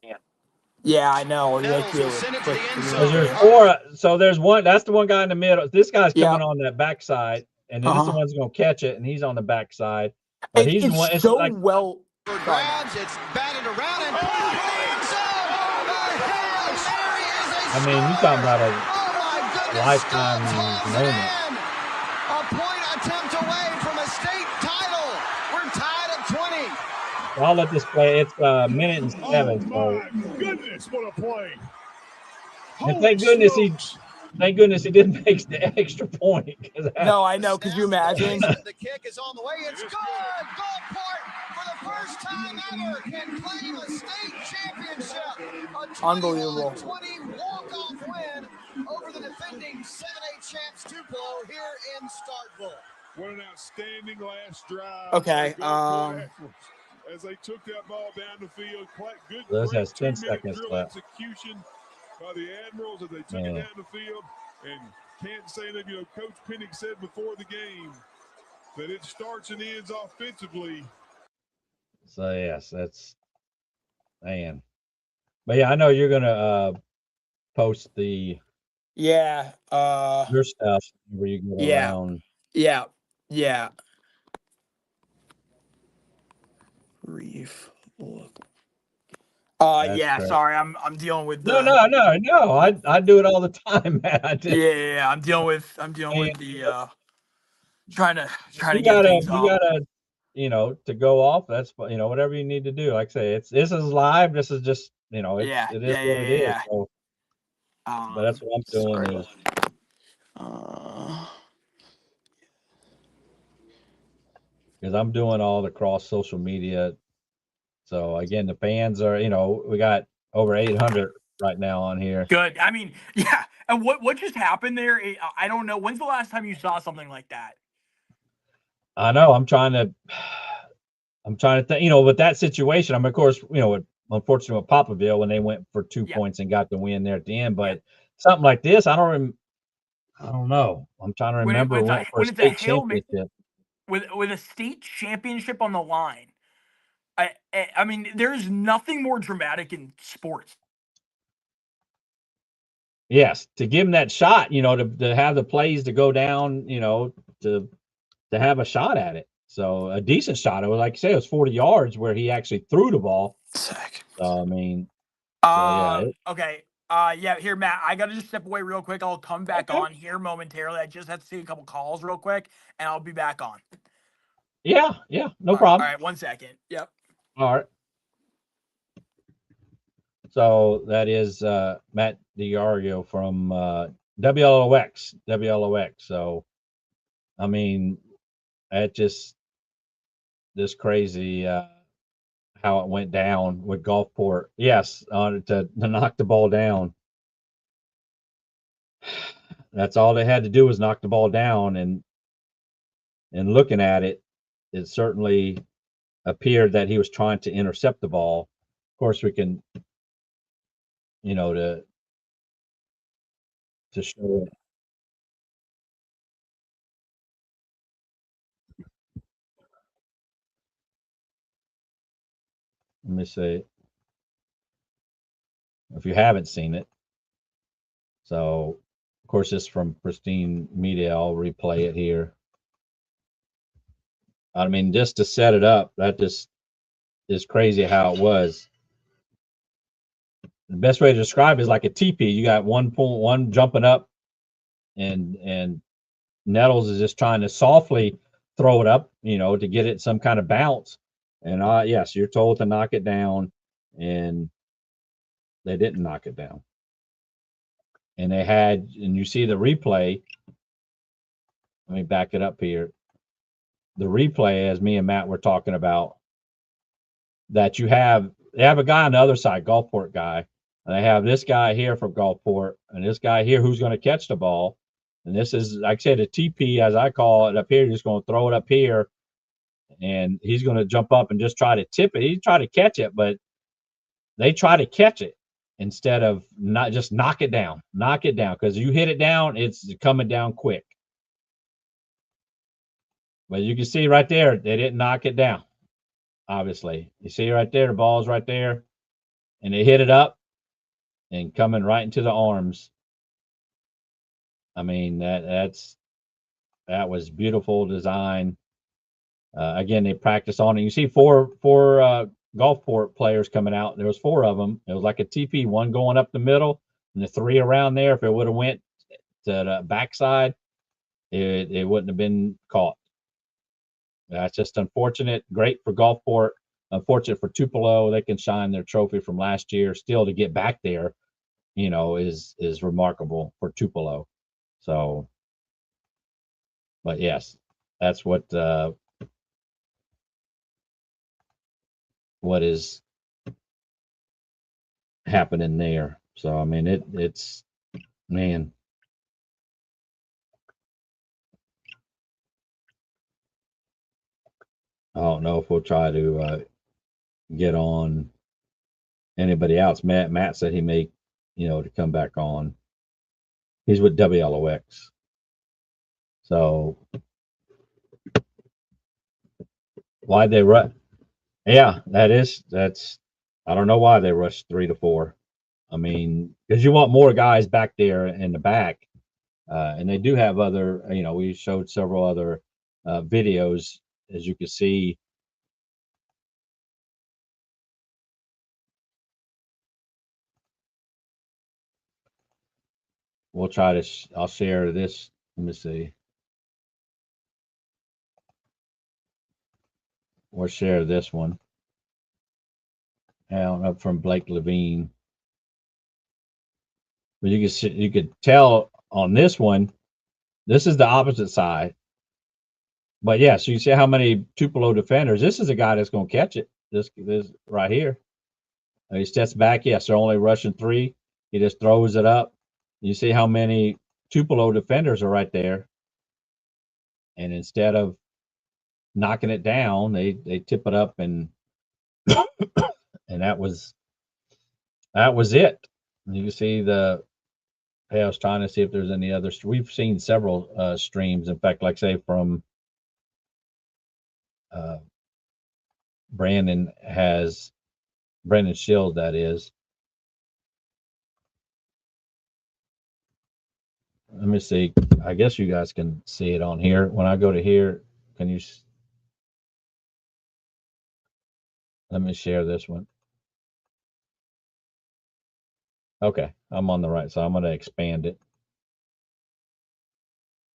Speaker 18: Yeah, I know.
Speaker 1: Nettles will send it to the end zone.
Speaker 3: There's 4. So there's one. That's the one guy in the middle. This guy's coming on that backside, and then this one's going to catch it, and he's on the backside. But he's
Speaker 18: it's
Speaker 3: one. It's
Speaker 18: so
Speaker 3: like,
Speaker 18: well.
Speaker 1: For grabs, it's batted around and
Speaker 3: I mean, you're talking about a lifetime moment.
Speaker 1: A point attempt away from a state title. We're tied at 20.
Speaker 3: I'll let this play. It's a minute and 7.
Speaker 2: Oh my goodness, what a play.
Speaker 3: And thank goodness he didn't make the extra point.
Speaker 18: No, I know. Could you imagine?
Speaker 1: The kick is on the way. It's good. Gulfport, for the first time ever, can claim a state championship.
Speaker 18: Unbelievable.
Speaker 1: 20 walk-off win over the defending 7A champs Tupelo here in Starkville.
Speaker 2: What an outstanding last drive.
Speaker 18: Okay.
Speaker 2: As they took that ball down the field, good.
Speaker 3: Those has 10 seconds left.
Speaker 2: Execution by the Admirals as they took it down the field, and can't say that Coach Pennick said before the game that it starts and ends offensively.
Speaker 3: So yes, that's man. But yeah, I know you're gonna post your stuff where you go around.
Speaker 18: Yeah. Reef. Look. Sorry, I'm dealing with
Speaker 3: No. I do it all the time, man.
Speaker 18: I'm dealing with the trying to
Speaker 3: you
Speaker 18: get things
Speaker 3: you
Speaker 18: up.
Speaker 3: gotta to go off. That's whatever you need to do. Like I say, this is live. This is just it is what it is. So, but that's what I'm doing. Because I'm doing all the cross social media. So again, the fans are, we got over 800 right now on here.
Speaker 18: Good. I mean, yeah. And what just happened there? I don't know. When's the last time you saw something like that?
Speaker 3: I know. I'm trying to think, with that situation. Of course, unfortunately with Poplarville when they went for 2 points and got the win there at the end. But something like this, I don't know. I'm trying to remember when for a state championship.
Speaker 18: With a state championship on the line. I mean, there's nothing more dramatic in sports.
Speaker 3: Yes, to give him that shot, to have the plays to go down, to have a shot at it. So a decent shot. It was like I say, it was 40 yards where he actually threw the ball.
Speaker 18: Sick.
Speaker 3: So I mean,
Speaker 18: Okay. Yeah, here, Matt, I gotta just step away real quick. I'll come back on here momentarily. I just have to take a couple calls real quick, and I'll be back on.
Speaker 3: Yeah, no problem.
Speaker 18: All right, 1 second. Yep.
Speaker 3: All right. So that is Matt DiArio from WLOX. So, I mean, that just crazy how it went down with Gulfport. Yes, to knock the ball down. That's all they had to do was knock the ball down, and looking at it, it certainly appeared that he was trying to intercept the ball. Of course, we can, to show it. Let me see if you haven't seen it. So, of course, it's from Pristine Media. I'll replay it here. I mean, just to set it up, that just is crazy how it was. The best way to describe it is like a teepee. You got 1.1 jumping up, and Nettles is just trying to softly throw it up, to get it some kind of bounce. And yes, you're told to knock it down, and they didn't knock it down. And you see the replay. Let me back it up here. The replay, as me and Matt were talking about, that they have a guy on the other side, Gulfport guy, and they have this guy here from Gulfport, and this guy here who's going to catch the ball. And this is, like I said, a TP, as I call it, up here. Just going to throw it up here, and he's going to jump up and just try to tip it. He try to catch it, but they try to catch it instead of not just knock it down, because you hit it down, it's coming down quick. But you can see right there, they didn't knock it down. Obviously, you see right there, the ball's right there, and they hit it up and coming right into the arms. I mean, that was beautiful design. Again, they practice on it. You see four Gulfport players coming out. There was 4 of them. It was like a TP, one going up the middle and the 3 around there. If it would have went to the backside, it wouldn't have been caught. That's just unfortunate. Great for Gulfport. Unfortunate for Tupelo. They can shine their trophy from last year. Still to get back there, is remarkable for Tupelo. So, but yes, that's what is happening there. So, I mean, it's man. I don't know if we'll try to get on anybody else. Matt said he may, to come back on. He's with WLOX. So why'd they rush? Yeah, that's I don't know why they rushed 3 to 4. I mean, because you want more guys back there in the back. And they do have other, we showed several other videos, as you can see. We'll try to, I'll share this. Let me see. We'll share this one. Up from Blake Levine. But you could tell on this one, this is the opposite side. But yeah, so you see how many Tupelo defenders. This is a guy that's going to catch it. This right here. He steps back. Yes, they're only rushing 3. He just throws it up. You see how many Tupelo defenders are right there. And instead of knocking it down, they tip it up, and and that was it. You can see I was trying to see if there's any other. We've seen several streams. In fact, like say from Brandon Shield, that is. Let me see. I guess you guys can see it on here. When I go to here, can you? Let me share this one. Okay, I'm on the right, so I'm going to expand it.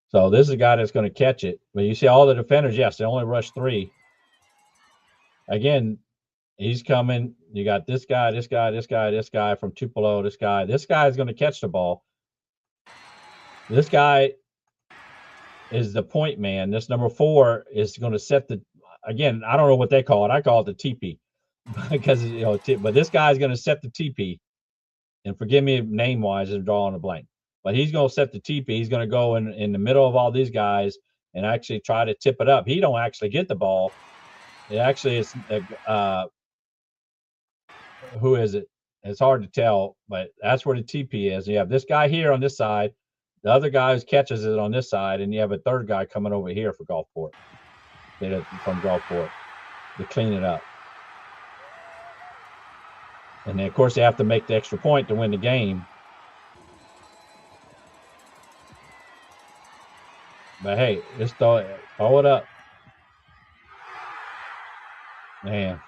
Speaker 3: So this is a guy that's going to catch it. But you see all the defenders, yes, they only rush 3. Again, he's coming. You got this guy, this guy, this guy, this guy from Tupelo, this guy. This guy is going to catch the ball. This guy is the point man. This number 4 is going to set the, again, I don't know what they call it. I call it the TP because, you know, but this guy is going to set the TP. And forgive me name-wise, I'm drawing a blank. But he's going to set the TP. He's going to go in the middle of all these guys and actually try to tip it up. He don't actually get the ball. It actually is, who is it? It's hard to tell, but that's where the TP is. You have this guy here on this side. The other guy catches it on this side, and you have a third guy coming over here for Gulfport, from Gulfport, to clean it up. And then, of course, they have to make the extra point to win the game. But, hey, just throw it up. Man.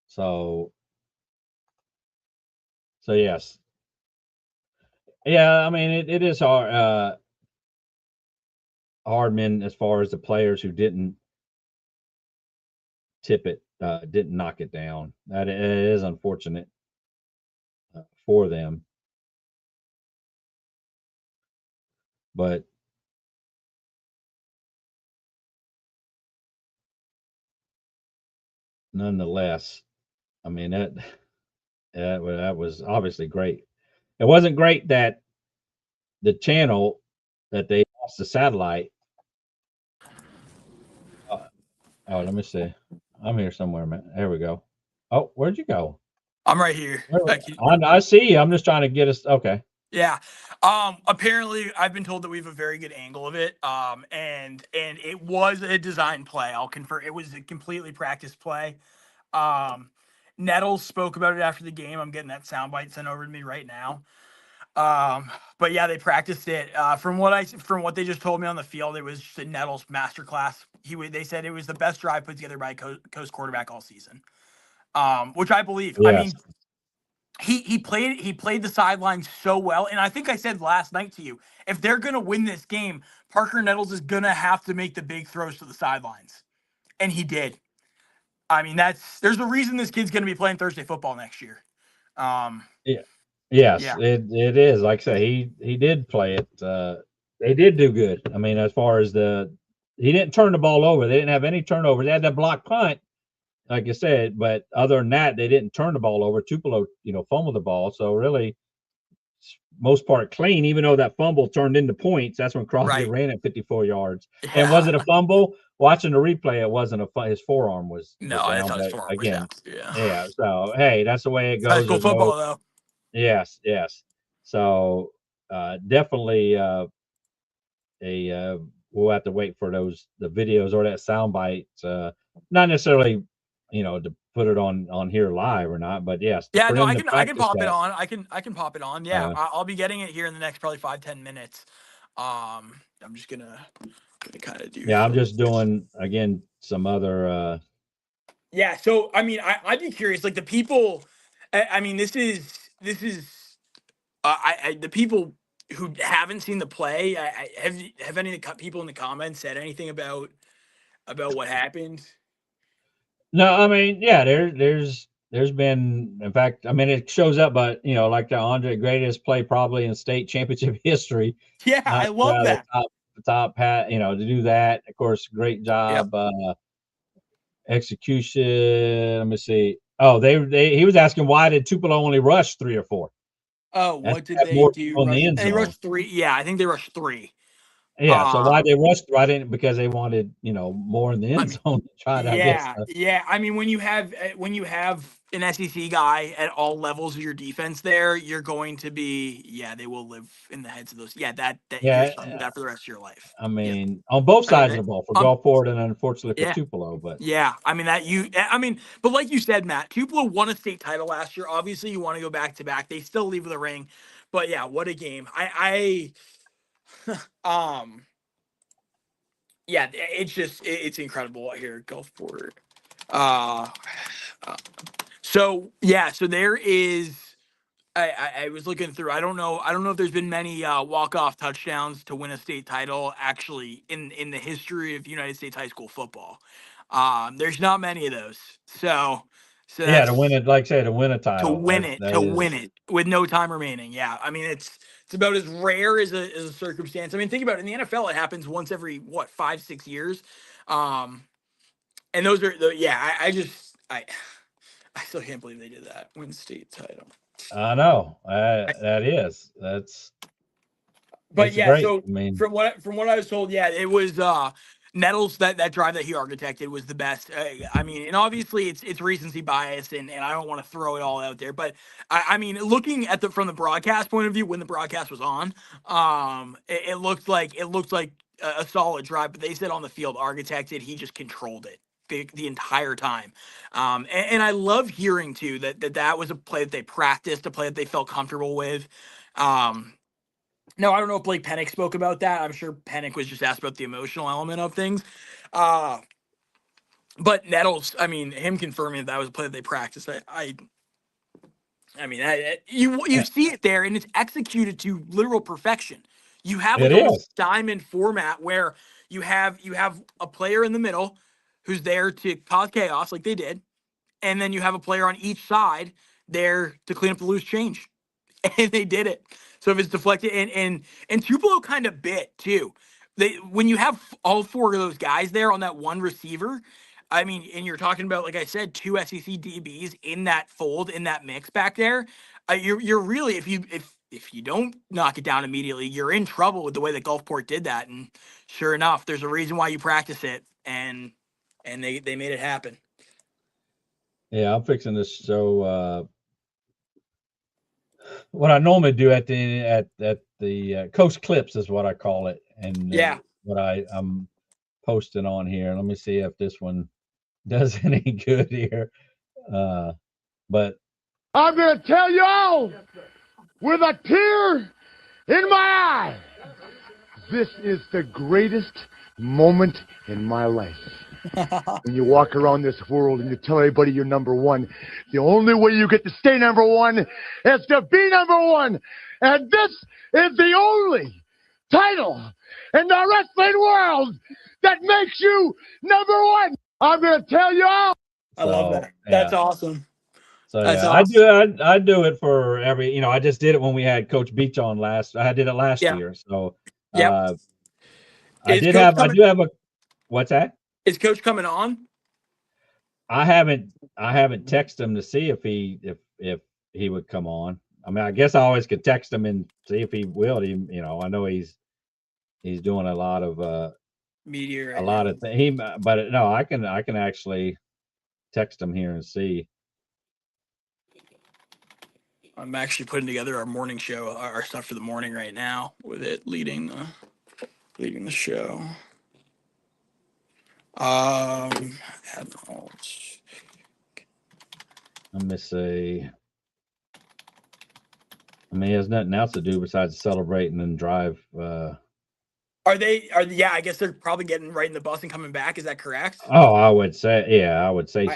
Speaker 3: So yes. Yeah, I mean, it is hard, Hardman, as far as the players who didn't tip it, didn't knock it down. That it is unfortunate for them. But nonetheless, I mean, that was obviously great. It wasn't great that the channel that they lost the satellite. Oh, let me see. I'm here somewhere, man. There we go. Oh, where'd you go?
Speaker 18: I'm right here.
Speaker 3: I see you. I'm just trying to get us. Okay.
Speaker 18: Yeah. Apparently I've been told that we have a very good angle of it. And it was a design play. I'll confirm it was a completely practiced play. Nettles spoke about it after the game. I'm getting that soundbite sent over to me right now. But yeah, they practiced it. From what they just told me on the field, it was just a Nettles masterclass. They said it was the best drive put together by a Coast quarterback all season. Which I believe. Yes. I mean, he played the sidelines so well. And I think I said last night to you, if they're going to win this game, Parker Nettles is going to have to make the big throws to the sidelines. And he did. I mean, there's a reason this kid's going to be playing Thursday football next year.
Speaker 3: Yeah. Yes, yeah. It is. Like I say, he did play it. They did do good. I mean, as far as he didn't turn the ball over. They didn't have any turnovers. They had that block punt, like I said, but other than that, they didn't turn the ball over. Tupelo, fumbled the ball. So really, most part clean, even though that fumble turned into points. That's when Crosby ran at 54 yards. Yeah. And was it a fumble? Watching the replay, it wasn't his forearm was.
Speaker 18: No, I thought his forearm was down.
Speaker 3: Yeah. So, hey, that's the way it goes.
Speaker 18: High school football, though.
Speaker 3: Yes. So, definitely we'll have to wait for the videos or that soundbite. Not necessarily, to put it on here live or not, but yes.
Speaker 18: Yeah, no, I can pop it on. I can pop it on. Yeah, I'll be getting it here in the next probably 5-10 minutes. I'm just gonna kind of do.
Speaker 3: Yeah, I'm just doing again some other.
Speaker 18: Yeah, so I mean, I'd be curious, like the people. I mean, this is the people who haven't seen the play. Have any of the people in the comments said anything about what happened?
Speaker 3: No, I mean, yeah, there's been, in fact, I mean, it shows up, but like the Andre greatest play probably in state championship history.
Speaker 18: Yeah, I love that.
Speaker 3: The top hat, to do that. Of course, great job. Yep. Execution. Let me see. Oh, he was asking why did Tupelo only rush 3 or 4?
Speaker 18: Oh, what did they do?
Speaker 3: On the end zone.
Speaker 18: They rushed 3. Yeah, I think they rushed 3.
Speaker 3: Yeah, so why they rushed right in? Because they wanted, more in the end zone to try to.
Speaker 18: Yeah. I mean, when you have an SEC guy at all levels of your defense, there, you're going to be. Yeah, they will live in the heads of those. Yeah, that you're stuck with that for the rest of your life.
Speaker 3: I mean, on both sides of the ball for Gulfport and unfortunately for Tupelo, but
Speaker 18: yeah, I mean but like you said, Matt, Tupelo won a state title last year. Obviously, you want to go back to back. They still leave the ring, but yeah, what a game! yeah, it's incredible out here at Gulfport. So there is. I was looking through. I don't know if there's been many walk-off touchdowns to win a state title actually in the history of United States high school football. There's not many of those. So
Speaker 3: yeah, to win it, like I said, to win a
Speaker 18: to
Speaker 3: title,
Speaker 18: win it with no time remaining. Yeah, I mean it's about as rare as a circumstance. I mean, think about it. In the NFL, it happens once every 5-6 years, and those are I still can't believe they did that. Win state title.
Speaker 3: I know that's.
Speaker 18: But yeah,
Speaker 3: great.
Speaker 18: so
Speaker 3: I mean,
Speaker 18: from what I was told, yeah, it was Nettles that drive that he architected was the best. I mean, and obviously it's recency bias, and I don't want to throw it all out there, but I mean, looking at from the broadcast point of view, when the broadcast was on, it looked like a solid drive, but they said on the field architected, he just controlled it the entire time. And I love hearing too that was a play that they practiced, a play that they felt comfortable with. No, I don't know if Blake Pennick spoke about that. I'm sure Pennick was just asked about the emotional element of things. But Nettles, I mean, him confirming that was a play that they practiced. You see it there, and it's executed to literal perfection. You have a diamond format where you have a player in the middle who's there to cause chaos, like they did, and then you have a player on each side there to clean up the loose change, and they did it. So if it's deflected, and Tupelo kind of bit too. When you have all four of those guys there on that one receiver, I mean, and you're talking about, like I said, 2 SEC DBs in that fold, in that mix back there, you're really, if you don't knock it down immediately, you're in trouble with the way that Gulfport did that. And sure enough, there's a reason why you practice it, and they made it happen.
Speaker 3: Yeah, I'm fixing to show what I normally do at the Coast Clips is what I call it, and what I'm posting on here. Let me see if this one does any good here. But
Speaker 20: I'm gonna tell y'all with a tear in my eye, this is the greatest moment in my life. When you walk around this world and you tell everybody you're number one, the only way you get to stay number one is to be number one. And this is the only title in the wrestling world that makes you number one. I'm going to tell you all.
Speaker 18: I love that. That's awesome.
Speaker 3: So
Speaker 18: That's
Speaker 3: awesome. I do it for every, I just did it when we had Coach Beach on I did it last year. So I do have a, what's that?
Speaker 18: Is Coach coming on?
Speaker 3: I haven't texted him to see if he would come on. I mean, I guess I always could text him and see if he will. I know he's doing a lot of
Speaker 18: media,
Speaker 3: right, a lot of things. But no, I can actually text him here and see.
Speaker 18: I'm actually putting together our morning show, our stuff for the morning right now, with it leading the show. Admirals.
Speaker 3: Let me see. I mean, he has nothing else to do besides celebrate and then drive.
Speaker 18: Yeah, I guess they're probably getting right in the bus and coming back. Is that correct?
Speaker 3: Oh, I would say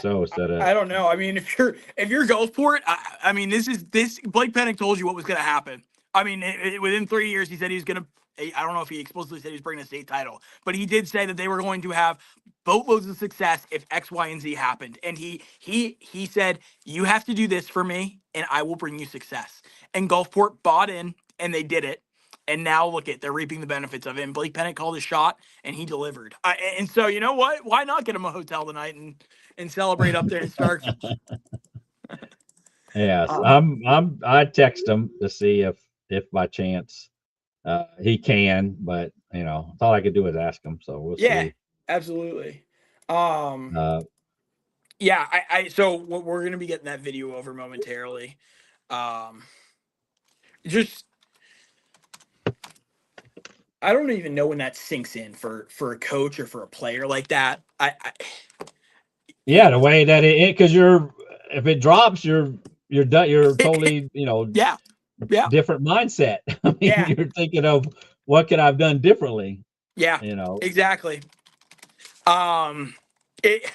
Speaker 3: so.
Speaker 18: I don't know. I mean, if you're Gulfport, I mean, this Blake Pennick told you what was going to happen. I mean, within 3 years, he said he was going to. I don't know if he explicitly said he was bringing a state title, but he did say that they were going to have boatloads of success if X, Y, and Z happened. And he said, you have to do this for me, and I will bring you success. And Gulfport bought in, and they did it. And now look at, they're reaping the benefits of it. And Blake Pennick called his shot, and he delivered. And so, you know what? Why not get him a hotel tonight and celebrate up there in Stark?
Speaker 3: Yes, I text him to see if by chance he can, but all I could do is ask him. So we'll see.
Speaker 18: Absolutely. So we're going to be getting that video over momentarily. I don't even know when that sinks in for a coach or for a player like that.
Speaker 3: The way that because if it drops, you're done. You're totally, different mindset. I mean, you're thinking of what could I've done differently.
Speaker 18: Yeah, exactly. It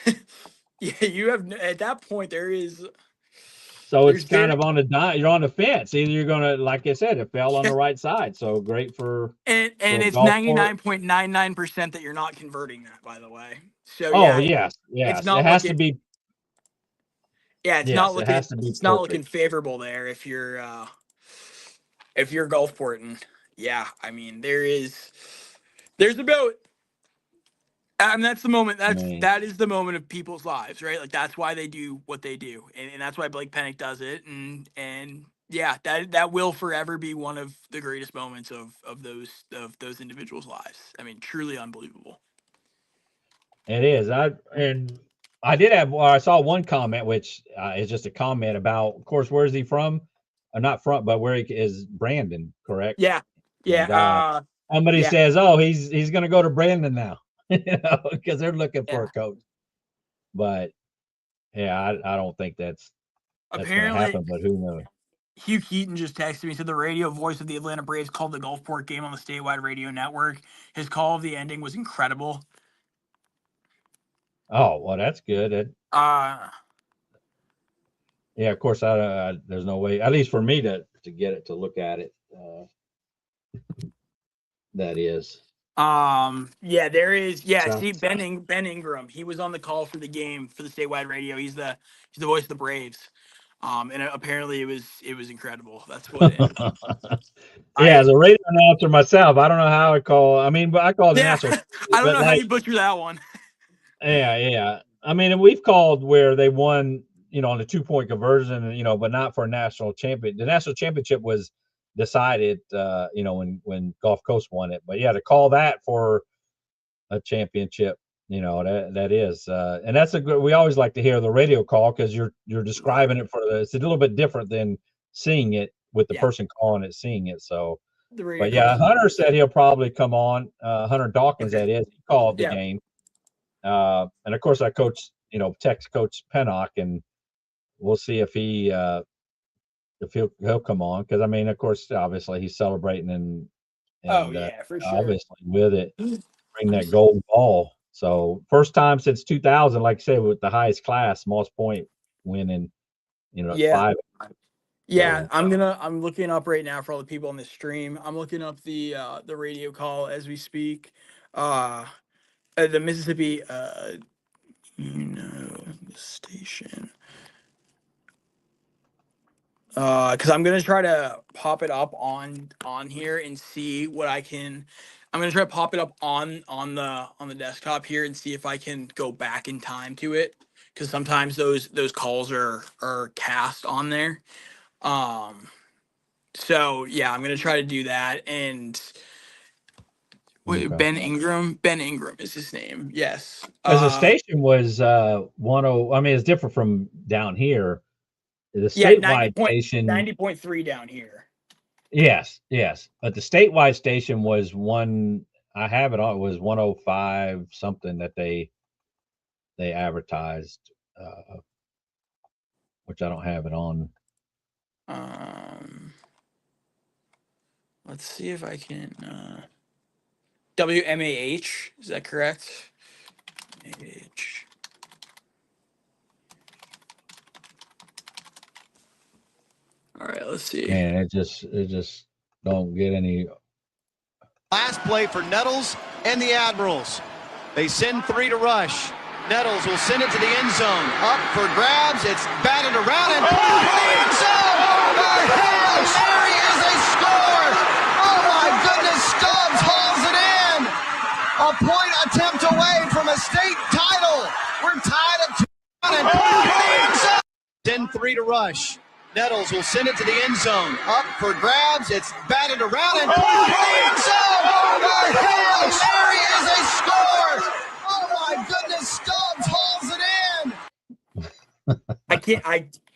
Speaker 18: yeah, you have at that point there is.
Speaker 3: So it's kind of on the you're on the fence. Either you're gonna, like I said, it fell on the right side. So great for
Speaker 18: and it's
Speaker 3: Gulfport.
Speaker 18: 99.99% that you're not converting that, by the way. So
Speaker 3: Oh
Speaker 18: yeah,
Speaker 3: yes,
Speaker 18: it's not
Speaker 3: it has
Speaker 18: looking.
Speaker 3: to be.
Speaker 18: Yeah, it's not
Speaker 3: Yes, it
Speaker 18: looking.
Speaker 3: has to be
Speaker 18: It's not
Speaker 3: perfect.
Speaker 18: looking favorable there if you're Gulfport. And yeah, I mean there's about. And that's the moment. That is the moment of people's lives, right? Like that's why they do what they do, and that's why Blake Pennick does it. And yeah, that will forever be one of the greatest moments of those individuals' lives. I mean, truly unbelievable.
Speaker 3: It is. I did have. Well, I saw one comment, which is just a comment about. Of course, where is he from? Not from, but where he is Brandon, correct?
Speaker 18: Yeah, yeah.
Speaker 3: And, somebody says, "Oh, he's going to go to Brandon now," because they're looking for a coach. But yeah, I don't think that's going to happen. But who knows?
Speaker 18: Hugh Keaton just texted me. Said the radio voice of the Atlanta Braves called the Gulfport game on the statewide radio network. His call of the ending was incredible.
Speaker 3: Oh well, that's good. Yeah, of course. There's no way, at least for me, to get it to look at it. That is.
Speaker 18: Yeah, there is. Yeah, see, Ben Ingram. He was on the call for the game for the statewide radio. He's the voice of the Braves. And apparently it was incredible. That's what.
Speaker 3: Yeah, as a radio announcer myself, I don't know how I call. I mean, but I call the national.
Speaker 18: I don't know how you butcher that one.
Speaker 3: Yeah. I mean, we've called where they won, on a 2-point conversion, but not for a national champion. The national championship was decided, when Gulf Coast won it. But yeah, to call that for a championship, that is, and that's a good. We always like to hear the radio call because you're describing it it's a little bit different than seeing it with the person calling it, seeing it. So, but yeah, Hunter said he'll probably come on. Hunter Dawkins, that is, he called the game. And of course I coach, text Coach Pennock, and we'll see if he'll come on. Cause I mean, of course, obviously he's celebrating and
Speaker 18: for sure.
Speaker 3: Obviously with it, bring that golden ball. So first time since 2000, like I said, with the highest class, Moss Point winning, 5.
Speaker 18: Yeah, so, I'm looking up right now for all the people on the stream. I'm looking up the radio call as we speak. The Mississippi, station. Because I'm gonna try to pop it up on here and see what I can. I'm gonna try to pop it up on the desktop here and see if I can go back in time to it. Because sometimes those calls are cast on there. So yeah, I'm gonna try to do that. And Ben Ingram is his name. Yes.
Speaker 3: As the station was 10. I mean, it's different from down here. The statewide station
Speaker 18: 90.3 down here.
Speaker 3: Yes. But the statewide station was one. I have it on. It was 105 something that they advertised, which I don't have it on.
Speaker 18: Let's see if I can. WMAH, is that correct? MAH. All right, let's see.
Speaker 3: And it just don't get any.
Speaker 7: Last play for Nettles and the Admirals. They send 3 to rush. Nettles will send it to the end zone. Up for grabs. It's batted around and pulled to the end zone. There is a score. Oh my goodness, Stubbs hauls it in. A point attempt away from a state title. We're tied at 2 and pulled to the end zone. Send 3 to rush. Nettles will send it to the end zone. Up for grabs. It's batted around and pulled to the end zone. There is a score. Oh my goodness, Stubbs hauls it in.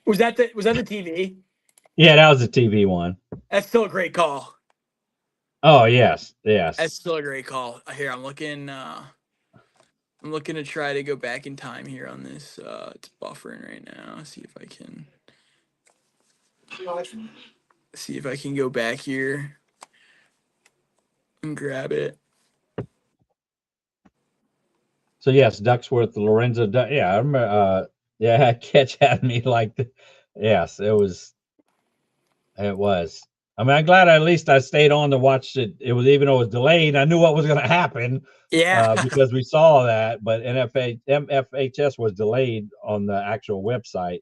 Speaker 18: Was that the TV?
Speaker 3: Yeah, that was the TV one.
Speaker 18: That's still a great call.
Speaker 3: Oh yes.
Speaker 18: That's still a great call. Here, I'm looking to try to go back in time here on this. It's buffering right now. See if I can go back here and grab it.
Speaker 3: So yes, Ducksworth, Lorenzo. Yeah, I remember. Yeah, catch had me like. Yes, it was. It was. I mean, I'm glad at least I stayed on to watch it. It was, even though it was delayed, I knew what was going to happen.
Speaker 18: Yeah.
Speaker 3: Because we saw that, but MFHS was delayed on the actual website.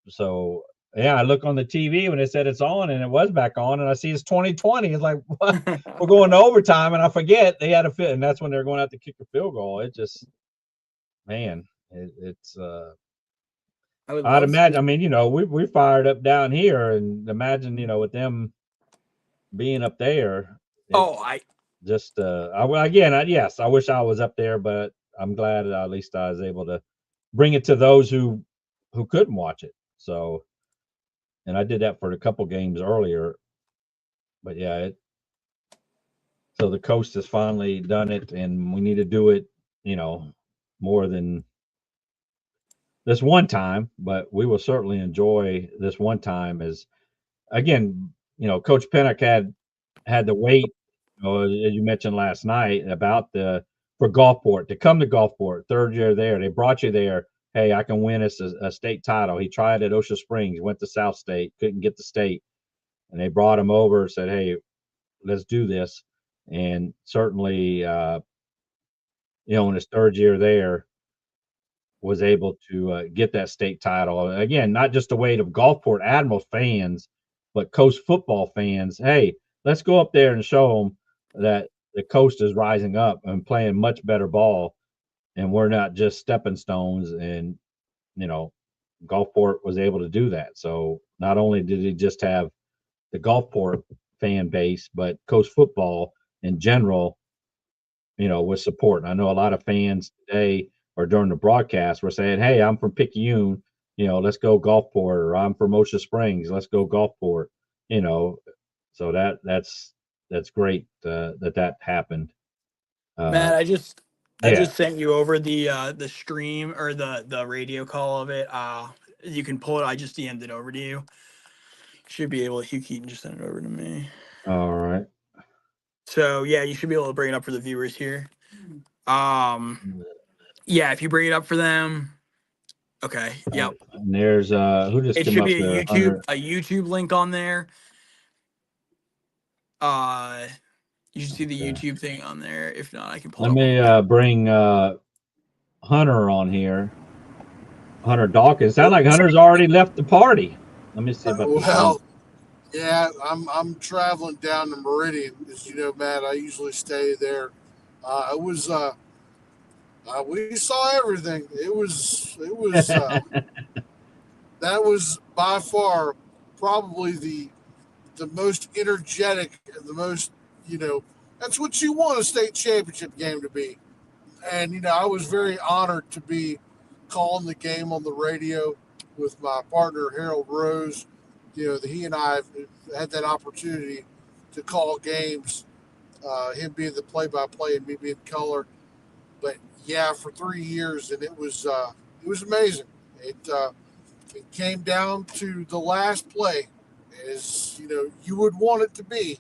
Speaker 3: So yeah, I look on the TV when it said it's on, and it was back on, and I see it's 2020. It's like, what? We're going to overtime, and I forget they had a fit, and that's when they're going out to kick a field goal. It just, man, it's. I'd imagine. I mean, we fired up down here, and imagine, with them being up there. Just yes, I wish I was up there, but I'm glad that at least I was able to bring it to those who couldn't watch it. So, and I did that for a couple games earlier, but yeah, so the coast has finally done it, and we need to do it, more than this one time, but we will certainly enjoy this one time. As again, Coach Pennock had to wait, as you mentioned last night about for Gulfport to come to Gulfport, third year there. They brought you there. Hey, I can win us a state title. He tried at Ocean Springs, went to South State, couldn't get the state, and they brought him over, said, hey, let's do this. And certainly, in his third year there, was able to get that state title. Again, not just the weight of Gulfport Admiral fans, but Coast football fans. Hey, let's go up there and show them that the Coast is rising up and playing much better ball, and we're not just stepping stones. And, Gulfport was able to do that. So not only did he just have the Gulfport fan base, but Coast football in general, was supporting. I know a lot of fans today, or during the broadcast, were saying, hey, I'm from Picayune, let's go Gulfport, or I'm from Ocean Springs, let's go Gulfport, so that's great that happened.
Speaker 18: Matt, I just sent you over the stream, or the radio call of it. You can pull it. I just DM'd it over to you. Should be able to. Hugh Keaton just sent it over to me.
Speaker 3: All right.
Speaker 18: So yeah, you should be able to bring it up for the viewers here. Yeah, if you bring it up for them. Okay. Yep.
Speaker 3: And there's who just
Speaker 18: it
Speaker 3: came
Speaker 18: should
Speaker 3: up
Speaker 18: be
Speaker 3: there?
Speaker 18: a YouTube link on there. You should see the YouTube thing on there. If not, I can pull
Speaker 3: Let me bring Hunter on here. Hunter Dawkins. Sound like Hunter's already left the party. Let me see about
Speaker 20: yeah, I'm traveling down to Meridian, as you know, Matt. I usually stay there. It was we saw everything. It was that was by far probably the most energetic and the most, that's what you want a state championship game to be. And, I was very honored to be calling the game on the radio with my partner, Harold Rose. He and I have had that opportunity to call games, him being the play-by-play and me being color. But yeah, for 3 years, and it was amazing. It came down to the last play, as you would want it to be.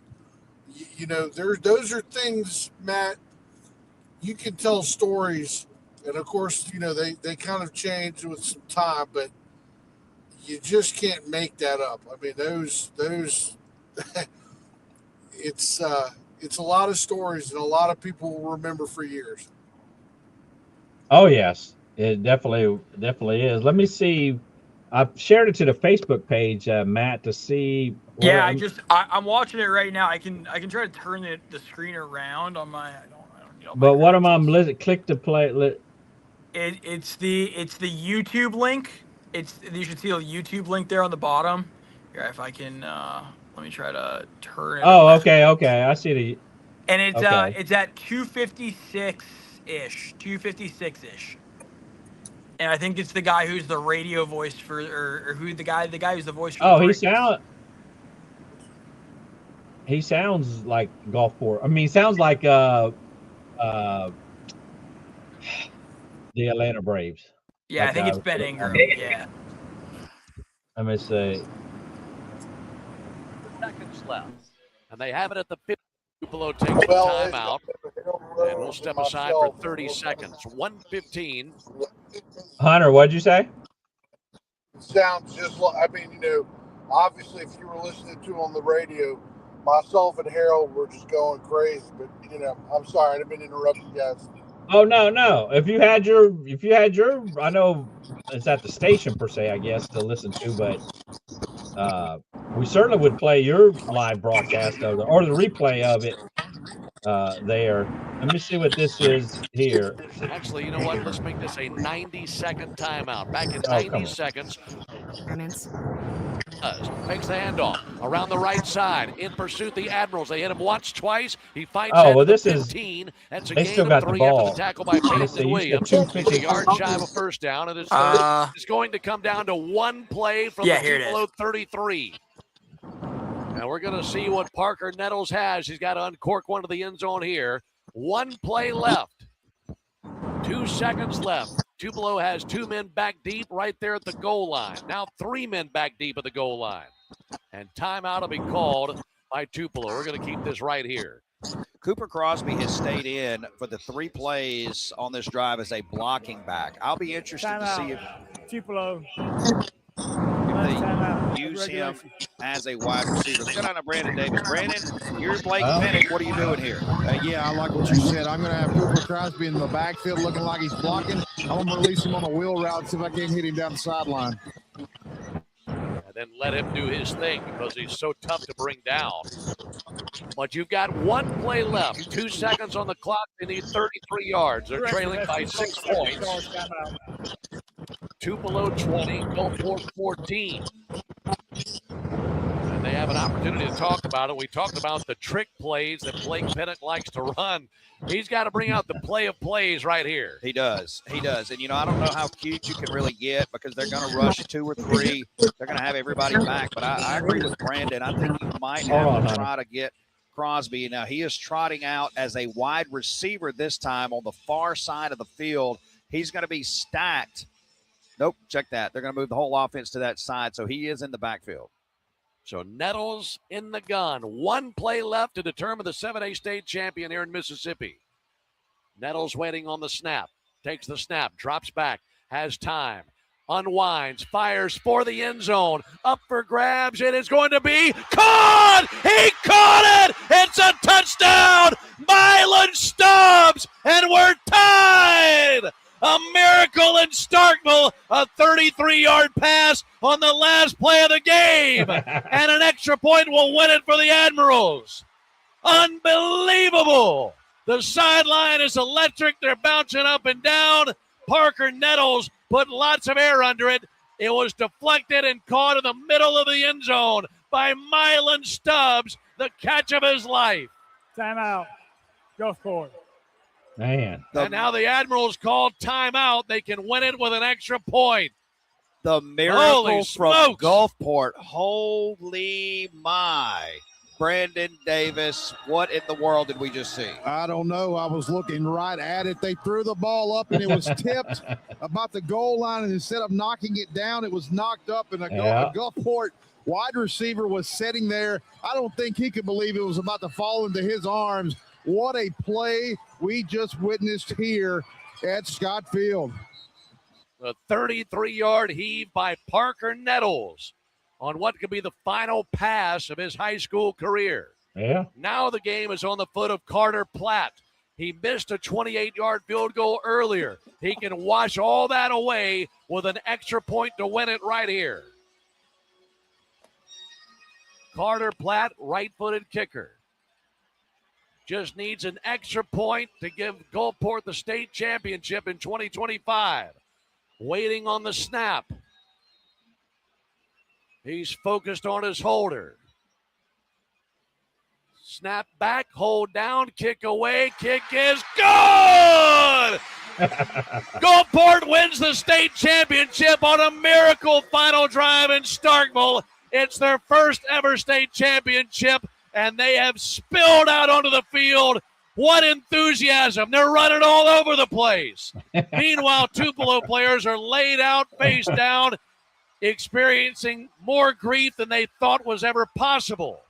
Speaker 20: Those are things, Matt. You can tell stories, and of course, they kind of change with some time, but you just can't make that up. I mean, those it's a lot of stories, and a lot of people will remember for years.
Speaker 3: Oh yes, it definitely is. Let me see. I've shared it to the Facebook page, Matt, to see.
Speaker 18: Yeah, I'm watching it right now. I can try to turn the screen around on my. I don't
Speaker 3: but what am I? Click to play.
Speaker 18: It's the YouTube link. You should see a YouTube link there on the bottom. Here, if I can, let me try to turn it.
Speaker 3: Oh, okay. I see the.
Speaker 18: And it's at 256-ish. And I think it's the guy who's the radio voice for, or who the guy who's the voice for.
Speaker 3: Oh, he sounds like Gulfport. I mean, he sounds like the Atlanta Braves.
Speaker 18: Yeah, I think it's Ben Ingram. Yeah.
Speaker 3: Let me see.
Speaker 9: Seconds left, and they have it at the 50. Tupelo takes a timeout, and we'll step aside for 30 seconds. 1:15.
Speaker 3: Hunter, what'd you say?
Speaker 20: Sounds just like, I mean, obviously if you were listening to on the radio, myself and Harold were just going crazy, but I'm sorry, I've been interrupting you guys.
Speaker 3: Oh, no. If you had your, I know it's at the station per se, I guess, to listen to, but we certainly would play your live broadcast of or the replay of it there. Let me see what this is here.
Speaker 9: Actually, you know what? Let's make this a 90-second timeout. Back in 90 seconds. Takes the handoff around the right side. In pursuit, the Admirals. They hit him once, twice. He fights at the 15. That's a gain of 3 after the tackle by Peyton Williams. He's a yard shy of a first down, and it's going to come down to one play from the Tupelo 33. Now we're going to see what Parker Nettles has. He's got to uncork one to the end zone here. One play left. 2 seconds left. Tupelo has 2 men back deep right there at the goal line. Now 3 men back deep at the goal line. And timeout will be called by Tupelo. We're going to keep this right here.
Speaker 22: Cooper Crosby has stayed in for the 3 plays on this drive as a blocking back. I'll be interested to see if
Speaker 23: Tupelo
Speaker 22: they use him as a wide receiver. Let's go down to Brandon Davis. Brandon, you're Blake Pennick. What are you doing here?
Speaker 24: Yeah, I like what you said. I'm going to have Cooper Crosby in the backfield looking like he's blocking. I'm going to release him on a wheel route, see if I can hit him down the sideline.
Speaker 9: And then let him do his thing because he's so tough to bring down. But you've got 1 play left. 2 seconds on the clock. They need 33 yards. They're trailing by 6 points. Tupelo 20, Gulfport 14. And they have an opportunity to talk about it. We talked about the trick plays that Blake Pennick likes to run. He's got to bring out the play of plays right here.
Speaker 22: He does. And, I don't know how cute you can really get because they're going to rush 2 or 3. They're going to have everybody back. But I agree with Brandon. I think you might have to try to get Crosby. Now, he is trotting out as a wide receiver this time on the far side of the field. He's going to be stacked. Nope, check that. They're going to move the whole offense to that side, so he is in the backfield.
Speaker 9: So Nettles in the gun. 1 play left to determine the 7A state champion here in Mississippi. Nettles waiting on the snap. Takes the snap, drops back, has time, unwinds, fires for the end zone. Up for grabs. It is going to be caught! He caught it! It's a touchdown! Milan Stubbs! And we're tied! A miracle in Starkville, a 33-yard pass on the last play of the game. And an extra point will win it for the Admirals. Unbelievable. The sideline is electric. They're bouncing up and down. Parker Nettles put lots of air under it. It was deflected and caught in the middle of the end zone by Milan Stubbs, the catch of his life.
Speaker 23: Timeout. Gulfport.
Speaker 3: Man.
Speaker 9: And now the Admirals called timeout. They can win it with an extra point.
Speaker 22: The miracle from Gulfport. Holy my. Brandon Davis, what in the world did we just see?
Speaker 20: I don't know. I was looking right at it. They threw the ball up, and it was tipped about the goal line, and instead of knocking it down, it was knocked up, and a Gulfport wide receiver was sitting there. I don't think he could believe it was about to fall into his arms. What a play we just witnessed here at Scott Field.
Speaker 9: The 33-yard heave by Parker Nettles on what could be the final pass of his high school career.
Speaker 3: Yeah.
Speaker 9: Now the game is on the foot of Carter Platt. He missed a 28-yard field goal earlier. He can wash all that away with an extra point to win it right here. Carter Platt, right-footed kicker. Just needs an extra point to give Gulfport the state championship in 2025. Waiting on the snap. He's focused on his holder. Snap back, hold down, kick away, kick is good! Gulfport wins the state championship on a miracle final drive in Starkville. It's their first ever state championship, and they have spilled out onto the field. What enthusiasm. They're running all over the place. Meanwhile, Tupelo players are laid out, face down, experiencing more grief than they thought was ever possible.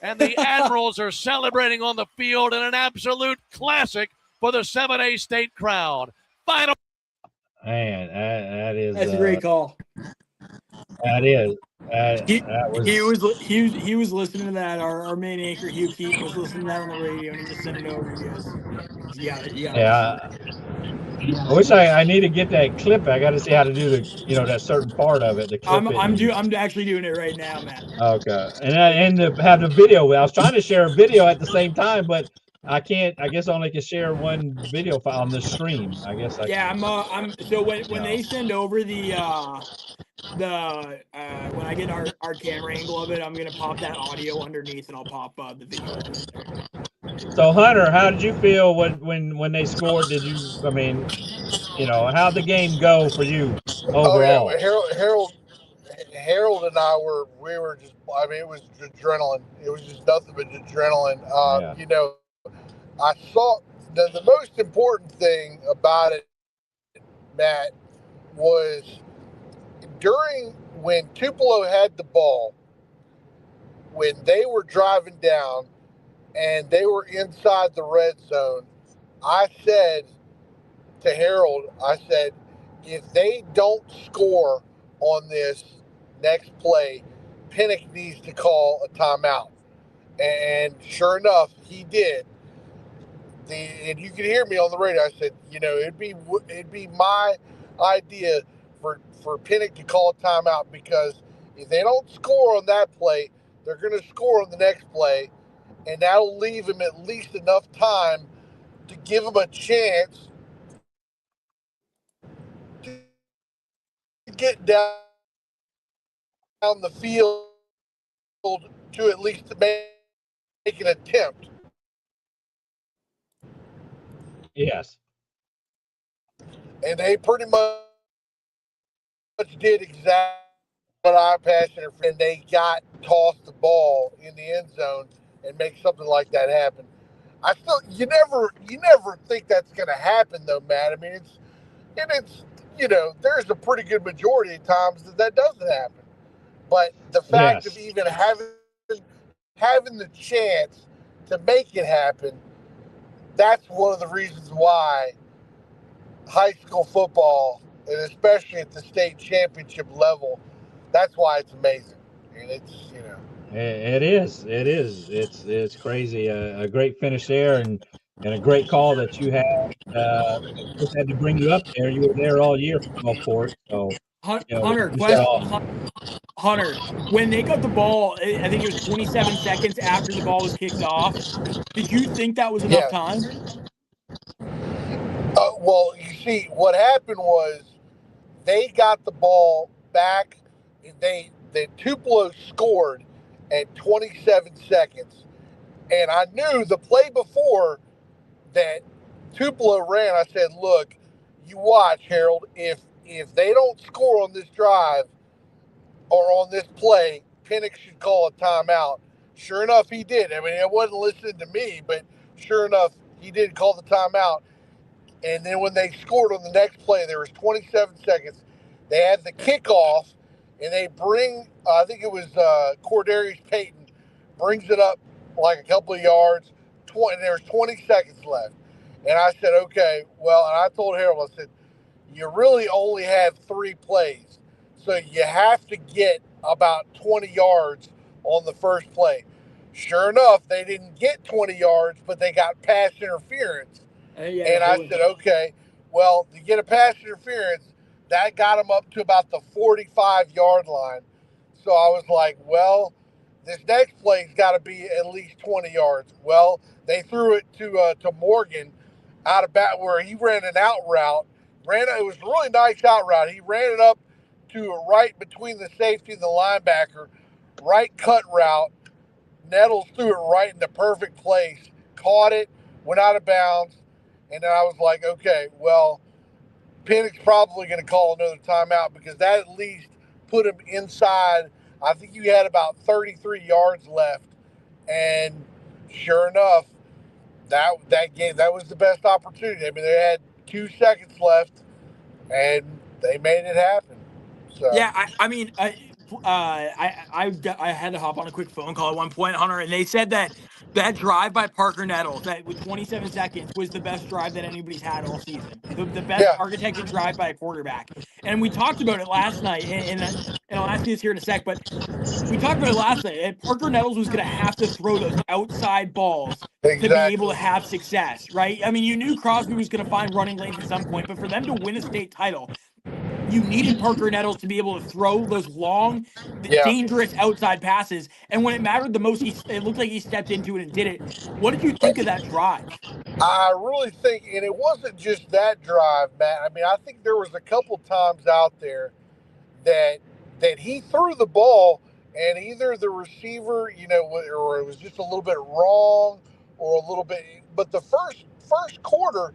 Speaker 9: And the Admirals are celebrating on the field in an absolute classic for the 7A state crowd. Final.
Speaker 3: Man, that is.
Speaker 18: That's a great call.
Speaker 3: That is.
Speaker 18: He was listening to that. Our main anchor Hugh Keaton was listening to that on the radio, and he just sent it over. He goes, "You got it.
Speaker 3: Yeah. I wish I need to get that clip. I got to see how to do that certain part of it. The clip
Speaker 18: I'm actually doing it right now, Matt.
Speaker 3: Okay, and to have the video. I was trying to share a video at the same time, but I can't. I guess I only can share one video file on the stream. I guess.
Speaker 18: I'm. So when they send over when I get our camera angle of it, I'm gonna pop that audio underneath, and I'll pop the video.
Speaker 3: So Hunter, how did you feel when they scored? Did you? I mean, how'd the game go for you overall?
Speaker 20: Oh, yeah. Harold and I we were just. I mean, it was adrenaline. It was just nothing but adrenaline. I saw the most important thing about it, Matt, was when Tupelo had the ball, when they were driving down and they were inside the red zone, I said to Harold, if they don't score on this next play, Pinnock needs to call a timeout. And sure enough, he did. And you can hear me on the radio. I said, it'd be my idea for Pinnock to call a timeout, because if they don't score on that play, they're going to score on the next play, and that'll leave him at least enough time to give him a chance to get down the field to at least make an attempt.
Speaker 3: Yes.
Speaker 20: And they pretty much did exactly what I passionate for, and they tossed the ball in the end zone and make something like that happen. You never think that's going to happen though, Matt. I mean, it's there's a pretty good majority of times that doesn't happen. But the fact of even having the chance to make it happen, that's one of the reasons why high school football, and especially at the state championship level, that's why it's amazing. And it's,
Speaker 3: It is. It's crazy. A great finish there, and a great call that you had. Just had to bring you up there. You were there all year for Gulfport. So,
Speaker 18: Hunter, when they got the ball, I think it was 27 seconds after the ball was kicked off. Did you think that was enough time?
Speaker 20: Well, you see, what happened was they got the ball back. The Tupelo scored at 27 seconds. And I knew the play before that Tupelo ran, I said, look, you watch, Harold, if they don't score on this drive or on this play, Pinnock should call a timeout. Sure enough, he did. I mean, it wasn't listening to me, but sure enough, he did call the timeout. And then when they scored on the next play, there was 27 seconds. They had the kickoff, and they bring, I think it was Cordarius Payton, brings it up like a couple of yards. There was 20 seconds left. And I said, okay, well, and I told Harold, I said, you really only have 3 plays. So you have to get about 20 yards on the first play. Sure enough, they didn't get 20 yards, but they got pass interference. And I said, okay, well, to get a pass interference, that got them up to about the 45-yard line. So I was like, well, this next play's got to be at least 20 yards. Well, they threw it to Morgan out of bat where he ran an out route. It was a really nice out route. He ran it up to a right between the safety and the linebacker, right cut route. Nettles threw it right in the perfect place, caught it, went out of bounds. And then I was like, okay, well, Pinnock's probably going to call another timeout, because that at least put him inside. I think you had about 33 yards left. And sure enough, that game, that was the best opportunity. I mean, they had 2 seconds left, and they made it happen. So.
Speaker 18: Yeah, I mean, I had to hop on a quick phone call at one point, Hunter, and they said that drive by Parker Nettles that with 27 seconds was the best drive that anybody's had all season. The best architected drive by a quarterback. And we talked about it last night, and I'll ask you this here in a sec, but we talked about it last night. And Parker Nettles was going to have to throw those outside balls to be able to have success, right? I mean, you knew Crosby was going to find running lanes at some point, but for them to win a state title, you needed Parker Nettles to be able to throw those long, dangerous outside passes. And when it mattered the most, it looked like he stepped into it and did it. What did you think of that drive?
Speaker 20: I really think, and it wasn't just that drive, Matt. I mean, I think there was a couple times out there that he threw the ball and either the receiver, or it was just a little bit wrong or a little bit. But the first quarter,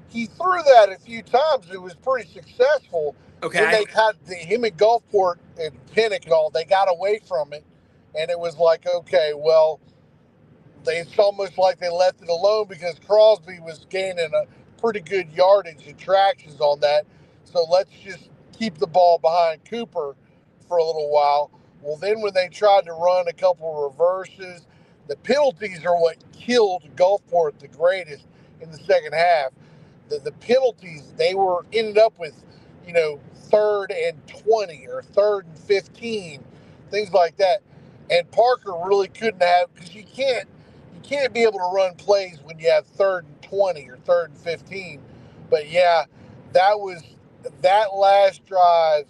Speaker 20: he threw that a few times. It was pretty successful.
Speaker 18: Okay.
Speaker 20: Then they had him at Gulfport and Pinnock and all. They got away from it, and it was like, okay, well, it's almost like they left it alone because Crosby was gaining a pretty good yardage and tractions on that. So let's just keep the ball behind Cooper for a little while. Well, then when they tried to run a couple of reverses, the penalties are what killed Gulfport the greatest in the second half. The penalties, they ended up with, 3rd and 20 or 3rd and 15, things like that. And Parker really couldn't have, because you can't be able to run plays when you have 3rd and 20 or 3rd and 15. But yeah, that last drive.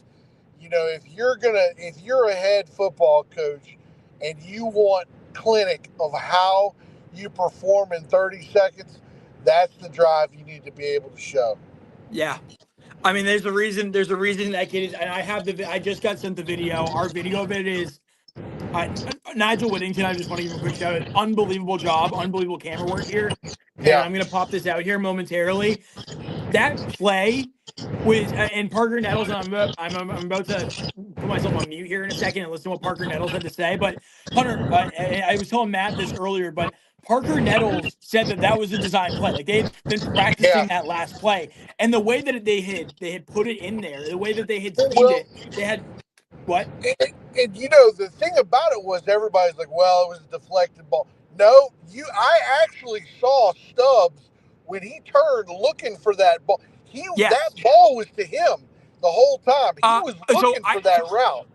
Speaker 20: If you're a head football coach and you want clinic of how you perform in 30 seconds, that's the drive you need to be able to show.
Speaker 18: Yeah. I mean, there's a reason that kid is, and I just got sent the video. Our video of it is Nigel Whittington. I just want to give him a quick shout out. Unbelievable job, unbelievable camera work here. Yeah. And I'm going to pop this out here momentarily. That play was, and Parker Nettles, and I'm about to put myself on mute here in a second and listen to what Parker Nettles had to say. But Hunter, I was telling Matt this earlier, but Parker Nettles said that was a design play. Like they had been practicing that last play, and the way that they had put it in there, the way that they had schemed it, they had what?
Speaker 20: And the thing about it was everybody's like, well, it was a deflected ball. No, I actually saw Stubbs when he turned looking for that ball. That ball was to him the whole time. He was looking for that route.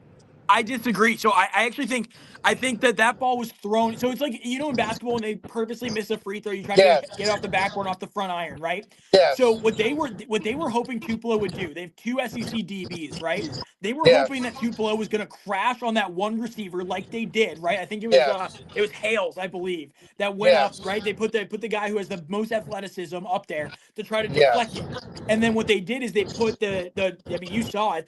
Speaker 18: I disagree. So I actually think that ball was thrown. So it's like, in basketball when they purposely miss a free throw, you try to get off the backboard, off the front iron, right?
Speaker 20: Yes.
Speaker 18: So what they were hoping Tupelo would do, they have 2 SEC DBs, right? They were hoping that Tupelo was going to crash on that one receiver like they did, right? I think it was Hales, I believe, that went up, right? They put the guy who has the most athleticism up there to try to deflect it. And then what they did is they put you saw it,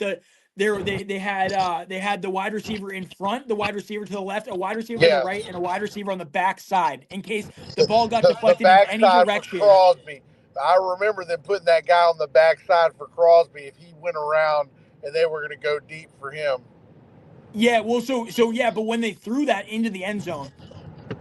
Speaker 18: They had the wide receiver in front, the wide receiver to the left, a wide receiver on the right, and a wide receiver on the back side in case the ball got deflected in any direction.
Speaker 20: Crosby. I remember them putting that guy on the backside for Crosby if he went around and they were going to go deep for him.
Speaker 18: Yeah, well, but when they threw that into the end zone,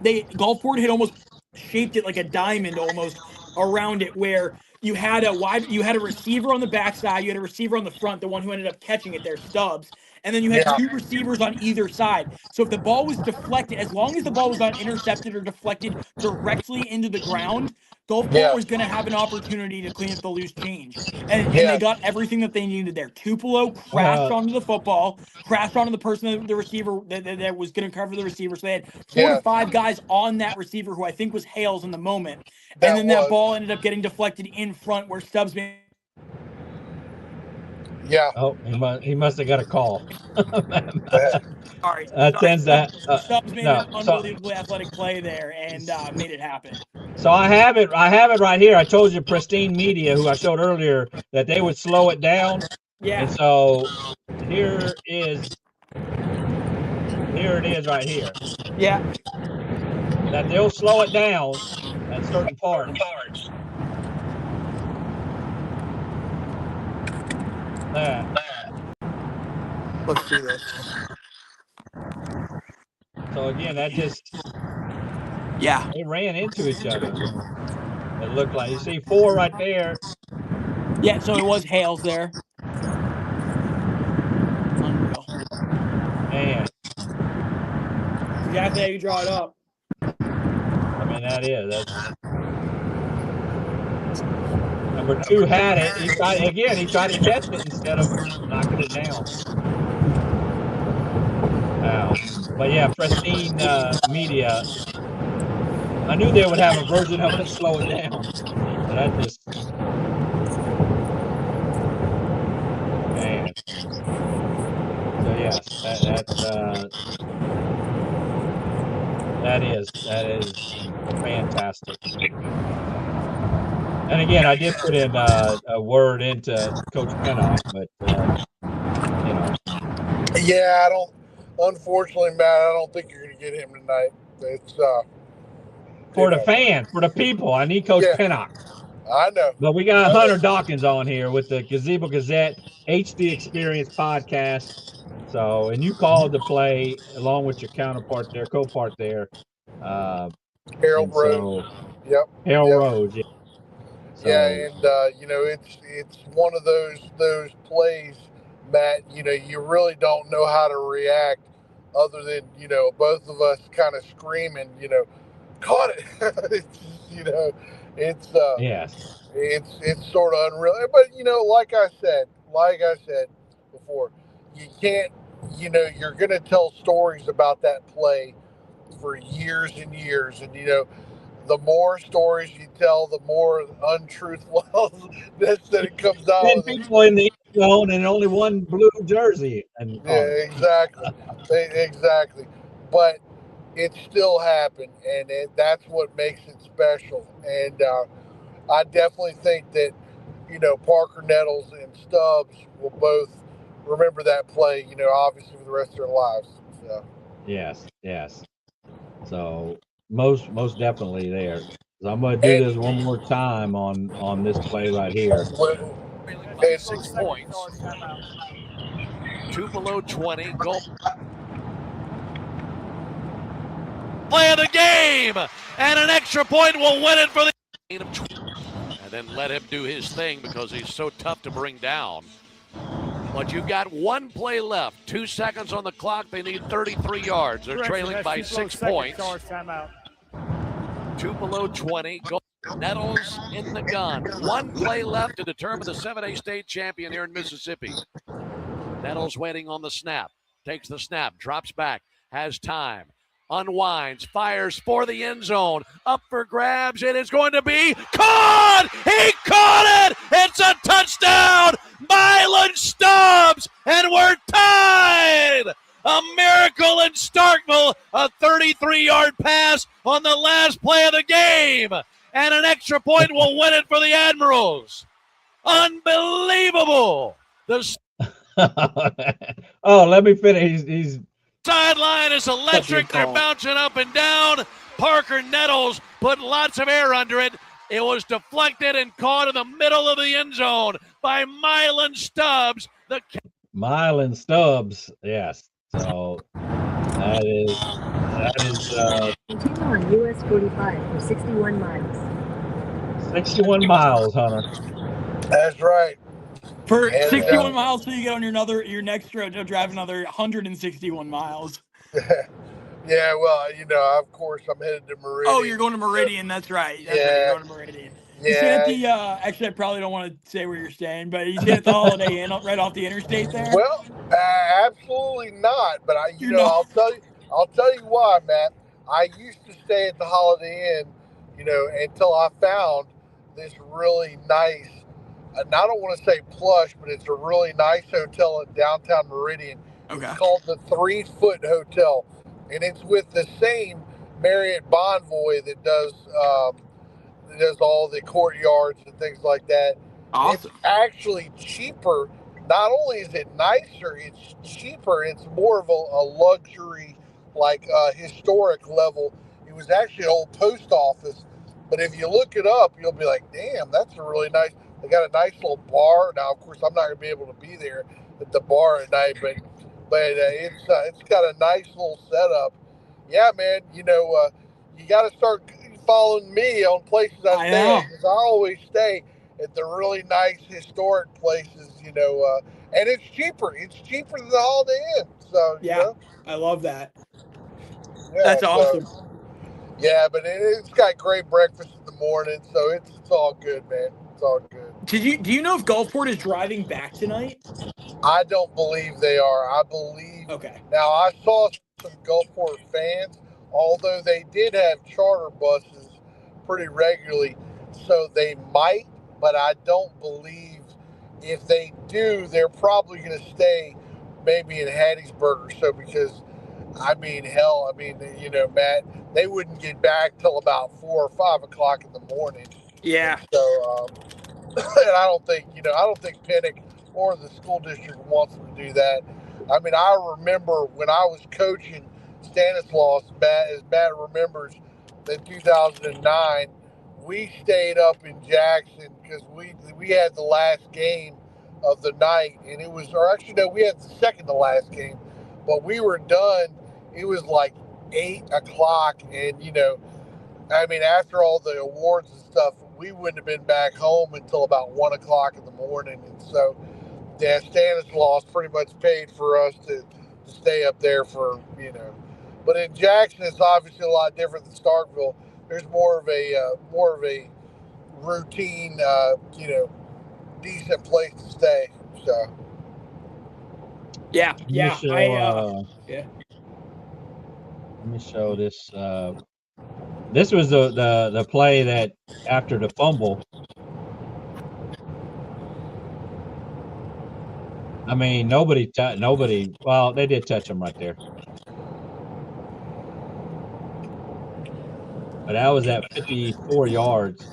Speaker 18: Gulfport had almost shaped it like a diamond almost around it, where you had a receiver on the backside, you had a receiver on the front, the one who ended up catching it there, Stubbs, and then you had 2 receivers on either side. So if the ball was deflected, as long as the ball was not intercepted or deflected directly into the ground, Gulfport was going to have an opportunity to clean up the loose change. And they got everything that they needed there. Tupelo crashed onto the football, crashed onto the person, the receiver that was going to cover the receiver. So they had 4 to 5 guys on that receiver, who I think was Hales in the moment. And then that ball ended up getting deflected in front where Stubbs made.
Speaker 20: Yeah.
Speaker 3: Oh, he must have got a call.
Speaker 18: Sorry.
Speaker 3: Sends that.
Speaker 18: Stubbs made an unbelievably athletic play there and made it happen.
Speaker 3: So I have it right here. I told you Pristine Media, who I showed earlier, that they would slow it down.
Speaker 18: Yeah.
Speaker 3: And so here it is right here.
Speaker 18: Yeah.
Speaker 3: That they'll slow it down at certain parts.
Speaker 18: Let's do this.
Speaker 3: So again, that just they ran into each other. It looked like, you see 4 right there.
Speaker 18: Yeah, so it was Hales there. Unreal. exactly how you draw it up.
Speaker 3: I mean, that's number 2 had it. He tried to test it instead of knocking it down. Wow. But yeah, Pristine Media. I knew they would have a version of it slow it down. But I just, man. So yes, that is fantastic. And again, I did put in a word into Coach Pennock, but you know.
Speaker 20: Yeah, unfortunately, Matt, I don't think you're going to get him tonight. It's
Speaker 3: for the fans, for the people. I need Coach Pennock.
Speaker 20: I know.
Speaker 3: But we got Hunter Dawkins on here with the Gazebo Gazette HD Experience podcast. So, and you called the play along with your counterpart there, co-part there.
Speaker 20: Harold Rhodes. Yep.
Speaker 3: Harold Rhodes. Yeah. So,
Speaker 20: yeah, and it's one of those plays, Matt. You really don't know how to react, other than both of us kind of screaming. Caught it. It's
Speaker 3: yes.
Speaker 20: It's sort of unreal. But like I said before, you can't. You're going to tell stories about that play for years and years, and the more stories you tell, the more untruthfulness that it comes out.
Speaker 3: 10 people in the zone and only one blue jersey. And
Speaker 20: exactly. But it still happened, and that's what makes it special. And I definitely think that Parker Nettles and Stubbs will both remember that play. Obviously for the rest of their lives. So.
Speaker 3: Yes. So most definitely there. So I'm going to do this one more time on this play right here.
Speaker 9: 6 points. 2 below 20. Goal. Play of the game, and an extra point will win it for the. And then let him do his thing because he's so tough to bring down. But you've got 1 play left, 2 seconds on the clock. They need 33 yards. They're trailing by 6 points. 2 below 20. Nettles in the gun. 1 play left to determine the 7A state champion here in Mississippi. Nettles waiting on the snap. Takes the snap, drops back, has time. Unwinds, fires for the end zone. Up for grabs. It is going to be caught! He caught it! It's a touchdown! Milan Stubbs! And we're tied! A miracle in Starkville. A 33-yard pass on the last play of the game. And an extra point will win it for the Admirals. Unbelievable!
Speaker 3: Oh, let me finish. He's
Speaker 9: sideline is electric. They're bouncing up and down. Parker Nettles put lots of air under it. It was deflected and caught in the middle of the end zone by Milan Stubbs.
Speaker 3: Milan Stubbs, yes. So that is
Speaker 4: continue on US 45 for 61 miles.
Speaker 3: 61 miles, Hunter.
Speaker 20: That's right.
Speaker 18: For 61 miles, so you get on your next road, you'll drive another 161 miles.
Speaker 20: Yeah, well, of course, I'm headed to Meridian.
Speaker 18: Oh, you're going to Meridian. That's right. Right. You're going to Meridian. You stay at the, actually, I probably don't want to say where you're staying, but you stay at the Holiday Inn right off the interstate there?
Speaker 20: Well, absolutely not. But I'll tell you why, Matt. I used to stay at the Holiday Inn, until I found this really nice, and I don't want to say plush, but it's a really nice hotel in downtown Meridian.
Speaker 18: Okay.
Speaker 20: It's called the 3 Foot Hotel, and it's with the same Marriott Bonvoy that does all the courtyards and things like that.
Speaker 18: Awesome.
Speaker 20: It's actually cheaper. Not only is it nicer, it's cheaper. It's more of a luxury, historic level. It was actually an old post office, but if you look it up, you'll be like, damn, that's a really nice. They got a nice little bar. Now, of course, I'm not going to be able to be there at the bar at night, but it's got a nice little setup. Yeah, man. You got to start following me on places I stay at, because I always stay at the really nice historic places. And it's cheaper. It's cheaper than the Holiday Inn. So
Speaker 18: yeah, I love that. That's awesome.
Speaker 24: Yeah, but it's got great breakfast in the morning, so it's all good, man. It's all good.
Speaker 18: Do you know if Gulfport is driving back tonight?
Speaker 24: I don't believe they are. I believe.
Speaker 18: Okay.
Speaker 24: Now I saw some Gulfport fans, although they did have charter buses pretty regularly, so they might. But I don't believe if they do, they're probably going to stay maybe in Hattiesburg or so because. Matt, they wouldn't get back till about 4 or 5 o'clock in the morning.
Speaker 18: Yeah.
Speaker 24: So, and I don't think Pinnock or the school district wants them to do that. I mean, I remember when I was coaching Stanislaus, as Matt remembers, in 2009, we stayed up in Jackson because we had the last game of the night, and we had the second to last game, but we were done. It was like 8 o'clock, and after all the awards and stuff, we wouldn't have been back home until about 1 o'clock in the morning. And so, Stanislaus pretty much paid for us to stay up there for. But in Jackson, it's obviously a lot different than Starkville. There's more of a routine, decent place to stay. So.
Speaker 18: Yeah.
Speaker 3: Let me show this. This was the play that after the fumble. I mean, nobody. Well, they did touch him right there, but that was at 54 yards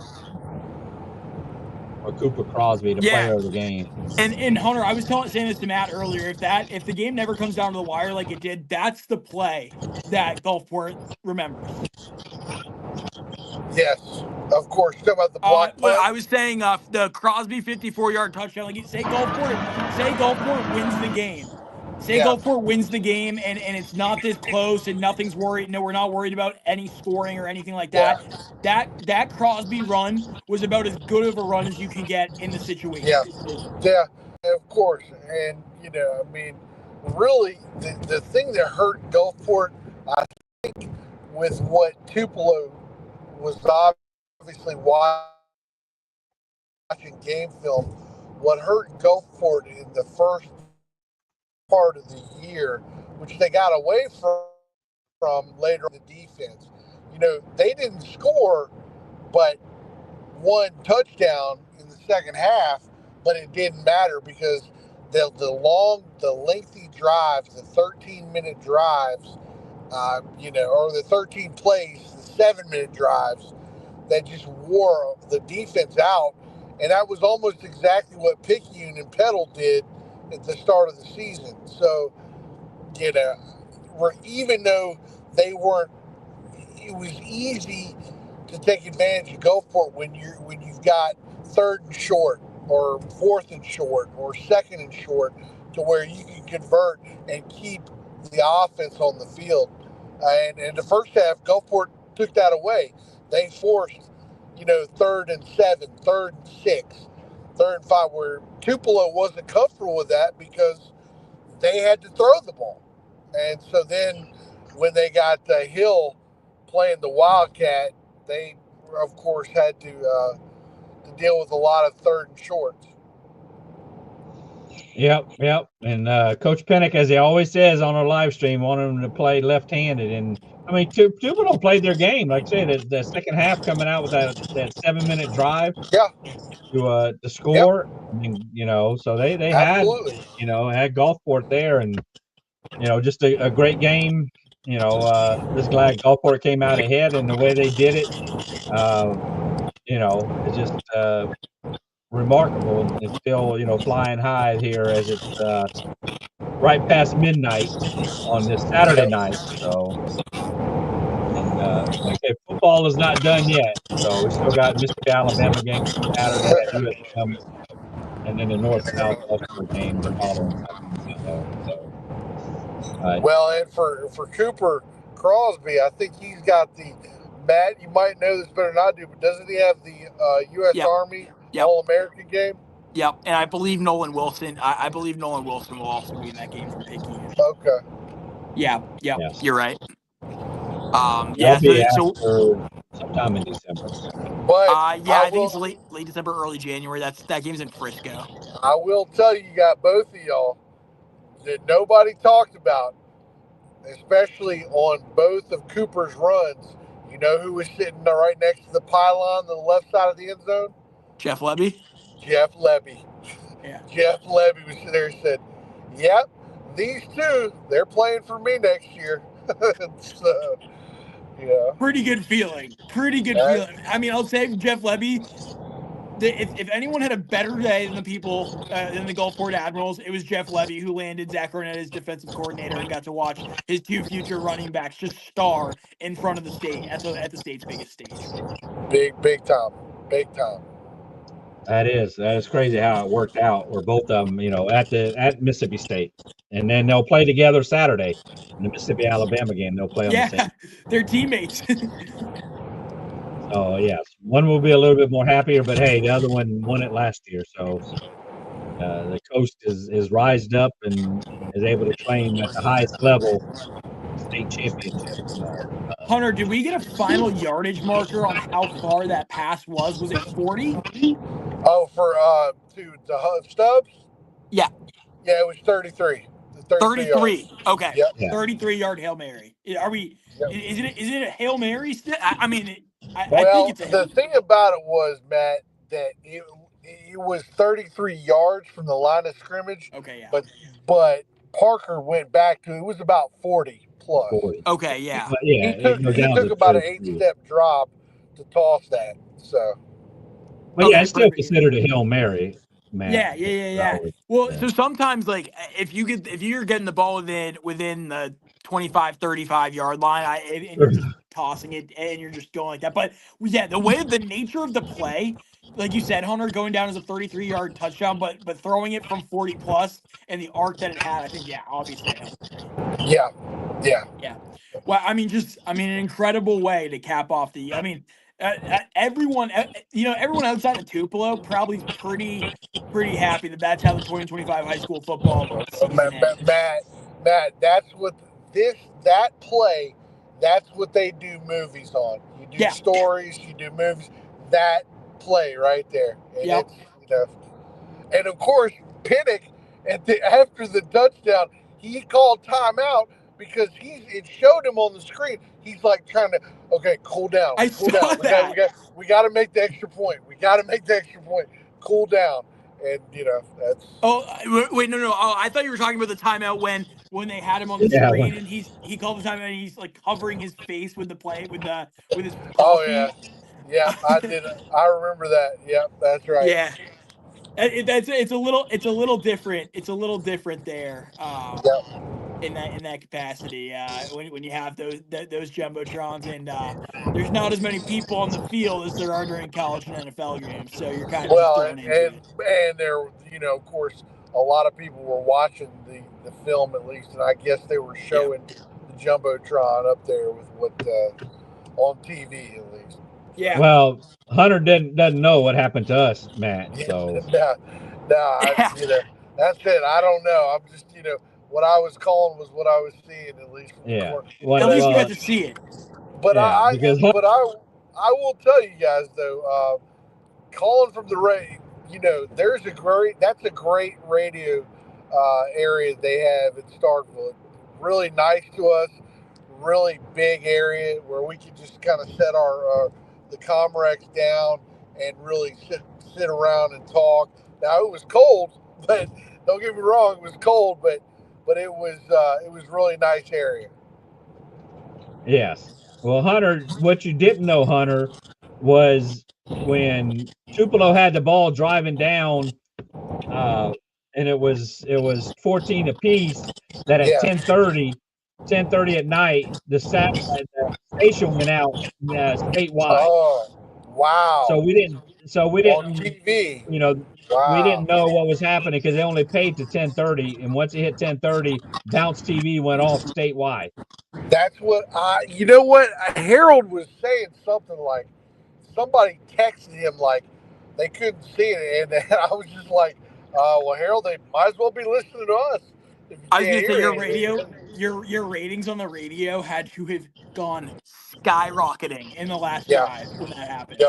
Speaker 3: for Cooper Crosby, the player of the game.
Speaker 18: And Hunter, I was saying this to Matt earlier. If the game never comes down to the wire like it did, that's the play that Gulfport remembers.
Speaker 24: Yes, of course. Talking about the block play.
Speaker 18: I was saying the Crosby 54-yard touchdown. Like, say Gulfport wins the game. Gulfport wins the game, and it's not this close, and nothing's worried. No, we're not worried about any scoring or anything like that. That Crosby run was about as good of a run as you can get in the situation.
Speaker 24: Yeah, of course. And really, the thing that hurt Gulfport, I think, with what Tupelo was obviously watching game film, what hurt Gulfport in the first part of the year, which they got away from later in the defense. They didn't score but one touchdown in the second half, but it didn't matter because the lengthy drives, the 13-minute drives, or the 13 plays, the 7-minute drives that just wore the defense out. And that was almost exactly what Picayune and Petal did at the start of the season. So, even though they weren't, it was easy to take advantage of Gulfport when you've got 3rd and short or 4th and short or 2nd and short, to where you can convert and keep the offense on the field. And in the first half, Gulfport took that away. They forced, 3rd and 7, 3rd and 6, 3rd and 5, where Tupelo wasn't comfortable with that because they had to throw the ball. And so then when they got Hill playing the Wildcat, they, of course, had to deal with a lot of 3rd and shorts.
Speaker 3: Yep. And Coach Pinnock, as he always says on our live stream, wanted them to play left-handed. And I mean, Tupelo played their game. Like I said, the second half coming out with that 7-minute drive. To score. Yep. I mean, so they had had Gulfport there, and just a great game. Just glad Gulfport came out ahead, and the way they did it, it's just remarkable. It's still flying high here as it's right past midnight on this Saturday night. So. Okay, football is not done yet, so we still got Mississippi Alabama game Saturday, and then the North-South Ulster game the following.
Speaker 24: Well, and for Cooper Crosby, I think he's got Matt, you might know this better than I do, but doesn't he have the U.S. Army All-American game?
Speaker 18: Yep, and I believe Nolan Wilson. I believe Nolan Wilson will also be in that game for Picayune.
Speaker 24: Okay.
Speaker 18: Yeah, you're right. Yeah,
Speaker 3: That'll be
Speaker 18: so
Speaker 3: after sometime in December.
Speaker 24: But
Speaker 18: I think it's late December, early January. That game's in Frisco.
Speaker 24: I will tell you, got both of y'all that nobody talked about, especially on both of Cooper's runs. You know who was sitting right next to the pylon on the left side of the end zone?
Speaker 18: Jeff Lebby.
Speaker 24: Jeff Lebby.
Speaker 18: Yeah.
Speaker 24: Jeff Lebby was sitting there and said, "Yep, these two, they're playing for me next year." So, yeah.
Speaker 18: Pretty good feeling. Pretty good feeling. I mean, I'll say Jeff Lebby. If anyone had a better day than the people in the Gulfport Admirals, it was Jeff Lebby who landed Zach Arnett as defensive coordinator and got to watch his two future running backs just star in front of the state at the state's biggest stage.
Speaker 24: Big time.
Speaker 3: That is crazy how it worked out. We're both of them, at Mississippi State, and then they'll play together Saturday in the Mississippi Alabama game. They'll play on the same.
Speaker 18: They're teammates.
Speaker 3: So yes, one will be a little bit more happier, but hey, the other one won it last year, so the coast is rised up and is able to claim at the highest level state championship.
Speaker 18: Hunter, did we get a final yardage marker on how far that pass was? Was it 40?
Speaker 24: Oh, for to the Stubbs?
Speaker 18: Yeah.
Speaker 24: Yeah, it was 33.
Speaker 18: 33. Okay.
Speaker 24: Yep.
Speaker 3: Yeah.
Speaker 18: 33-yard Hail Mary. Are we?
Speaker 24: Yep.
Speaker 18: Is it a Hail Mary? I mean, I
Speaker 24: Well,
Speaker 18: think it's
Speaker 24: the thing about it was, Matt, that it was 33 yards from the line of scrimmage.
Speaker 18: Okay, yeah.
Speaker 24: But Parker went back to, it was about 40 plus.
Speaker 3: 40.
Speaker 18: Okay, yeah.
Speaker 3: But yeah,
Speaker 24: He took about an 8-step drop to toss that. So.
Speaker 3: But yeah, it's still considered a Hail Mary, man.
Speaker 18: Yeah. Well, so sometimes like if you're getting the ball within the 25, 35 yard line, and you're just tossing it and you're just going like that. But yeah, the nature of the play, like you said, Hunter, going down as a 33-yard touchdown, but throwing it from 40 plus and the arc that it had, I think, obviously.
Speaker 24: Yeah.
Speaker 18: Well, I mean, an incredible way to cap off the. I mean, everyone outside of Tupelo probably pretty happy that's how the 2025 high school football season ended.
Speaker 24: Matt, that's what that play. That's what they do movies on. You do stories, you do movies. That play right there. And and of course, Pinnock after the touchdown, he called timeout because it showed him on the screen. He's like trying to, cool down. We got to make the extra point. Cool down. And that's.
Speaker 18: Oh wait, no. Oh, I thought you were talking about the timeout when they had him on the screen and he called the timeout and he's like covering his face with his
Speaker 24: Oh yeah, I did. I remember that. Yep, that's right.
Speaker 18: Yeah, it's a little different. It's a little different there. In that capacity, when you have those jumbotrons and there's not as many people on the field as there are during college and NFL games, so you're kind of just thrown into it.
Speaker 24: And there, of course, a lot of people were watching the film at least, and I guess they were showing the jumbotron up there with what on TV at least.
Speaker 18: Yeah.
Speaker 3: Well, Hunter doesn't know what happened to us, Matt. So.
Speaker 24: That's it. I don't know. I'm just what I was calling was what I was seeing at least.
Speaker 3: Well,
Speaker 18: at least you got to see it.
Speaker 24: But I will tell you guys though, calling from the radio, that's a great radio area they have in Starkville. Really nice to us. Really big area where we can just kind of set our the Comrex down and really sit around and talk. Now it was cold, but don't get me wrong, it was cold, but it was really nice area.
Speaker 3: Yes. Well, Hunter, what you didn't know, Hunter, was when Tupelo had the ball driving down, and it was 14 apiece. That at 10:30 at night, the station went out statewide.
Speaker 24: Oh, wow!
Speaker 3: So we didn't.
Speaker 24: On TV.
Speaker 3: We didn't know what was happening because they only paid to 10:30, and once it hit 10:30, Bounce TV went off statewide.
Speaker 24: That's what Harold was saying something like somebody texted him like they couldn't see it, and I was just like, well, Harold, they might as well be listening to us.
Speaker 18: I was gonna say your radio, your ratings on the radio had to have gone skyrocketing in the last drive when that happened.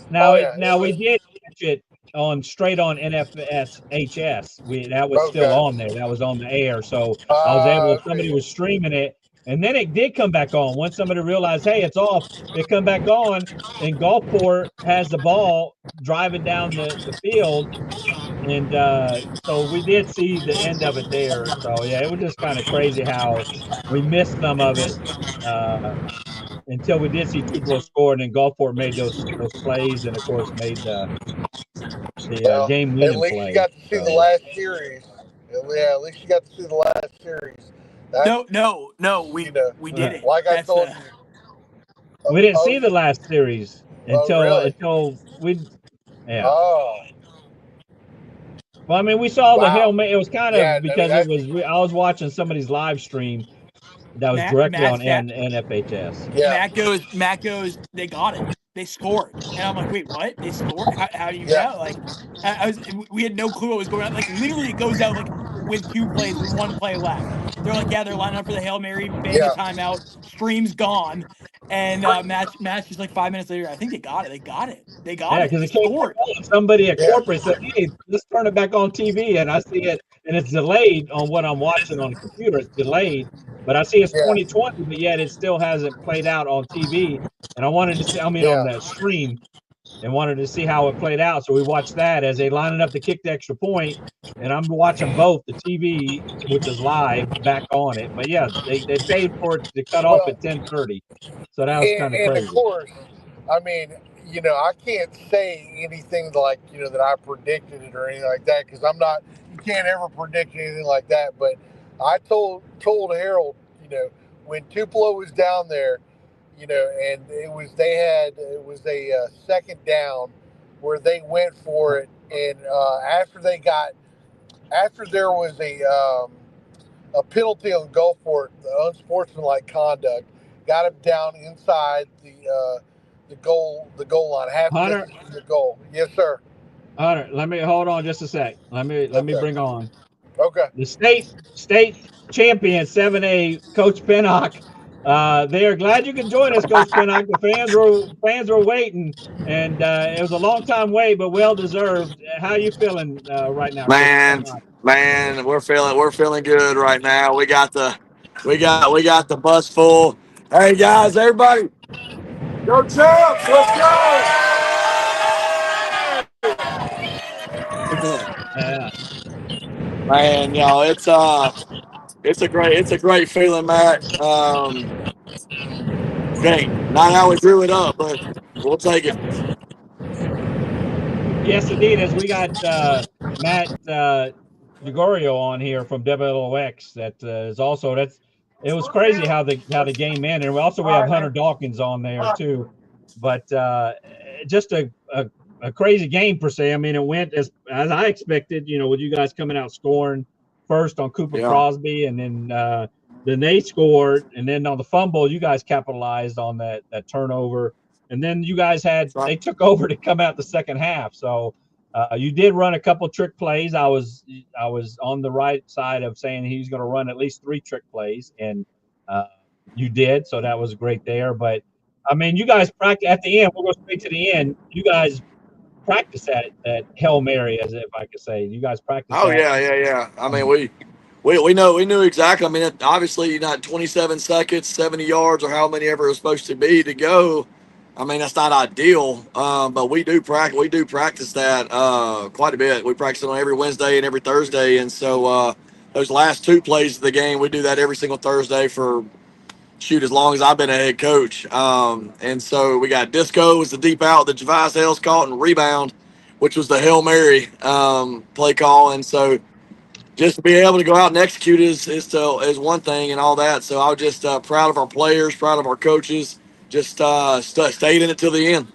Speaker 3: Now we did catch it on straight on NFS HS. That was still on there. That was on the air. So I was able. Somebody was streaming it, and then it did come back on. Once somebody realized, hey, it's off, it come back on, and Gulfport has the ball driving down the field. And so we did see the end of it there. So yeah, it was just kind of crazy how we missed some of it until we did see Tupelo score, and then Gulfport made those plays, and of course made the game winning play.
Speaker 24: At least you got to see the last series. Yeah, at least you got to see the last series.
Speaker 18: No, we did it.
Speaker 24: Like I told you,
Speaker 3: we didn't see the last series until we. Yeah.
Speaker 24: Oh.
Speaker 3: Well, I mean, we saw the Hail Mary. It was kind of because it was. I was watching somebody's live stream that was directly on NFHS.
Speaker 24: Yeah.
Speaker 18: Matt goes. They got it. They scored, and I'm like, wait, what? They scored? How do you know? Like, we had no clue what was going on. Like, literally, it goes out like with 2 plays, with 1 play left. They're like, they're lining up for the Hail Mary, bang the timeout, stream's gone, and Matt's just like 5 minutes later. I think they got it. They got it.
Speaker 3: Yeah, because it scored. Somebody at corporate said, "Hey, let's turn it back on TV," and I see it, and it's delayed on what I'm watching on the computer. It's delayed, but I see it's 2020, but yet it still hasn't played out on TV. And I wanted to see, on that stream, and wanted to see how it played out. So we watched that as they lining up to kick the extra point, and I'm watching both the TV, which is live, back on it. But yeah, they paid for it to cut off at 10:30, so that was kind of crazy.
Speaker 24: And of course, I mean, I can't say anything like that I predicted it or anything like that, because I'm not. You can't ever predict anything like that. But I told Harold, when Tupelo was down there, and it was a second down where they went for it, and after there was a penalty on Gulfport, the unsportsmanlike conduct, got him down inside the goal line, half
Speaker 3: Hunter,
Speaker 24: the goal. Yes, sir.
Speaker 3: Hunter, let me hold on just a sec. Let me bring on.
Speaker 24: Okay.
Speaker 3: The state champion 7A, Coach Pinnock. They are glad you could join us, Coach Pinnock. The fans were waiting, and it was a long time wait, but well deserved. How are you feeling right now?
Speaker 6: Man, we're feeling good right now. We got the bus full. Hey guys, everybody, go Champs! Let's go!
Speaker 3: Yeah.
Speaker 6: Man, it's a great feeling, Matt. Okay, not how we drew it up, but we'll take it.
Speaker 3: Yes, indeed. As we got Matt DeGorio on here from WLOX, that is also it was crazy how the game ended. And we have Hunter Dawkins on there too, but just a crazy game per se. I mean, it went as I expected. With you guys coming out scoring first on Cooper Crosby, and then they scored, and then on the fumble, you guys capitalized on that turnover, and then you guys they took over to come out the second half. So you did run a couple trick plays. I was on the right side of saying he's going to run at least 3 trick plays, and you did. So that was great there. But I mean, you guys practice at the end. We'll go straight to the end. You guys practice that Hail Mary, as if I could say. You guys practice.
Speaker 6: Oh yeah. I mean, we knew exactly. I mean, obviously, 27 seconds, 70 yards, or how many ever it was supposed to be to go. I mean, that's not ideal, but we do practice that quite a bit. We practice it on every Wednesday and every Thursday, and so those last 2 plays of the game, we do that every single Thursday for as long as I've been a head coach. And so we got disco was the deep out that Javice Hales caught, and rebound, which was the Hail Mary play call. And so just to be able to go out and execute is one thing and all that. So I was just proud of our players, proud of our coaches, just stayed in it till the end.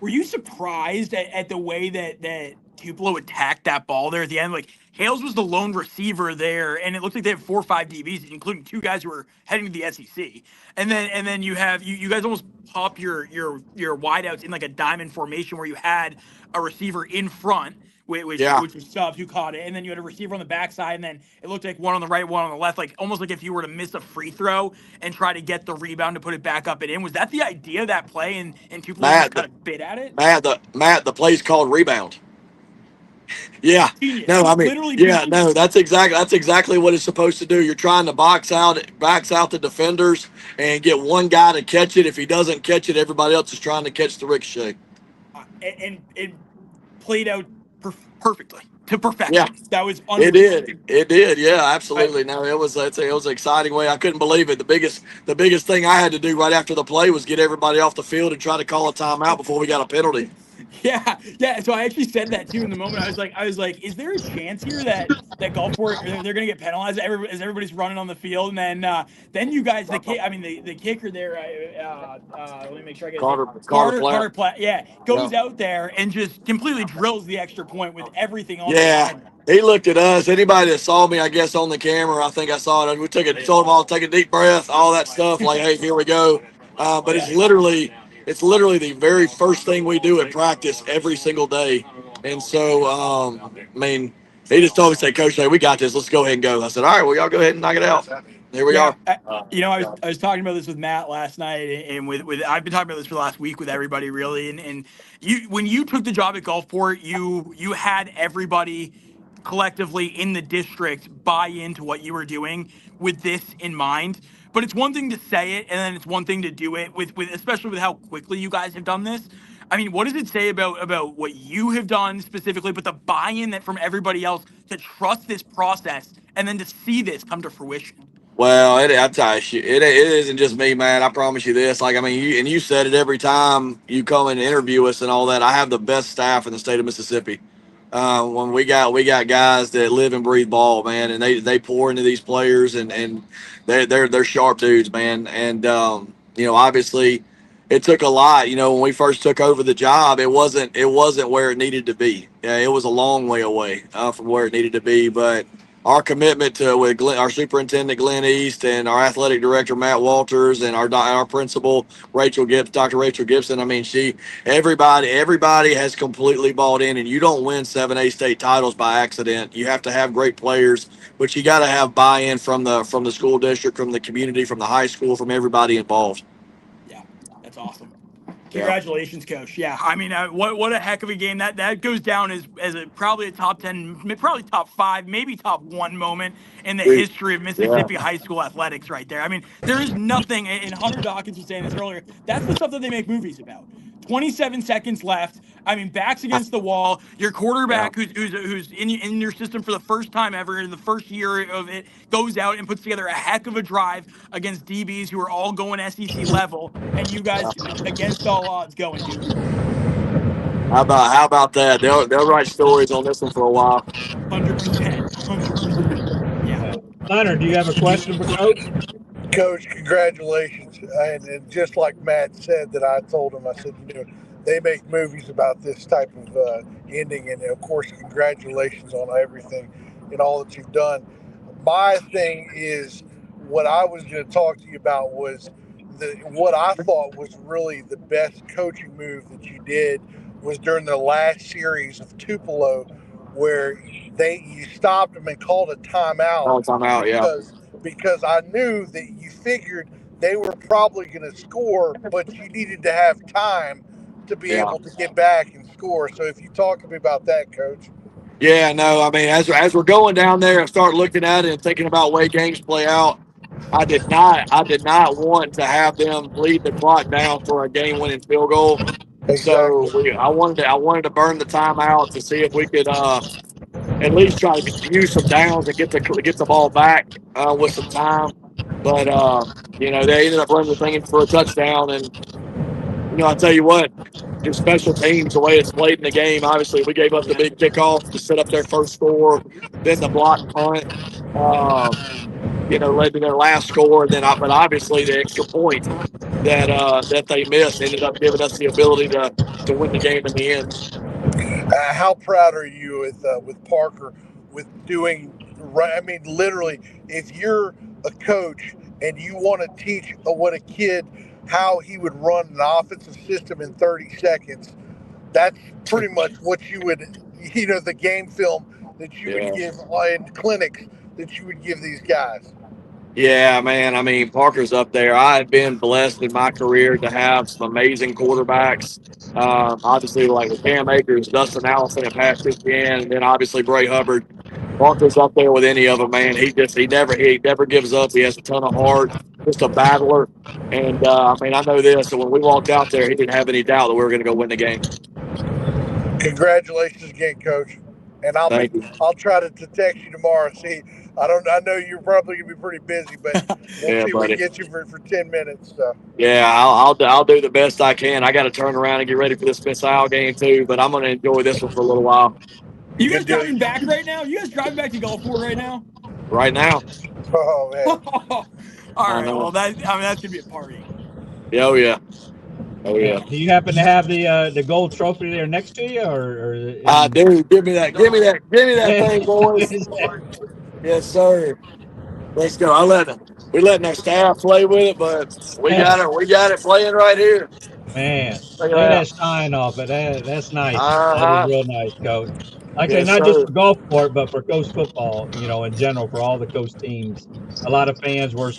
Speaker 18: Were you surprised at the way that Tupelo attacked that ball there at the end? Like, Hales was the lone receiver there, and it looks like they have 4 or 5 DBs, including 2 guys who are heading to the SEC. And then you have you guys almost pop your wideouts in like a diamond formation where you had a receiver in front which was Stubbs who caught it, and then you had a receiver on the backside, and then it looked like one on the right, one on the left, like almost like if you were to miss a free throw and try to get the rebound to put it back up and in. Was that the idea of that play? And Tupelo kind of bit at it.
Speaker 6: The play's called rebound. Yeah.
Speaker 18: Genius.
Speaker 6: No, I mean,
Speaker 18: Literally
Speaker 6: yeah,
Speaker 18: genius.
Speaker 6: no, that's exactly what it's supposed to do. You're trying to backs out the defenders and get one guy to catch it. If he doesn't catch it, everybody else is trying to catch the ricochet.
Speaker 18: And it played out perfectly to perfection.
Speaker 6: Yeah,
Speaker 18: that was
Speaker 6: unbelievable. It did. Yeah, absolutely. No, it was an exciting way. I couldn't believe it. The biggest thing I had to do right after the play was get everybody off the field and try to call a timeout before we got a penalty.
Speaker 18: Yeah. So I actually said that too in the moment. I was like, is there a chance here that Gulfport they're going to get penalized as everybody's running on the field, and then you guys the kicker there. Let me make sure I get Carter Platt. Yeah, goes out there and just completely drills the extra point with everything on.
Speaker 6: Yeah. He looked at us. Anybody that saw me, I guess, on the camera, I think I saw it. We told them all to take a deep breath, all that stuff. Like, hey, here we go. But it's literally the very first thing we do at practice every single day. And so, I mean, he just told me, say, Coach, hey, we got this. Let's go ahead and go. I said, all right, well, y'all go ahead and knock it out. Here we are.
Speaker 18: I was talking about this with Matt last night, and with I've been talking about this for the last week with everybody, really. And when you took the job at Gulfport, you had everybody collectively in the district buy into what you were doing with this in mind. But it's one thing to say it, and then it's one thing to do it with especially with how quickly you guys have done this. I mean, what does it say about what you have done specifically, but the buy-in that from everybody else to trust this process and then to see this come to fruition?
Speaker 6: Well, I tell you, it isn't just me, man. I promise you this. Like, I mean, you said it every time you come and interview us and all that. I have the best staff in the state of Mississippi. When we got guys that live and breathe ball, man, and they pour into these players, and they're sharp dudes, man. And obviously, it took a lot. When we first took over the job, it wasn't where it needed to be. Yeah, it was a long way away from where it needed to be, but our commitment with our superintendent Glenn East and our athletic director Matt Walters and our principal Dr. Rachel Gibson. I mean, everybody has completely bought in, and you don't win 7A state titles by accident. You have to have great players, but you got to have buy-in from the school district, from the community, from the high school, from everybody involved.
Speaker 18: Yeah, that's awesome. Congratulations, Coach. Yeah, I mean, what a heck of a game. That goes down as probably a top 10, probably top 5, maybe top 1 moment in the history of Mississippi high school athletics right there. I mean, there is nothing, and Hunter Dawkins was saying this earlier, that's the stuff that they make movies about. 27 seconds left. I mean, backs against the wall. Your quarterback, who's in your system for the first time ever in the first year of it, goes out and puts together a heck of a drive against DBs who are all going SEC level, and you guys, against all odds, go and do it.
Speaker 6: How about that? They'll write stories on this one for a while.
Speaker 18: 100%. Yeah.
Speaker 17: Leonard, do you have a question for Coach?
Speaker 24: Coach, congratulations. And just like Matt said, that I told him, I said, they make movies about this type of ending. And, of course, congratulations on everything and all that you've done. My thing is, what I was going to talk to you about was what I thought was really the best coaching move that you did was during the last series of Tupelo, where you stopped them and called a timeout. Because I knew that you figured they were probably going to score, but you needed to have time to be able to get back and score. So if you talk to me about that, Coach.
Speaker 6: Yeah, no, I mean, as we're going down there and start looking at it and thinking about way games play out, I did not want to have them lead the clock down for a game-winning field goal. Exactly. So I wanted to burn the timeout to see if we could at least try to use some downs and get the ball back with some time. But they ended up running the thing for a touchdown. And I tell you what, just special teams, the way it's played in the game. Obviously, we gave up the big kickoff to set up their first score, then the block punt, led to their last score, and then but obviously the extra point that they missed ended up giving us the ability to win the game in the end.
Speaker 24: How proud are you with Parker with doing right? I mean, literally, if you're a coach and you want to teach a kid how he would run an offensive system in 30 seconds, that's pretty much what you would, the game film that you would give in clinics that you would give these guys.
Speaker 6: Yeah, man. I mean, Parker's up there. I've been blessed in my career to have some amazing quarterbacks. Obviously, like with Cam Akers, Dustin Allison at Pat Shanahan, and then obviously Bray Hubbard. Parker's up there with any of them, man. He never gives up. He has a ton of heart, just a battler. And I mean, I know this. So when we walked out there, he didn't have any doubt that we were going to go win the game.
Speaker 24: Congratulations again, Coach. And I'll try to text you tomorrow. See, I know you're probably gonna be pretty busy, but we'll see if we can get you for 10 minutes. So.
Speaker 6: Yeah, I'll do the best I can. I got to turn around and get ready for this Missile game too, but I'm gonna enjoy this one for a little while.
Speaker 18: You guys driving back right now? You guys driving back to Gulfport right now?
Speaker 6: Right now.
Speaker 24: Oh man.
Speaker 18: All right. Well, that's gonna be a party.
Speaker 6: Yeah, oh yeah. Oh yeah.
Speaker 17: Do you happen to have the gold trophy there next to you, or?
Speaker 6: Dude, give me that thing, boys. Yes, sir. Let's go. We letting our staff play with it, but we got it playing right here.
Speaker 17: Man, look at that shine off it. That's nice. That is real nice, Coach. Like I say, not just for Gulfport, but for Coast football, in general, for all the Coast teams. A lot of fans were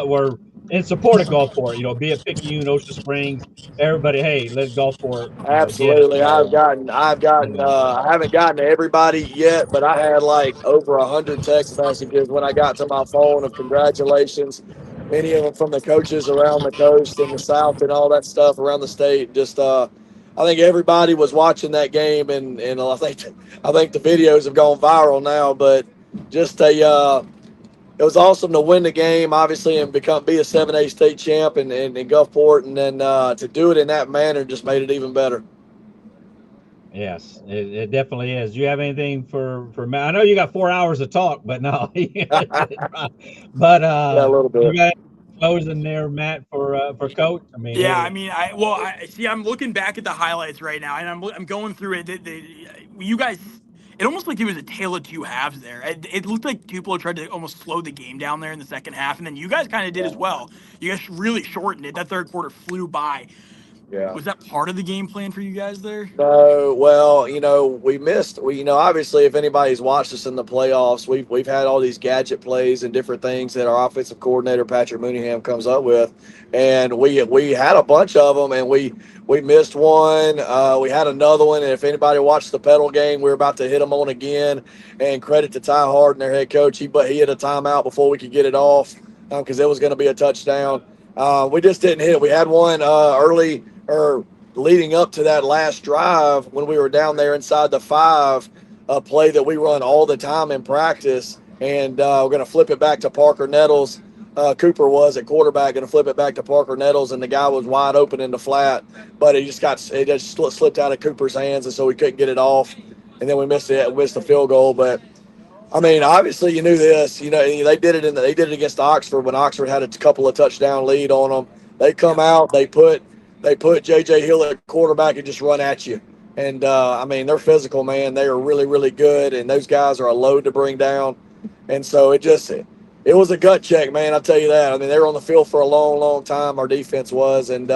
Speaker 17: were in support of Gulfport, be it Picayune, Ocean Springs, everybody, hey, let's Gulfport.
Speaker 6: Absolutely. I haven't gotten to everybody yet, but I had like over 100 text messages when I got to my phone of congratulations. Many of them from the coaches around the coast and the South and all that stuff around the state. Just, I think everybody was watching that game, and I think the videos have gone viral now. But just it was awesome to win the game, obviously, and be a 7A state champ in Gulfport, and then to do it in that manner just made it even better.
Speaker 17: Yes, it definitely is. Do you have anything for Matt? I know you got 4 hours to talk, but no. But
Speaker 6: yeah, a little bit.
Speaker 17: You got closing there, Matt, for Coach. I mean,
Speaker 18: I see. I'm looking back at the highlights right now, and I'm going through it. You guys, it almost like it was a tale of two halves there. It looked like Tupelo tried to almost slow the game down there in the second half, and then you guys kind of did as well. You guys really shortened it. That third quarter flew by.
Speaker 6: Yeah.
Speaker 18: Was that part of the game plan for you guys there?
Speaker 6: No, well, we missed. Obviously, if anybody's watched us in the playoffs, we've had all these gadget plays and different things that our offensive coordinator Patrick Mooneyham comes up with, and we had a bunch of them, and we missed one. We had another one, and if anybody watched the pedal game, we were about to hit them on again. And credit to Ty Harden, their head coach, he hit a timeout before we could get it off because it was going to be a touchdown. We just didn't hit it. We had one early or leading up to that last drive when we were down there inside the 5, a play that we run all the time in practice, and we're going to flip it back to Parker Nettles. Cooper was at quarterback, going to flip it back to Parker Nettles, and the guy was wide open in the flat, but it just slipped out of Cooper's hands, and so we couldn't get it off, and then we missed the field goal. But I mean, obviously you knew this. They did it against Oxford when Oxford had a couple of touchdown lead on them. They come out, they put J.J. Hill at quarterback and just run at you. And, I mean, they're physical, man. They are really, really good, and those guys are a load to bring down. And so it was a gut check, man, I'll tell you that. I mean, they were on the field for a long, long time, our defense was, and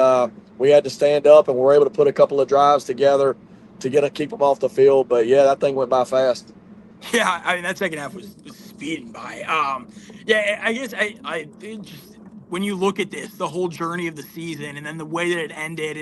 Speaker 6: we had to stand up, and we were able to put a couple of drives together to keep them off the field. But, yeah, that thing went by fast.
Speaker 18: Yeah, I mean, that second half was speeding by. I guess I just – when you look at this, the whole journey of the season, and then the way that it ended,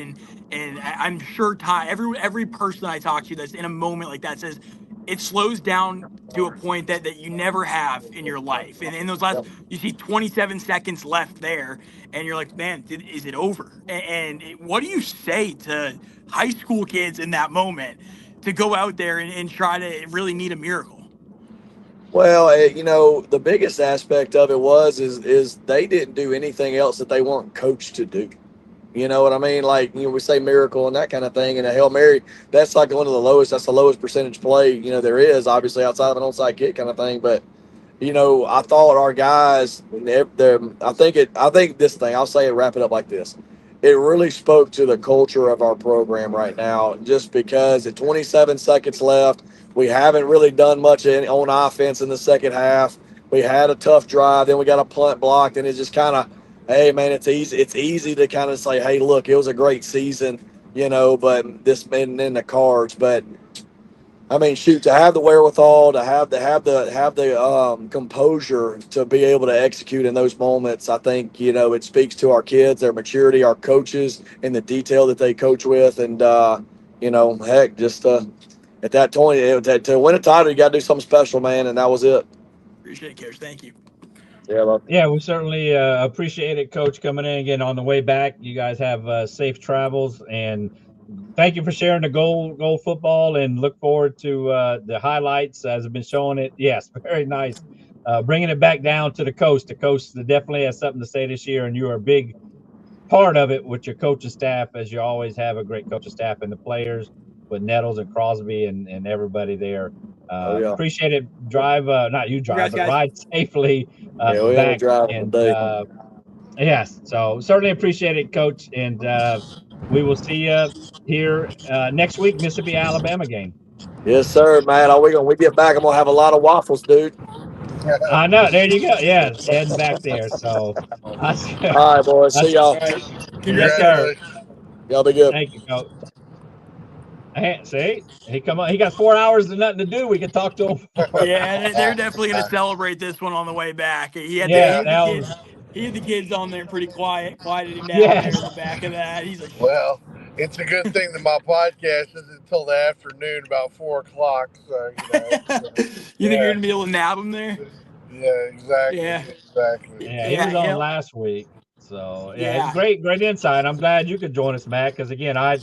Speaker 18: and I'm sure Ty, every person I talk to that's in a moment like that says it slows down to a point that you never have in your life. And in those last, you see 27 seconds left there, and you're like, man, is it over? And what do you say to high school kids in that moment to go out there and try to really need a miracle?
Speaker 6: Well, the biggest aspect of it is they didn't do anything else that they weren't coached to do. You know what I mean? Like, we say miracle and that kind of thing, and a Hail Mary, that's like one of the lowest. That's the lowest percentage play, there is, obviously, outside of an onside kick kind of thing. But, I thought our guys, I think this thing, I'll say it, wrap it up like this. It really spoke to the culture of our program right now, just because at 27 seconds left, we haven't really done much on offense in the second half. We had a tough drive, then we got a punt blocked, and it's just kind of, hey, man, it's easy to kind of say, hey, look, it was a great season. but this been in the cards. But I mean, shoot, to have the wherewithal, to have the composure to be able to execute in those moments, I think it speaks to our kids, their maturity, our coaches, and the detail that they coach with, and heck, just at that point, to win a title, you got to do something special, man, and that was it.
Speaker 18: Appreciate it, Coach. Thank you.
Speaker 3: Yeah, we certainly appreciate it, Coach, coming in again on the way back. You guys have safe travels, and thank you for sharing the gold football, and look forward to the highlights as have been showing it. Yes, very nice. Bringing it back down to the coast. The coast definitely has something to say this year, and you are a big part of it with your coaching staff, as you always have a great coaching staff, and the players with Nettles and Crosby and everybody there. Appreciate it. Not you drive, but ride safely back. And yes, so certainly appreciate it, Coach. And we will see you here next week, Mississippi Alabama game.
Speaker 6: Yes, sir, man. We get back, I'm gonna have a lot of waffles, dude.
Speaker 3: I know. There you go. Yeah, heading back there. So,
Speaker 6: all right, boys. See y'all.
Speaker 3: Yes, sir.
Speaker 6: Y'all be good.
Speaker 3: Thank you, Coach. Hey, see, he come on. He got 4 hours and nothing to do. We can talk to him.
Speaker 18: Yeah, they're definitely going to celebrate this one on the way back. He had the kids on there pretty quieted him down there in the back of that. He's like,
Speaker 24: well, it's a good thing that my podcast isn't until the afternoon, about 4 o'clock. So
Speaker 18: you think you're going to be able to nab him there?
Speaker 24: Yeah, exactly.
Speaker 18: Yeah,
Speaker 24: exactly.
Speaker 3: Yeah, he was on last week. So it's great insight. I'm glad you could join us, Matt, because again, I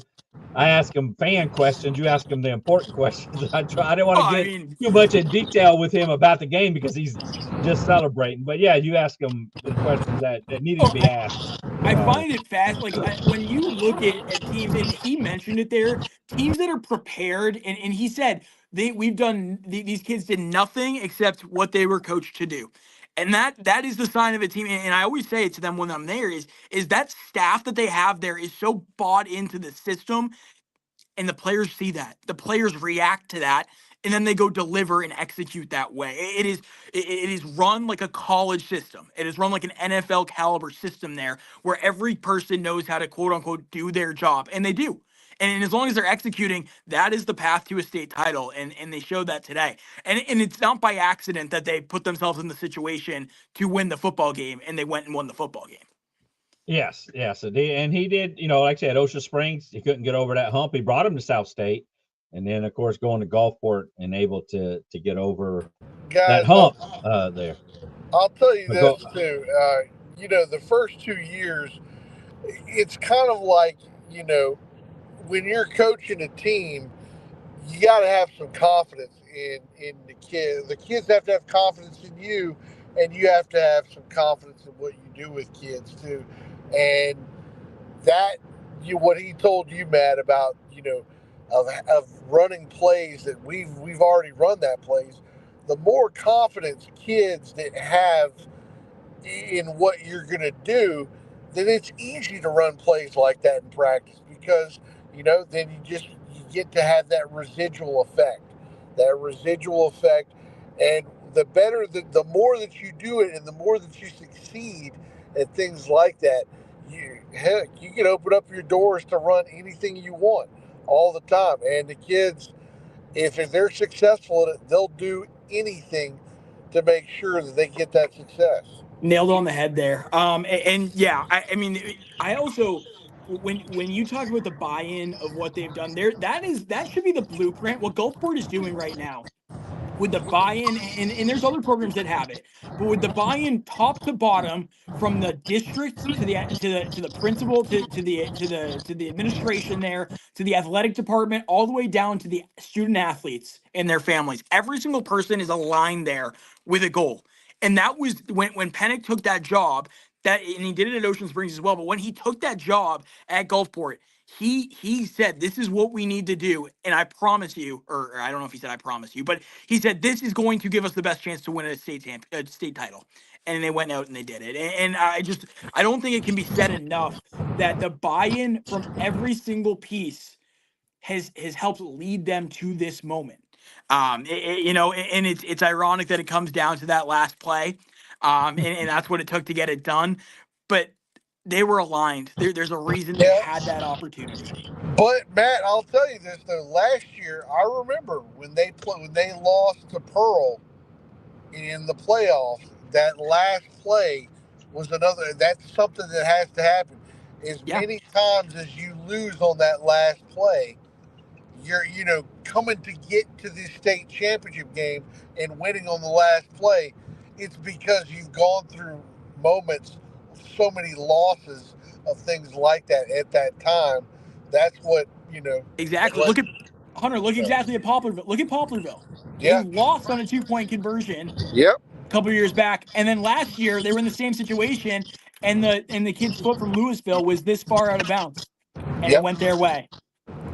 Speaker 3: ask him fan questions. You ask him the important questions. I didn't want to get too much in detail with him about the game because he's just celebrating. But yeah, you ask him the questions that needed to be asked.
Speaker 18: I find it fast. Like when you look at teams, and he mentioned it there, teams that are prepared, and he said these kids did nothing except what they were coached to do. And that is the sign of a team. And I always say it to them when I'm there is that staff that they have there is so bought into the system, and the players see that. The players react to that, and then they go deliver and execute that way. It is run like a college system. It is run like an NFL caliber system there, where every person knows how to quote unquote do their job, and they do. And as long as they're executing, that is the path to a state title. And they showed that today. And it's not by accident that they put themselves in the situation to win the football game, and they went and won the football game.
Speaker 3: Yes. And he did, like I said, Ocean Springs, he couldn't get over that hump. He brought him to South State. And then, of course, going to Gulfport and able to get over that hump there.
Speaker 24: I'll tell you this, too. The first 2 years, it's kind of like, when you're coaching a team, you got to have some confidence in the kids. The kids have to have confidence in you, and you have to have some confidence in what you do with kids too. And that, what he told you, Matt, about of running plays that we've already run that plays. The more confidence kids that have in what you're going to do, then it's easy to run plays like that in practice because. Then you get to have that residual effect, and the more that you do it, and the more that you succeed at things like that, you can open up your doors to run anything you want all the time. And the kids, if they're successful at it, they'll do anything to make sure that they get that success.
Speaker 18: Nailed on the head there. I also. When you talk about the buy-in of what they've done there, that should be the blueprint. What Gulfport is doing right now with the buy-in, and there's other programs that have it, but with the buy-in top to bottom, from the district to the principal to the administration there, to the athletic department, all the way down to the student athletes and their families. Every single person is aligned there with a goal. And that was when Pennick took that job. And he did it at Ocean Springs as well. But when he took that job at Gulfport, he said, this is what we need to do. And I promise you, or I don't know if he said I promise you, but he said, this is going to give us the best chance to win a state title. And they went out and they did it. And I don't think it can be said enough that the buy-in from every single piece has helped lead them to this moment. And it's ironic that it comes down to that last play. And that's what it took to get it done. But they were aligned. There's a reason they had that opportunity.
Speaker 24: But Matt, I'll tell you this though. Last year, I remember when they lost to Pearl in the playoffs. That last play was another. That's something that has to happen. As many times as you lose on that last play, you're coming to get to this state championship game and winning on the last play. It's because you've gone through moments, so many losses of things like that at that time. That's what
Speaker 18: Exactly. Look at Hunter. Look exactly at Poplarville. Look at Poplarville. They lost on a 2-point conversion.
Speaker 24: Yep.
Speaker 18: A couple years back, and then last year they were in the same situation, and the kid's foot from Louisville was this far out of bounds, and it went their way.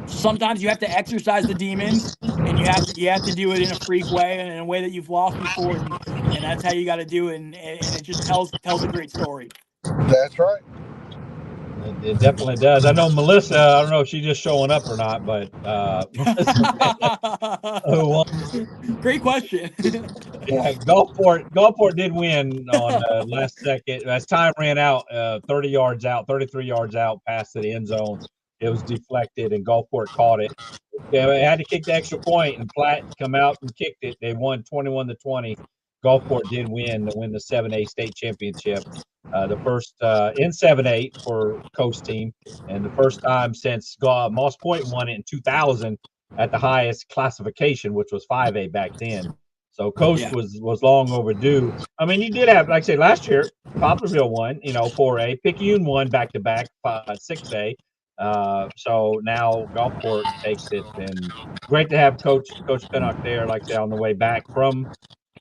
Speaker 18: So sometimes you have to exercise the demons, and you have to do it in a freak way and in a way that you've lost before, and that's how you got to do it, and it just tells a great story.
Speaker 24: That's right.
Speaker 3: It definitely does. I know Melissa. I don't know if she's just showing up or not, but
Speaker 18: great question.
Speaker 3: Yeah, Gulfport did win on last second. As time ran out, 33 yards out past the end zone. It was deflected, and Gulfport caught it. They had to kick the extra point, and Platt come out and kicked it. They won 21-20. Gulfport did win the 7A state championship. The first in 7A for Coast team, and the first time since Moss Point won it in 2000 at the highest classification, which was 5A back then. So Coast was long overdue. I mean, you did have, like I say, last year Poplarville won, 4A. Picayune won back-to-back 6A. So now Gulfport takes it, and great to have Coach Pinnock there, like I say, on the way back from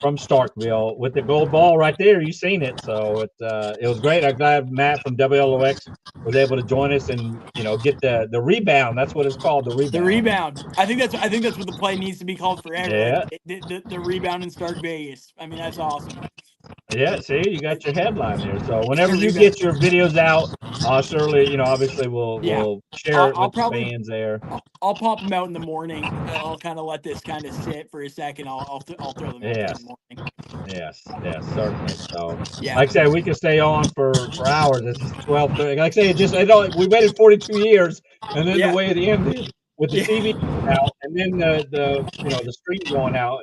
Speaker 3: Starkville with the gold ball right there. You seen it, so it was great. I'm glad Matt from WLOX was able to join us and get the rebound. That's what it's called, the rebound.
Speaker 18: The rebound. I think that's what the play needs to be called forever.
Speaker 3: Yeah.
Speaker 18: The rebound in Stark Vegas. I mean, that's awesome.
Speaker 3: Yeah, see, you got your headline there. So whenever you get your videos out, surely, obviously we'll share it with the fans there.
Speaker 18: I'll pop them out in the morning. I'll kind of let this kind of sit for a second. I'll throw them out in the morning.
Speaker 3: Yes, certainly. So, like I said, we can stay on for hours. It's 12:30. Like I say, we waited 42 years, and then the way it ended with the TV out, and then the stream going out,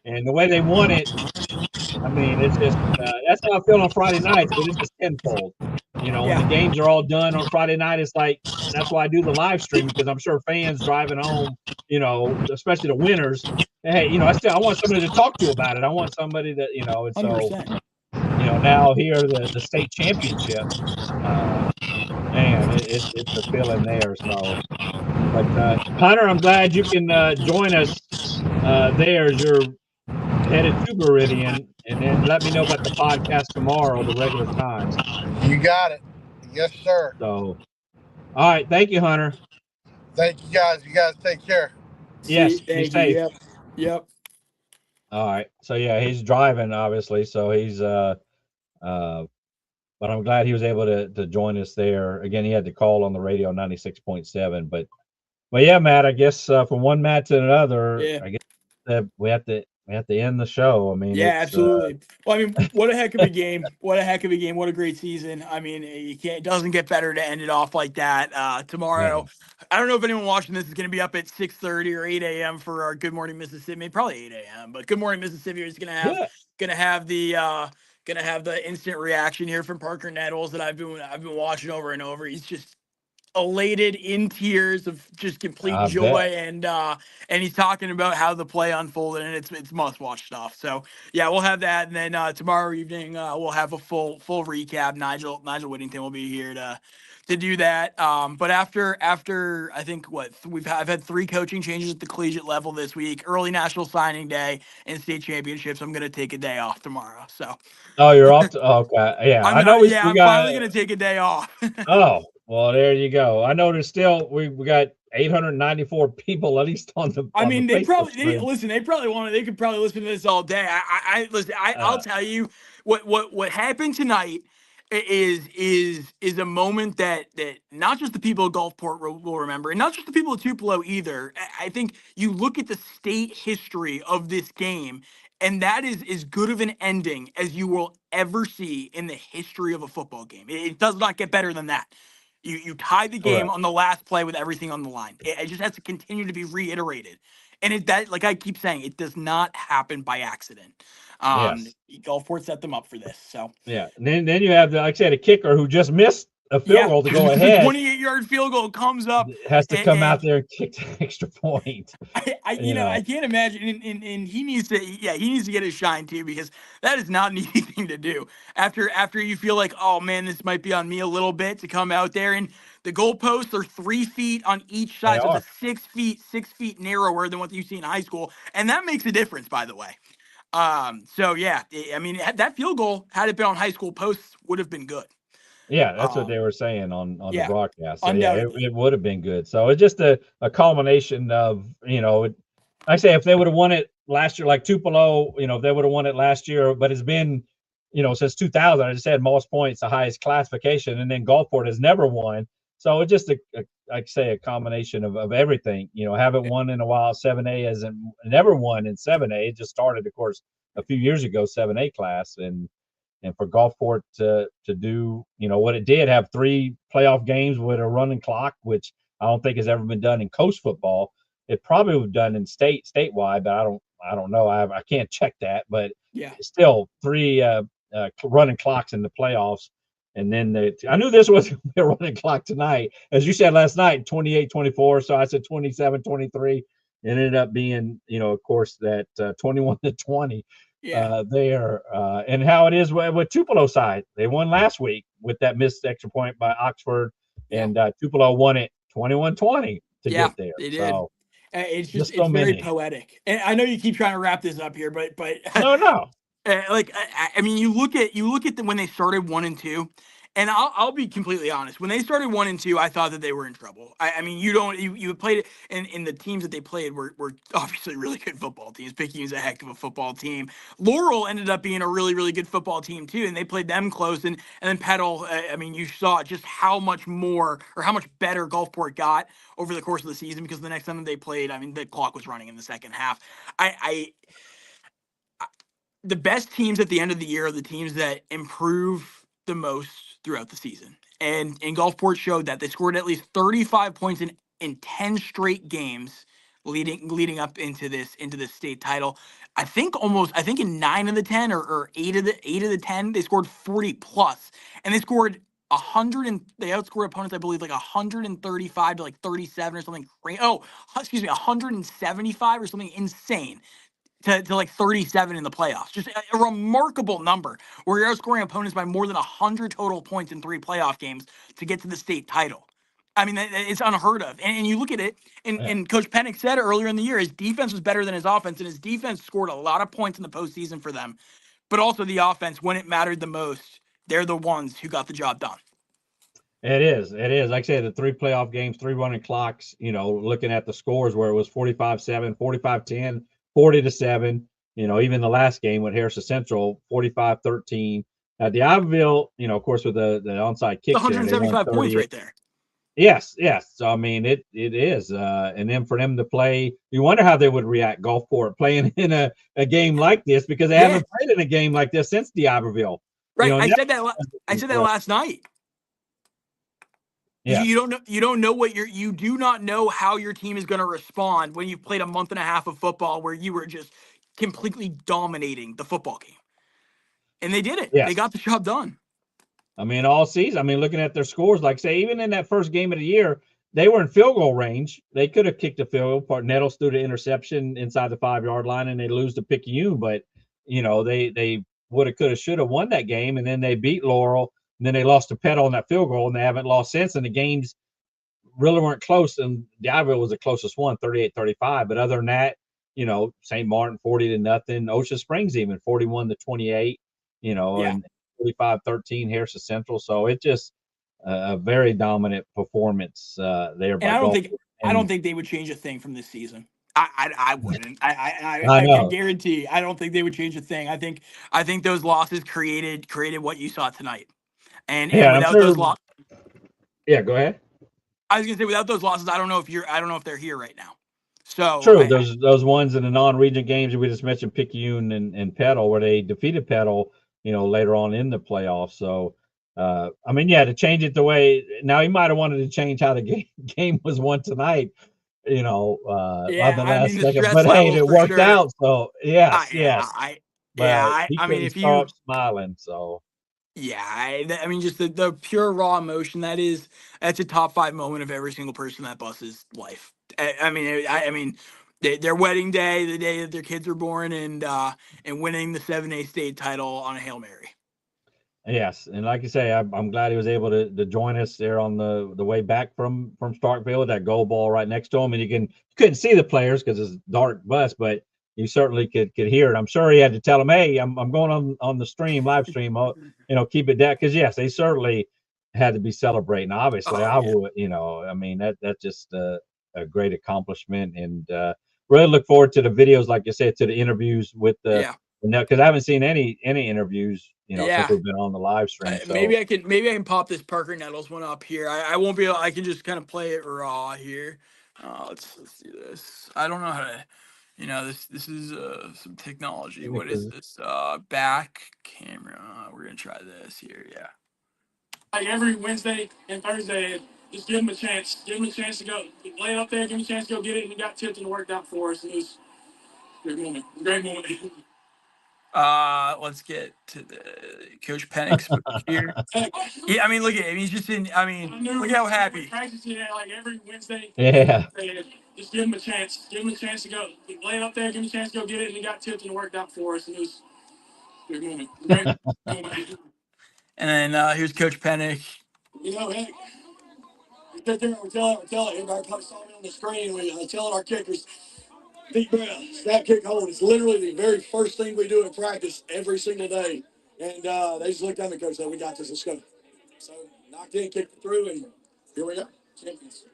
Speaker 3: and the way they won it. I mean, it's just that's how I feel on Friday nights, but it's just tenfold. When the games are all done on Friday night, it's like that's why I do the live stream, because I'm sure fans driving home, especially the winners. Hey, I want somebody to talk to about it. I want somebody that and so now here the state championship, man, it's a feeling there. So, but Hunter, I'm glad you can join us there as you're headed to Meridian, and then let me know about the podcast tomorrow, the regular time.
Speaker 24: You got it. Yes, sir.
Speaker 3: So, all right. Thank you, Hunter.
Speaker 24: Thank you, guys. You guys take care.
Speaker 3: Yes, be safe.
Speaker 18: Yep.
Speaker 3: All right. So, he's driving, obviously. So, he's, but I'm glad he was able to join us there. Again, he had to call on the radio 96.7. But yeah, Matt, I guess from one Matt to another, I guess that we have to end the show. I mean,
Speaker 18: absolutely. Well, I mean, what a heck of a game! What a great season! I mean, it doesn't get better to end it off like that. Tomorrow, I don't know if anyone watching this is going to be up at 6:30 or 8 a.m. for our Good Morning Mississippi. Probably 8 a.m. But Good Morning Mississippi is going to have the instant reaction here from Parker Nettles that I've been watching over and over. He's just elated, in tears of just complete joy, and he's talking about how the play unfolded, and it's must-watch stuff. So we'll have that, and then tomorrow evening we'll have a full recap. Nigel Whittington will be here to do that. But after I think I've had 3 coaching changes at the collegiate level this week, early national signing day and state championships. I'm gonna take a day off tomorrow. So
Speaker 3: you're off okay. Yeah,
Speaker 18: I'm finally gonna take a day off.
Speaker 3: Oh, well, there you go. I know there's still we got 894 people at least on the.
Speaker 18: I mean, they probably listen. They could probably listen to this all day. I'll tell you what happened tonight is a moment that not just the people of Gulfport will remember, and not just the people of Tupelo either. I think you look at the state history of this game, And that is as good of an ending as you will ever see in the history of a football game. It does not get better than that. You tie the game on the last play with everything on the line. It just has to continue to be reiterated. And that, like I keep saying, it does not happen by accident. Gulfport set them up for this. So
Speaker 3: yeah, and then you have like I said, a kicker who just missed a field goal to go ahead.
Speaker 18: 28-yard field goal comes up,
Speaker 3: has to come out there and kick the extra point.
Speaker 18: I can't imagine, and he needs to get his shine too, because that is not an easy thing to do. After you feel like, oh man, this might be on me a little bit, to come out there, and the goalposts are 3 feet on each side, so it's 6 feet narrower than what you see in high school, and that makes a difference, by the way. So yeah, I mean, that field goal, had it been on high school posts, would have been good.
Speaker 3: Yeah, that's what they were saying on the broadcast. So yeah, it would have been good. So it's just a culmination of, I say if they would have won it last year, like Tupelo, if they would have won it last year, but it's been, since 2000, I just said most points, the highest classification, and then Gulfport has never won. So it's just a combination of everything. Haven't won in a while. 7A hasn't never won in 7A. It just started, of course, a few years ago, 7A class, and for Gulfport to do, what it did, have 3 playoff games with a running clock, which I don't think has ever been done in coast football. It probably was done in statewide, but I don't know. I can't check that, but still 3 running clocks in the playoffs. And then I knew this was a running clock tonight. As you said last night, 28-24. So I said 27-23. It ended up being, of course, that 21-20 there. And how it is with Tupelo side. They won last week with that missed extra point by Oxford. And Tupelo won it 21-20 to get there.
Speaker 18: They did.
Speaker 3: So,
Speaker 18: it's very poetic. And I know you keep trying to wrap this up here, but
Speaker 3: no.
Speaker 18: I mean, you look at when they started 1-2, and I'll be completely honest. When they started 1-2, I thought that they were in trouble. I mean, you played it, and the teams that they played were obviously really good football teams. Picayune's a heck of a football team. Laurel ended up being a really, really good football team too, and they played them close. And then Petal, I mean, you saw just how much more or how much better Gulfport got over the course of the season, because the next time that they played, I mean, the clock was running in the second half. The best teams at the end of the year are the teams that improve the most throughout the season. And Gulfport showed that. They scored at least 35 points in 10 straight games leading up into this state title. I think in 9 of the 10 or 8 of the 10, they scored 40 plus. And they scored 100 and they outscored opponents, I believe, like 135 to like 37 or something. 175 or something insane. To like 37 in the playoffs. Just a remarkable number where you're outscoring opponents by more than 100 total points in 3 playoff games to get to the state title. I mean, it's unheard of. And you look at it, and Coach Pennick said earlier in the year, his defense was better than his offense, and his defense scored a lot of points in the postseason for them. But also the offense, when it mattered the most, they're the ones who got the job done.
Speaker 3: It is. Like I said, the 3 playoff games, 3 running clocks, looking at the scores where it was 45-7, 45-10, 40-7, even the last game with Harrison Central, 45-13. The Iberville, of course, with the onside kick,
Speaker 18: 175 points right there.
Speaker 3: Yes. So I mean, it is, and then for them to play, you wonder how they would react. Gulfport playing in a game like this, because they haven't played in a game like this since the Iberville.
Speaker 18: Right. I said that last night. Yeah. You do not know how your team is going to respond when you've played a month and a half of football where you were just completely dominating the football game. And they did it. Yes. They got the job done.
Speaker 3: I mean, all season. I mean, looking at their scores, like say, even in that first game of the year, they were in field goal range. They could have kicked a field goal. Nettles threw the interception inside the 5-yard line, and they lose to Picayune. But they would have, could have, should have won that game, and then they beat Laurel. And then they lost to Petal on that field goal, and they haven't lost since. And the games really weren't close. And the Iberville was the closest one, 38-35. But other than that, St. Martin 40-0, Ocean Springs even 41-28, and 45-13 Harrison Central. So it just a very dominant performance there.
Speaker 18: And I don't think they would change a thing from this season. I wouldn't. I can guarantee. I don't think they would change a thing. I think those losses created what you saw tonight. And without those losses,
Speaker 3: go ahead.
Speaker 18: I was gonna say, without those losses, I don't know if they're here right now. So
Speaker 3: true. Those ones in the non-region games we just mentioned, Picayune and Petal, where they defeated Petal, later on in the playoffs. So, I mean, yeah, to change it the way now, he might have wanted to change how the game was won tonight, by the last second, but hey, it worked out. So yes. But he couldn't stop smiling. So.
Speaker 18: Yeah, I mean, just the pure raw emotion that's a top 5 moment of every single person that bus's life. I mean, their wedding day, the day that their kids were born, and winning the 7A state title on a Hail Mary.
Speaker 3: Yes, and like you say, I'm glad he was able to join us there on the way back from Starkville. That goal ball right next to him, and you couldn't see the players because it's dark bus, but you certainly could hear it. I'm sure he had to tell them, "Hey, I'm going on the live stream. Keep it down," because yes, they certainly had to be celebrating. Obviously, I would, I mean that's just a great accomplishment, and really look forward to the videos, like you said, to the interviews with because I haven't seen any interviews, since we've been on the live stream. So.
Speaker 18: Maybe I can pop this Parker Nettles one up here. I won't be able. I can just kind of play it raw here. Let's do this. I don't know how to. This is some technology. What is this? Back camera. We're gonna try this here. Yeah.
Speaker 23: Like every Wednesday and Thursday, just give them a chance. Give them a chance to go lay it up there. Give them a chance to go get it, and we got tipped and it worked out for us. It was a great moment. Great moment.
Speaker 18: Let's get to the Coach Penix here. Yeah, I mean, look at him. He's just in. I mean, look how happy.
Speaker 23: Practice here like every Wednesday.
Speaker 3: Yeah.
Speaker 23: Just give him a chance. Give him a chance to go lay it up there. Give him a chance to go get it, and we got tipped and it worked out for us. It was a great moment. Great moment.
Speaker 18: And then here's Coach Penix.
Speaker 23: Heck, we sit there and we're telling everybody probably saw me on the screen. We're telling our kickers, deep breath, snap, kick, hold. It's literally the very first thing we do in practice every single day. And they just looked at me, coach, said, "We got this. Let's go." So knocked in, kicked it through, and here we go, champions.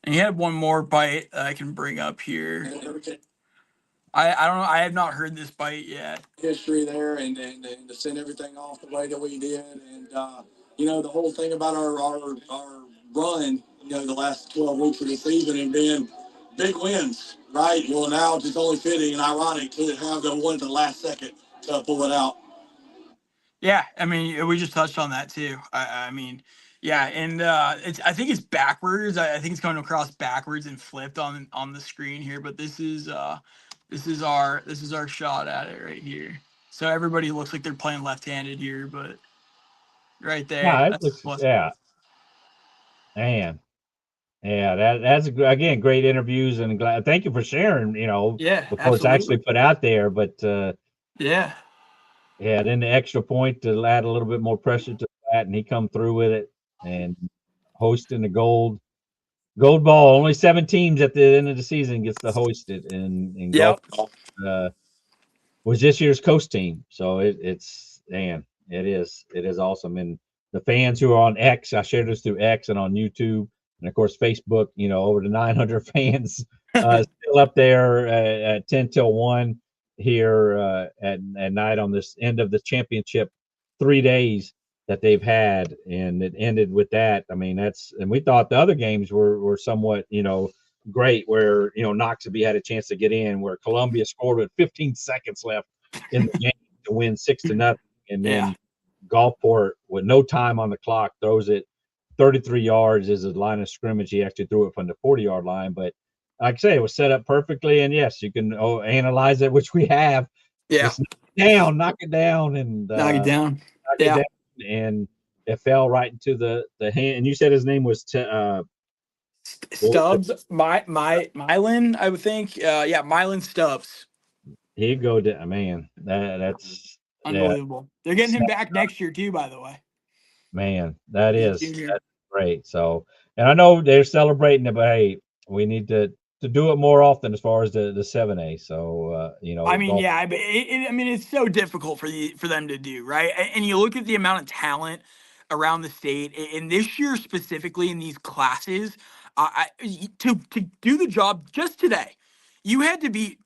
Speaker 18: And he had one more bite that I can bring up here. I don't know. I have not heard this bite yet.
Speaker 23: History there, and to send everything off the way that we did, and the whole thing about our run, the last 12 weeks of the season, and being big wins, right? Well, now it's only fitting and ironic to have the one at the last second to pull it out.
Speaker 18: Yeah, I mean, we just touched on that too. I mean, yeah, and I think it's backwards. I think it's going across backwards and flipped on the screen here. But this is our shot at it right here. So everybody looks like they're playing left-handed here, but right there.
Speaker 3: Yeah, man. Yeah, that's again great interviews, and thank you for sharing. Before it's actually put out there, but
Speaker 18: yeah.
Speaker 3: Then the extra point to add a little bit more pressure to that, and he come through with it and hosting the gold ball. Only 7 teams at the end of the season gets to host it, and golf was this year's coast team. So it is awesome, and the fans who are on X, I shared this through X and on YouTube, and of course Facebook. Over the 900 fans still up there at 10 till 1. Here at night on this end of the championship 3 days that they've had, and it ended with that. I mean, and we thought the other games were somewhat great, where Noxubee had a chance to get in, where Columbia scored with 15 seconds left in the game to win 6-0, and then Gulfport with no time on the clock throws it 33 yards is a line of scrimmage. He actually threw it from the 40-yard line, but like I say, it was set up perfectly, and yes, you can analyze it, which we have.
Speaker 18: Yeah,
Speaker 3: knock it down, and
Speaker 18: knock it down.
Speaker 3: And it fell right into the hand. And you said his name was
Speaker 18: Stubbs, Mylan, I would think. Mylan Stubbs.
Speaker 3: Here you go, man. That's
Speaker 18: unbelievable. They're getting him back next year too, by the way.
Speaker 3: Man, that's great. So, and I know they're celebrating it, but hey, we need to do it more often as far as the 7A. So,
Speaker 18: I mean, but it's so difficult for them to do, right? And you look at the amount of talent around the state, and this year specifically in these classes, to do the job just today, you had to beat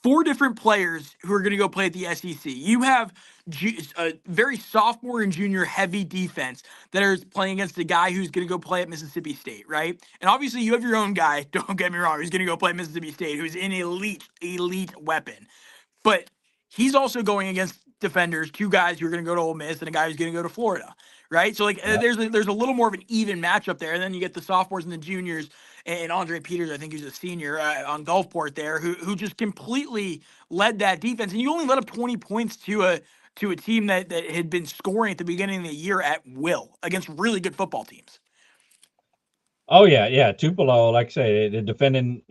Speaker 18: 4 different players who are going to go play at the SEC. You have very sophomore and junior heavy defense that is playing against a guy who's going to go play at Mississippi State, right? And obviously you have your own guy, don't get me wrong, who's going to go play at Mississippi State, who's an elite weapon. But he's also going against defenders, two guys who are going to go to Ole Miss and a guy who's going to go to Florida, right? So, like, there's a little more of an even matchup there. And then you get the sophomores and the juniors, and Andre Peters, I think he's a senior on Gulfport there, who just completely led that defense. And you only let up 20 points to a team that had been scoring at the beginning of the year at will against really good football teams.
Speaker 3: Oh yeah, Tupelo, like I say, they're defending,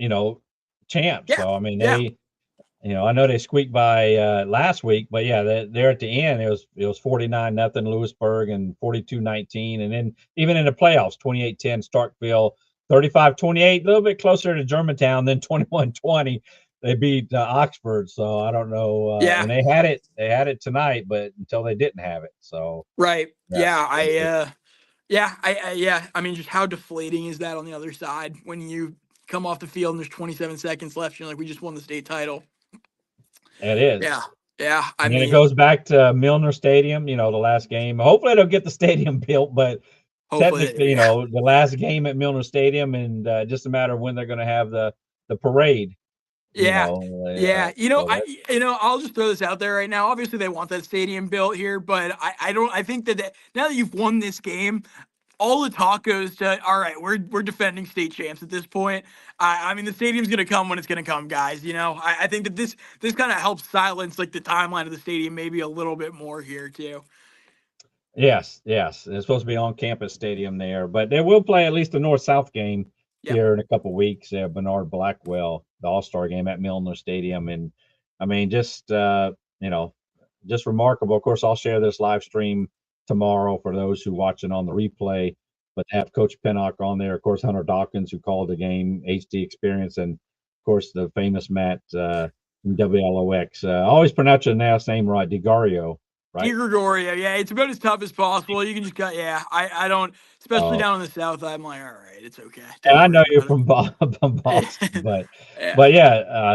Speaker 3: champs. Yeah. So I mean, they, I know they squeaked by last week, but yeah, they're at the end. It was 49-0 Lewisburg and 42-19, and then even in the playoffs, 28-10 Starkville, 35-28, a little bit closer to Germantown, then 21-20. They beat Oxford, so I don't know. And they had it tonight, but until they didn't have it, so
Speaker 18: right. I mean, just how deflating is that on the other side when you come off the field and there's 27 seconds left? You're like, we just won the state title.
Speaker 3: It is.
Speaker 18: Yeah.
Speaker 3: I mean, it goes back to Milner Stadium. The last game. Hopefully, they'll get the stadium built, but technically, the last game at Milner Stadium, and just a matter of when they're going to have the parade.
Speaker 18: I'll just throw this out there right now. Obviously, they want that stadium built here, but I think that now that you've won this game, all the talk goes to, all right, we're defending state champs at this point. I mean, the stadium's going to come when it's going to come, guys. I think that this kind of helps silence like the timeline of the stadium maybe a little bit more here too.
Speaker 3: Yes. It's supposed to be on campus stadium there, but they will play at least a north-south game here in a couple of weeks. Bernard Blackwell, the All-Star game at Milner Stadium. And I mean, just remarkable. Of course, I'll share this live stream tomorrow for those who watching on the replay, but to have Coach Pinnock on there, of course, Hunter Dawkins, who called the game, HD Experience, and of course, the famous Matt from WLOX. I always pronounce your last name right, DiGregorio. Right?
Speaker 18: DiGregorio, it's about as tough as possible. You can just I don't, especially down in the south. I'm like, all right, it's okay.
Speaker 3: And I know you're from Boston, but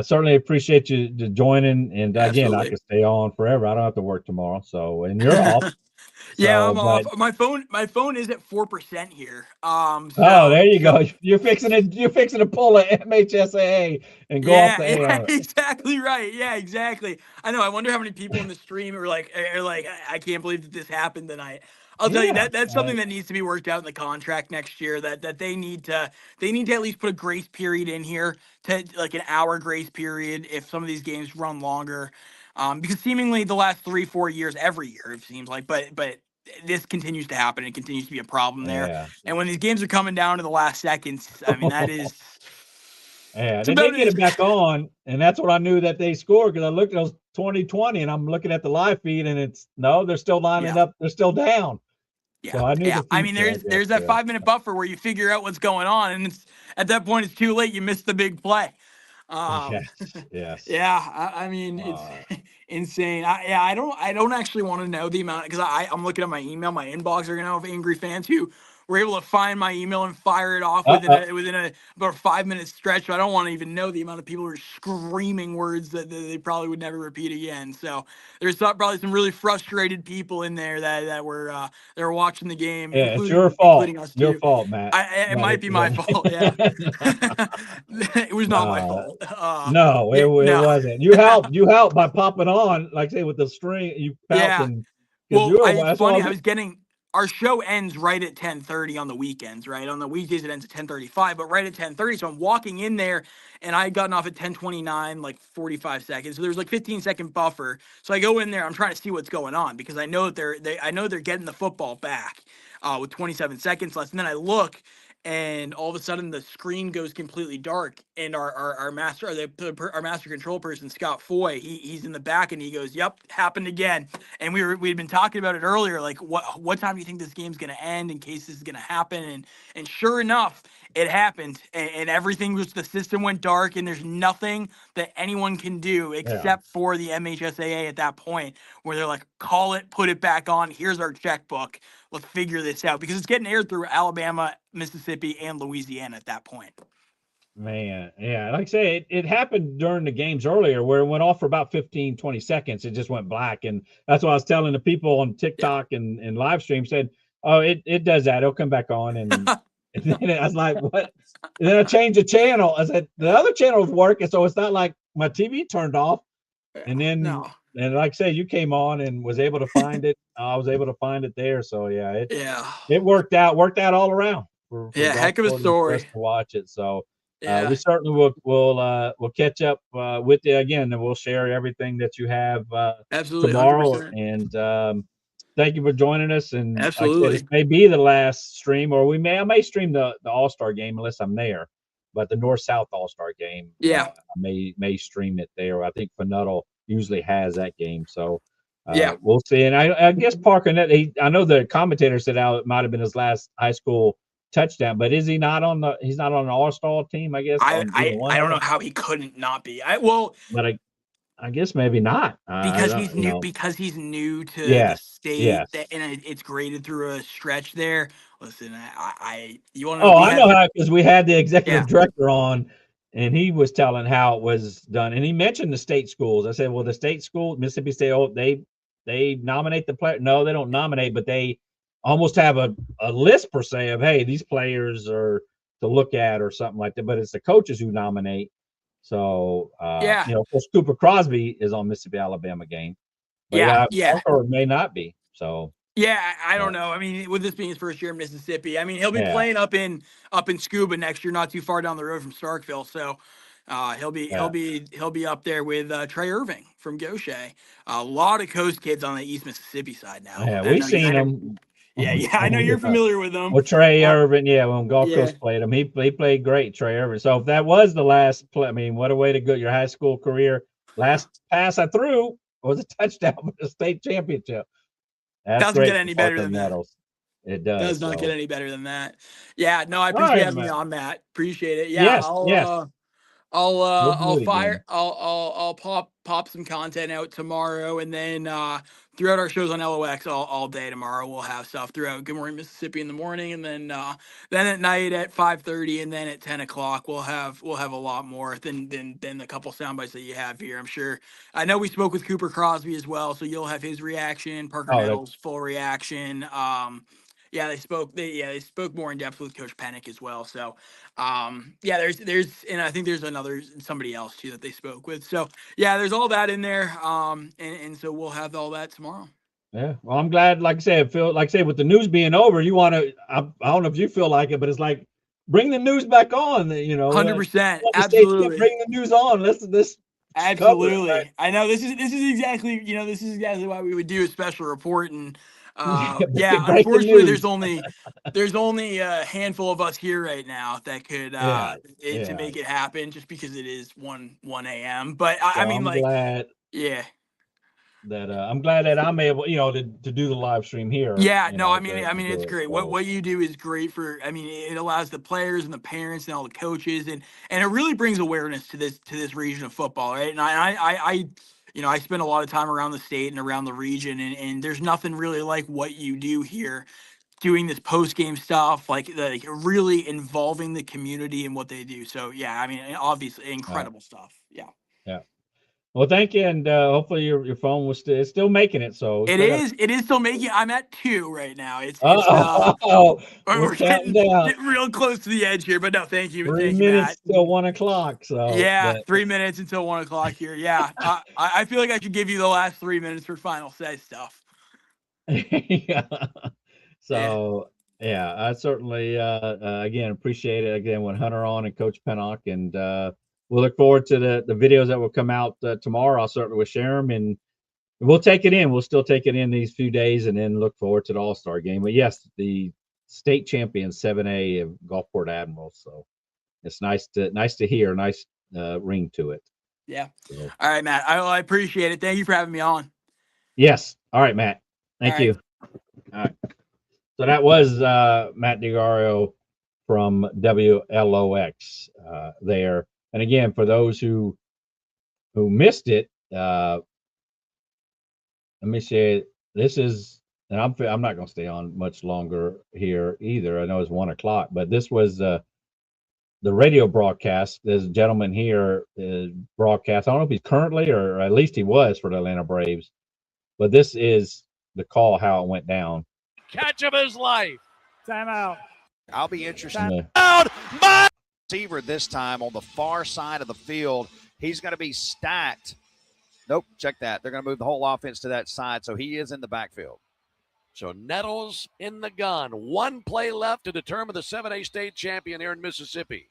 Speaker 3: certainly appreciate you joining. And again, I can stay on forever. I don't have to work tomorrow, and you're off.
Speaker 18: I'm off. My phone is at 4% here.
Speaker 3: There you go. You're fixing to pull a MHSAA and go off the air.
Speaker 18: Exactly right. Yeah, exactly. I know. I wonder how many people in the stream are like, I can't believe that this happened tonight. I'll tell you that's something that needs to be worked out in the contract next year. That they need to at least put a grace period in here, to like an hour grace period if some of these games run longer. Because seemingly the last 3-4 years, every year it seems like, but this continues to happen. It continues to be a problem there. Yeah. And when these games are coming down to the last seconds, I mean, that is.
Speaker 3: They did get it back on, and that's what I knew that they scored, because I looked at those 2020, and I'm looking at the live feed, and they're still lining up. They're still down.
Speaker 18: Yeah. So I knew. I mean, there's that 5-minute buffer where you figure out what's going on, and at that point it's too late. You missed the big play.
Speaker 3: Yes.
Speaker 18: Yeah, I mean, it's insane. I don't actually want to know the amount, because I'm looking at my email. My inbox are gonna have angry fans who were able to find my email and fire it off within about a 5-minute stretch. So I don't want to even know the amount of people who are screaming words that they probably would never repeat again. So there's probably some really frustrated people in there that were watching the game.
Speaker 3: Yeah, it's your fault. Your fault, Matt.
Speaker 18: It might be my fault. Yeah, it was not my fault.
Speaker 3: No, it wasn't. You helped by popping on, like say with the string. You helped.
Speaker 18: It's funny. I was getting. Our show ends right at 10:30 on the weekends, right? On the weekdays, it ends at 10:35, but right at 10:30. So I'm walking in there, and I had gotten off at 10:29, like 45 seconds. So there's like 15-second buffer. So I go in there. I'm trying to see what's going on, because I know that they're getting the football back with 27 seconds left. And then I look, and all of a sudden the screen goes completely dark, and our master control person, Scott Foy, he's in the back, and he goes, "Yep, happened again." And we'd been talking about it earlier, like what time do you think this game's gonna end in case this is gonna happen? And sure enough, it happened, and everything the system went dark, and there's nothing that anyone can do except for the MHSAA at that point, where they're like, call it, put it back on. Here's our checkbook. Let's figure this out, because it's getting aired through Alabama, Mississippi, and Louisiana at that point.
Speaker 3: Man, yeah, like I say, it happened during the games earlier where it went off for about 15, 20 seconds. It just went black. And that's what I was telling the people on TikTok and live stream said, oh, it does that. It'll come back on. And, and then I was like, what? And then I changed the channel. I said, the other channel was working. So it's not like my TV turned off. And then, and like I say, you came on and was able to find it. I was able to find it there. So yeah, it worked out all around. For
Speaker 18: heck of a story
Speaker 3: to watch it. So we certainly will catch up with you again, and we'll share everything that you have
Speaker 18: absolutely
Speaker 3: tomorrow.
Speaker 18: 100%.
Speaker 3: And thank you for joining us. And
Speaker 18: absolutely,
Speaker 3: like I said, this may be the last stream, or I may stream the All-Star game unless I'm there. But the North-South All-Star game, I may stream it there. I think Funnell usually has that game, so we'll see. And I guess Parker Net, I know the commentator said it might have been his last high school touchdown, but is he not on the? He's not on the All-Star team, I guess.
Speaker 18: I don't know how he couldn't not be.
Speaker 3: But I guess maybe not
Speaker 18: because he's new. Know. Because he's new to the state, and it's graded through a stretch there. Listen, you want to?
Speaker 3: I know how, because we had the executive director on, and he was telling how it was done, and he mentioned the state schools. I said, well, the state school, Mississippi State, they nominate the player. No, they don't nominate, but they almost have a list per se of, hey, these players are to look at or something like that. But it's the coaches who nominate. So of course, Cooper Crosby is on Mississippi Alabama game. But Parker may not be. So.
Speaker 18: Yeah, I don't know. I mean, with this being his first year in Mississippi, I mean, he'll be playing up in Scuba next year, not too far down the road from Starkville. So he'll be up there with Trey Irving from Gaucher. A lot of Coast kids on the East Mississippi side now.
Speaker 3: Yeah, we've seen him.
Speaker 18: Yeah, I know you're familiar with him.
Speaker 3: Well, Trey Irving, when Gulf Coast played him, he played great, Trey Irving. So if that was the last play, I mean, what a way to go your high school career. Last pass I threw was a touchdown for the state championship. That's
Speaker 18: doesn't get any better than that.
Speaker 3: It does
Speaker 18: not get any better than that. Yeah, no, I appreciate having me on, Matt. Appreciate it. Yeah, I'll pop some content out tomorrow, and then throughout our shows on LOX all day tomorrow, we'll have stuff throughout Good Morning Mississippi in the morning, and then at night at 5:30, and then at 10 o'clock we'll have a lot more than the couple sound bites that you have here. I'm sure. I know we spoke with Cooper Crosby as well, so you'll have his reaction, Parker Nettles' full reaction. They spoke more in depth with Coach Pennick as well. So, there's and I think there's somebody else too that they spoke with. So, there's all that in there. And so we'll have all that tomorrow.
Speaker 3: Yeah. Well, I'm glad, like I said, with the news being over, you want to, I don't know if you feel like it, but it's like, bring the news back on,
Speaker 18: 100%. Absolutely.
Speaker 3: Bring the news on. Let's
Speaker 18: absolutely. Right? I know this is exactly, this is exactly why we would do a special report. And, unfortunately, there's only a handful of us here right now that could to make it happen, just because it is 1 a.m. But I'm glad
Speaker 3: that I'm able, to do the live stream here.
Speaker 18: Yeah, I mean, it's great. What you do is great for. I mean, it allows the players and the parents and all the coaches, and it really brings awareness to this region of football, right? And I spend a lot of time around the state and around the region, and there's nothing really like what you do here, doing this post-game stuff, like really involving the community in what they do. So, obviously incredible stuff. Yeah.
Speaker 3: Yeah. Well, thank you, and hopefully your phone was still making it. So
Speaker 18: it is still making. I'm at 2 right now. We're getting real close to the edge here, but no, thank you.
Speaker 3: 3 minutes till 1 o'clock. So
Speaker 18: 3 minutes until 1 o'clock here. Yeah, I feel like I should give you the last 3 minutes for final say stuff.
Speaker 3: So I certainly again appreciate it again with Hunter on and Coach Pennock, and we'll look forward to the videos that will come out tomorrow. I'll certainly share them, and we'll take it in. We'll still take it in these few days, and then look forward to the All-Star game. But yes, the state champion 7A of Gulfport Admirals. So it's nice to hear, nice ring to it.
Speaker 18: Yeah. So. All right, Matt. I appreciate it. Thank you for having me on.
Speaker 3: Yes. All right, Matt. Thank you. All right. So that was Matt DeGario from WLOX there. And again, for those who missed it, let me say this is, and I'm not going to stay on much longer here either. I know it's 1 o'clock, but this was the radio broadcast. There's a gentleman here broadcast. I don't know if he's currently or at least he was for the Atlanta Braves. But this is the call, how it went down.
Speaker 9: Catch of his life.
Speaker 23: Timeout.
Speaker 22: I'll be interested.
Speaker 3: Yeah.
Speaker 22: Receiver this time on the far side of the field. He's going to be stacked. Nope, check that. They're going to move the whole offense to that side, so he is in the backfield.
Speaker 9: So Nettles in the gun. One play left to determine the 7A state champion here in Mississippi.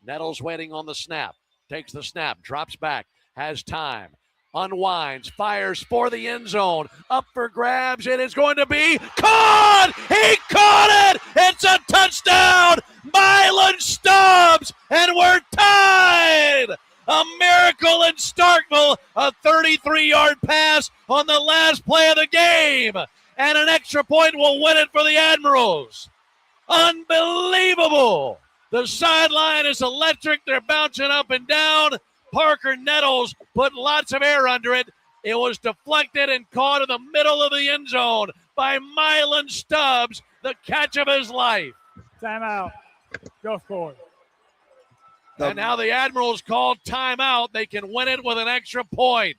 Speaker 9: Nettles waiting on the snap. Takes the snap, drops back, has time, unwinds, fires for the end zone. Up for grabs. It is going to be caught. He caught it. It's a touchdown. Milan Stubbs, and we're tied. A miracle in Starkville. A 33-yard pass on the last play of the game. And an extra point will win it for the Admirals. Unbelievable. The sideline is electric. They're bouncing up and down. Parker Nettles put lots of air under it. It was deflected and caught in the middle of the end zone by Milan Stubbs, the catch of his life.
Speaker 23: Timeout. Go for it.
Speaker 9: And now the Admirals call timeout. They can win it with an extra point.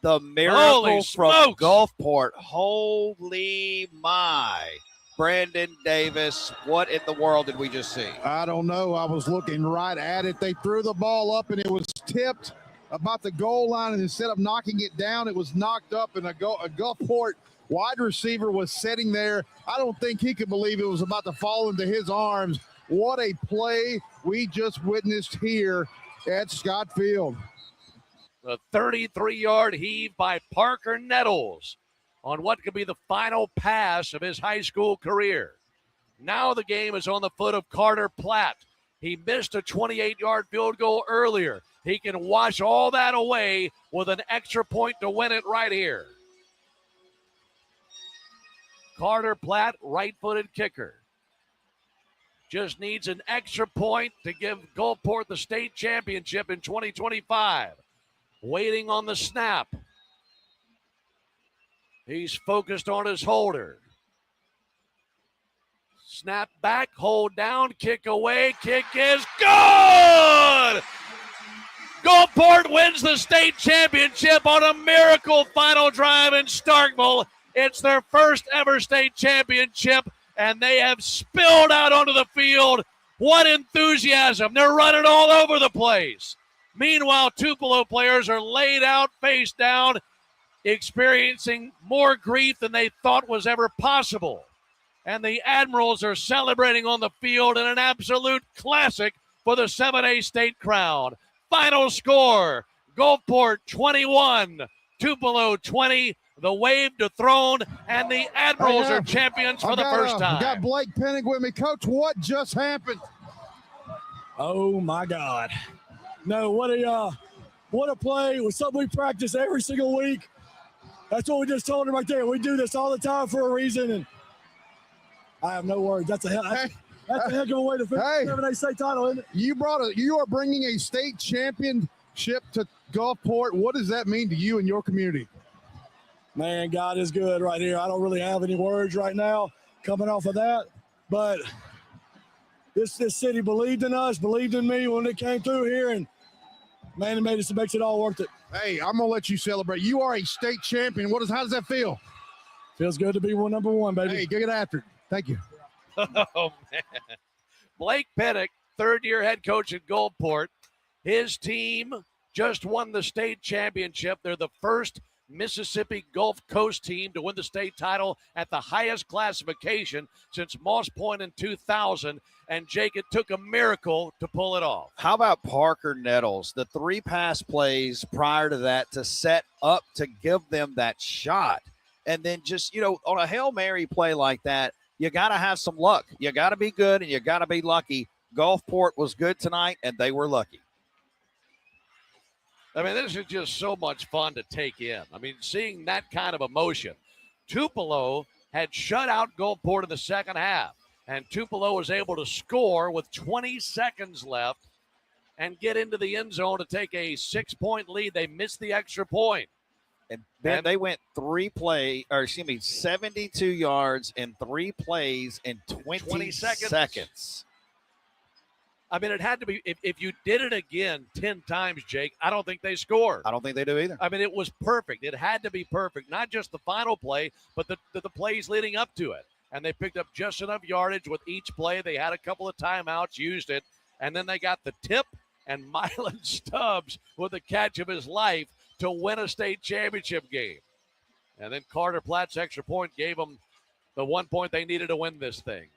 Speaker 22: The miracle from Gulfport. Holy my. Brandon Davis, what in the world did we just see?
Speaker 8: I don't know. I was looking right at it. They threw the ball up, and it was tipped about the goal line, and instead of knocking it down, it was knocked up, and a Gulfport wide receiver was sitting there. I don't think he could believe it was about to fall into his arms. What a play we just witnessed here at Scott Field.
Speaker 9: The 33-yard heave by Parker Nettles on what could be the final pass of his high school career. Now the game is on the foot of Carter Platt. He missed a 28-yard field goal earlier. He can wash all that away with an extra point to win it right here. Carter Platt, right-footed kicker. Just needs an extra point to give Gulfport the state championship in 2025. Waiting on the snap. He's focused on his holder. Snap back, hold down, kick away, kick is good! Gulfport wins the state championship on a miracle final drive in Starkville. It's their first ever state championship, and they have spilled out onto the field. What enthusiasm. They're running all over the place. Meanwhile, Tupelo players are laid out face down, experiencing more grief than they thought was ever possible. And the Admirals are celebrating on the field in an absolute classic for the 7A state crown. Final score, Gulfport 21, Tupelo 20. The wave dethroned, and the Admirals are champions for the first time.
Speaker 8: Got Blake Penning with me. Coach, what just happened?
Speaker 23: Oh, my God. No, what a play. It was something we practice every single week. That's what we just told him right there. We do this all the time for a reason, and I have no words. That's a heck of a way to finish the 7A state title, isn't it?
Speaker 8: You are bringing a state championship to Gulfport. What does that mean to you and your community?
Speaker 23: Man, God is good right here. I don't really have any words right now coming off of that, but this city believed in us, believed in me when it came through here, and man, it makes it all worth it.
Speaker 8: Hey, I'm gonna let you celebrate. You are a state champion. How does that feel?
Speaker 23: Feels good to be number one, baby.
Speaker 8: Hey, get after it. Thank you.
Speaker 9: Oh, man. Blake Pennick, third-year head coach at Gulfport. His team just won the state championship. They're the first Mississippi Gulf Coast team to win the state title at the highest classification since Moss Point in 2000. And Jake, it took a miracle to pull it off.
Speaker 22: How about Parker Nettles? The 3 pass plays prior to that to set up to give them that shot. And then just, on a Hail Mary play like that, you got to have some luck. You got to be good and you got to be lucky. Gulfport was good tonight and they were lucky.
Speaker 9: I mean, this is just so much fun to take in. I mean, seeing that kind of emotion. Tupelo had shut out Gulfport in the second half, and Tupelo was able to score with 20 seconds left and get into the end zone to take a 6-point lead. They missed the extra point.
Speaker 22: And then they went 72 yards in 3 plays in 20 seconds.
Speaker 9: I mean, it had to be. If you did it again 10 times, Jake, I don't think they scored.
Speaker 22: I don't think they do either.
Speaker 9: I mean, it was perfect. It had to be perfect, not just the final play, but the plays leading up to it. And they picked up just enough yardage with each play. They had a couple of timeouts, used it, and then they got the tip and Mylan Stubbs with the catch of his life to win a state championship game. And then Carter Platt's extra point gave them the 1 point they needed to win this thing.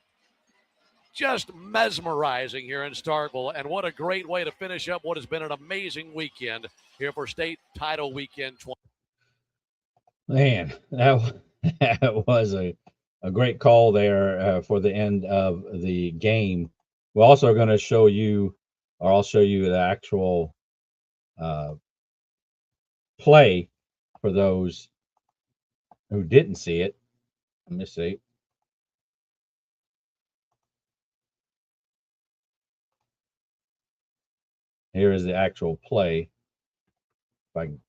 Speaker 9: Just mesmerizing here in Starkville, and what a great way to finish up what has been an amazing weekend here for State Title Weekend 20.
Speaker 3: Man, that was a great call there for the end of the game. We're also going to show you, or I'll show you the actual play for those who didn't see it. Let me see. Here is the actual play. If I can.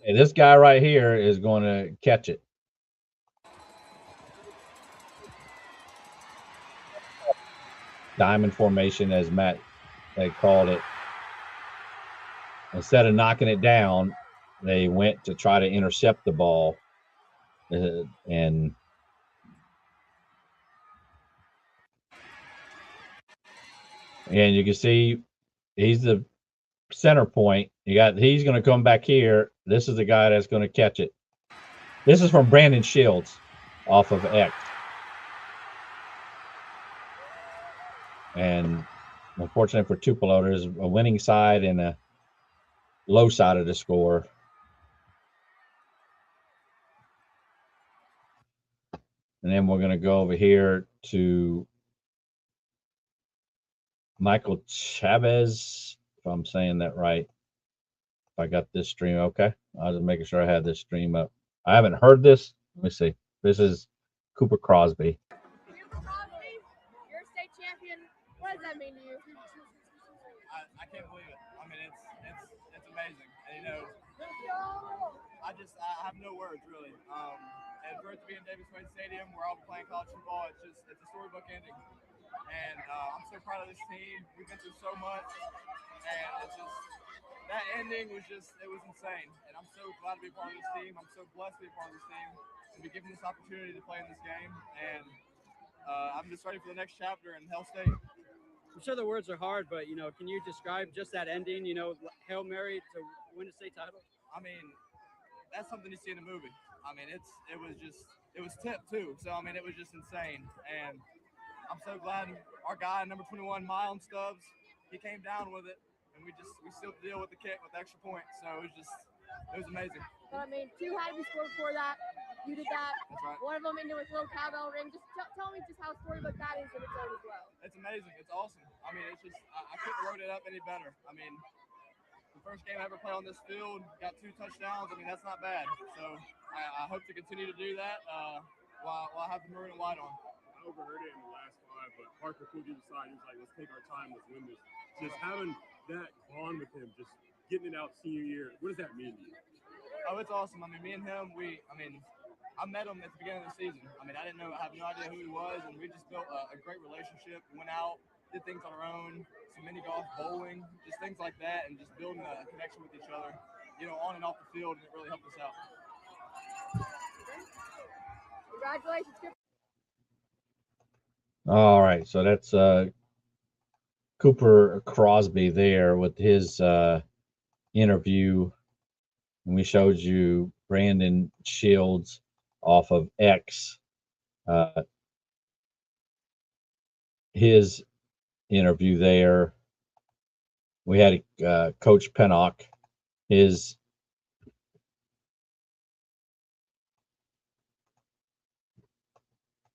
Speaker 3: And this guy right here is going to catch it. Diamond formation, as Matt had called it. Instead of knocking it down, they went to try to intercept the ball. And you can see he's the center point. He's going to come back here. This is the guy that's going to catch it. This is from Brandon Shields off of X. And unfortunately for Tupelo, there's a winning side and a low side of the score. And then we're going to go over here to Michael Chavez, if I'm saying that right. If I got this stream okay. I was just making sure I had this stream up. I haven't heard this. Let me see. This is Cooper Crosby.
Speaker 10: Cooper Crosby, you're a state champion. What does that mean to you?
Speaker 11: I can't believe it. I mean, it's amazing. And, you know, I have no words, really. And for it to be in Davis-Wade Stadium, where I'll be playing college football, it's a storybook ending. And I'm so proud of this team. We've been through so much, and it's just that ending was insane. And I'm so glad to be a part of this team. I'm so blessed to be a part of this team, to be given this opportunity to play in this game. And I'm just ready for the next chapter in Hell State.
Speaker 12: I'm sure the words are hard, but, you know, can you describe just that ending, you know, Hail Mary to win a state title?
Speaker 11: I mean, that's something you see in a movie. I mean, it was tipped too. So, I mean, it was just insane. And I'm so glad our guy, number 21, Mylan Stubbs, he came down with it. And we sealed the deal with the kick with the extra point. So it was amazing.
Speaker 10: But I mean, two had to be scored before that. You did that.
Speaker 11: That's right.
Speaker 10: One of them into a little cowbell ring. Just tell me just how storybook that is in its own as well.
Speaker 11: It's amazing. It's awesome. I mean, it's just, I couldn't have wrote it up any better. I mean, the first game I ever played on this field, got 2 touchdowns. I mean, that's not bad. So I hope to continue to do that while I have the maroon and white on.
Speaker 15: I overheard it in the last 5, but Parker pulled you aside. He was like, let's take our time, let's win this. Just having that bond with him, just getting it out senior year, what does that mean to you?
Speaker 11: Oh, it's awesome. I mean, me and him, I met him at the beginning of the season. I mean, I have no idea who he was, and we just built a great relationship. We went out, did things on our own, some mini golf, bowling, just things like that, and just building a connection with each other, you know, on and off the field, and it really helped us out.
Speaker 10: Congratulations.
Speaker 3: All right, so that's Cooper Crosby there with his interview. And we showed you Brandon Shields off of X, his interview there. We had Coach Pennock, his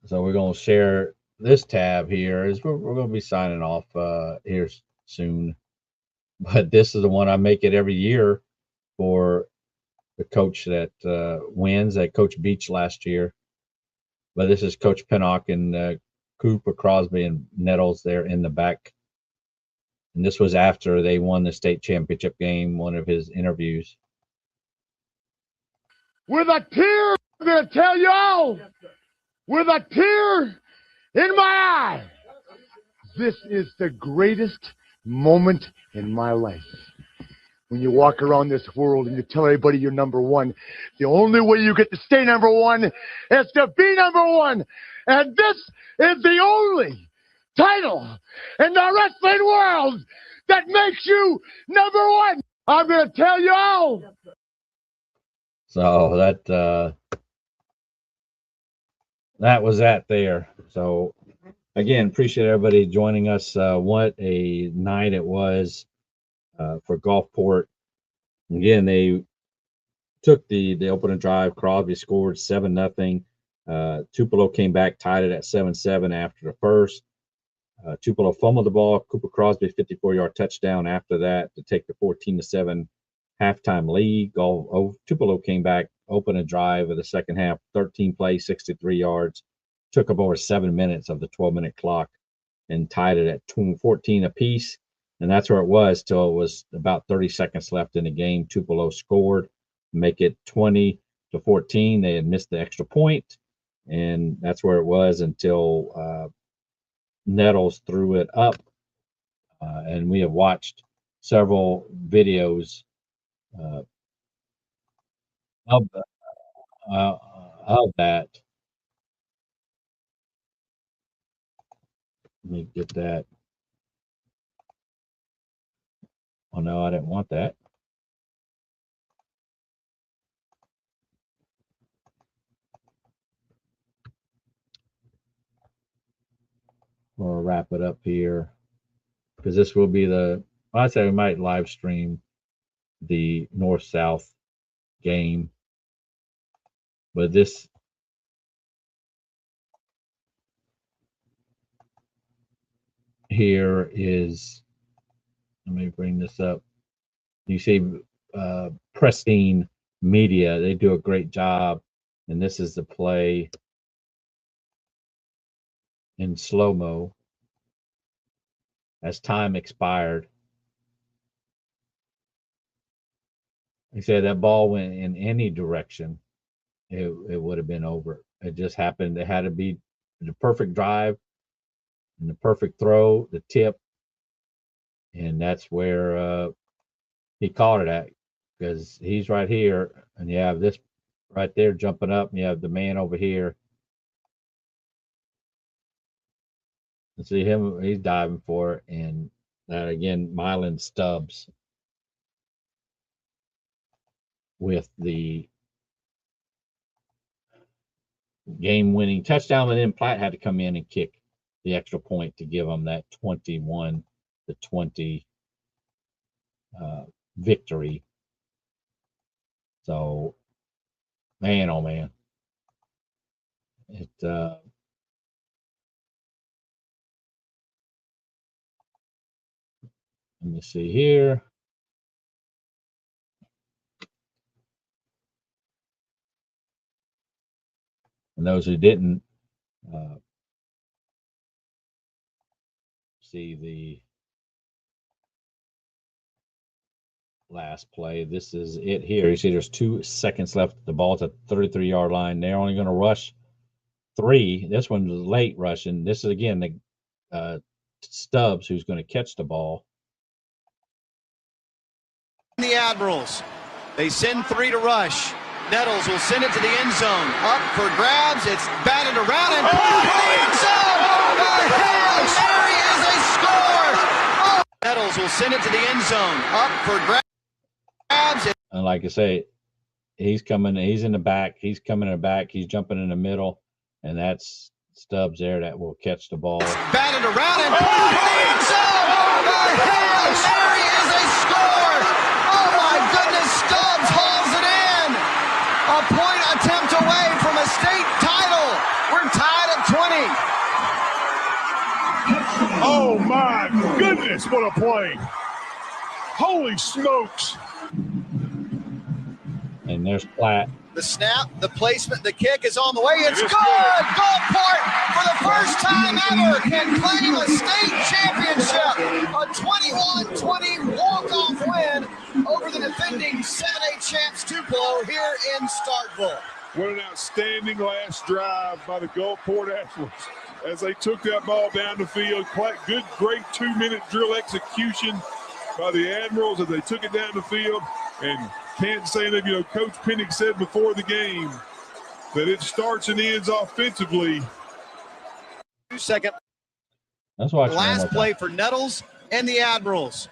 Speaker 3: so we're going to share this tab here. We're going to be signing off here soon, but this is the one I make it every year for the coach that wins, that Coach Beach last year. But this is Coach Pennock and Cooper Crosby and Nettles there in the back. And this was after they won the state championship game, one of his interviews.
Speaker 20: With a tear, I'm going to tell y'all, with a tear in my eye. This is the greatest moment in my life. When you walk around this world and you tell everybody you're number one, the only way you get to stay number one is to be number one. And this is the only title in the wrestling world that makes you number one. I'm going to tell you all.
Speaker 3: So that was that there. So again, appreciate everybody joining us. What a night it was for Gulfport. Again, they took the opening drive. Crosby scored 7-0. Tupelo came back, tied it at 7-7 after the first. Tupelo fumbled the ball. Cooper Crosby 54-yard touchdown after that to take the 14-7 halftime lead. Tupelo came back, opened a drive of the second half, 13 plays, 63 yards. Took up over 7 minutes of the 12-minute clock and tied it at 14 apiece. And that's where it was till it was about 30 seconds left in the game. Tupelo scored, make it 20-14. They had missed the extra point, and that's where it was until Nettles threw it up. And we have watched several videos of that. Let me get that. Oh no, I didn't want that. We'll wrap it up here because this will be I'd say we might live stream the North-South game, but this here is, let me bring this up. You see Pristine Media, they do a great job, and this is the play in slow-mo as time expired. He said that ball went in any direction, it would have been over. It just happened. It had to be the perfect drive and the perfect throw, the tip, and that's where he caught it at, because he's right here, and you have this right there jumping up, and you have the man over here. And see him, he's diving for it, and that again, Mylan Stubbs with the game-winning touchdown, and then Platt had to come in and kick the extra point to give them that 21-20 victory. So, man, oh man, let me see here. And those who didn't see the last play, this is it here. You see there's 2 seconds left. The ball's at the 33-yard line. They're only going to rush 3. This one's late rushing. This is, again, the Stubbs who's going to catch the ball.
Speaker 7: The Admirals, they send 3 to rush. Nettles will send it to the end zone. Up for grabs. It's batted around and pulled to the end zone. Hail Mary is a score. Nettles will send it to the end zone. Up for grabs.
Speaker 3: And like I say, he's coming. He's in the back. He's coming in the back. He's jumping in the middle, and that's Stubbs there that will catch the ball.
Speaker 7: Batted around and pulled to the end zone. Hail Mary is a score. Oh my goodness, Stubbs hauls it in. A point attempt away from a state title. We're tied at 20.
Speaker 20: Oh my goodness, what a play. Holy smokes.
Speaker 3: And there's Platt.
Speaker 7: The snap, the placement, the kick is on the way. It's good. Gulfport, for the first time ever, can claim a state championship. A 21-20 walk-off win over the defending 7A champs Tupelo here in Starkville.
Speaker 2: What an outstanding last drive by the Gulfport Admirals as they took that ball down the field. Good, great 2-minute drill execution by the Admirals as they took it down the field. And can't say enough, you know, Coach Pennick said before the game that it starts and ends offensively.
Speaker 7: 2-second.
Speaker 3: That's why.
Speaker 7: Last play for Nettles and the Admirals.